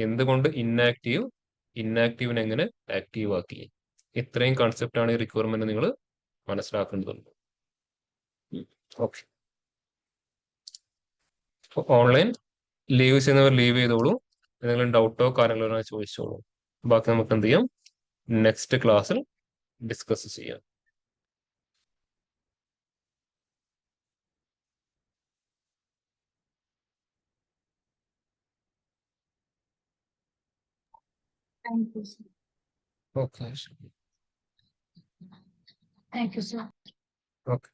എന്തുകൊണ്ട് ഇന്നാക്റ്റീവിനെ എങ്ങനെ ആക്റ്റീവ് ആക്കി, ഇത്രയും കൺസെപ്റ്റ് ആണ് ഈ റിക്വയർമെന്റ് നിങ്ങൾ മനസ്സിലാക്കേണ്ടതുണ്ട്. ഓക്കെ, ഓൺലൈൻ ലീവ് ചെയ്യുന്നവർ ലീവ് ചെയ്തോളൂ. എന്തെങ്കിലും ഡൗട്ടോ കാര്യങ്ങളോ ചോദിച്ചോളൂ. ബാക്കി നമുക്ക് എന്ത് ചെയ്യാം, നെക്സ്റ്റ് ക്ലാസ്സിൽ ഡിസ്കസ് ചെയ്യാം. Thank you, sir. Okay Thank you, sir. Okay.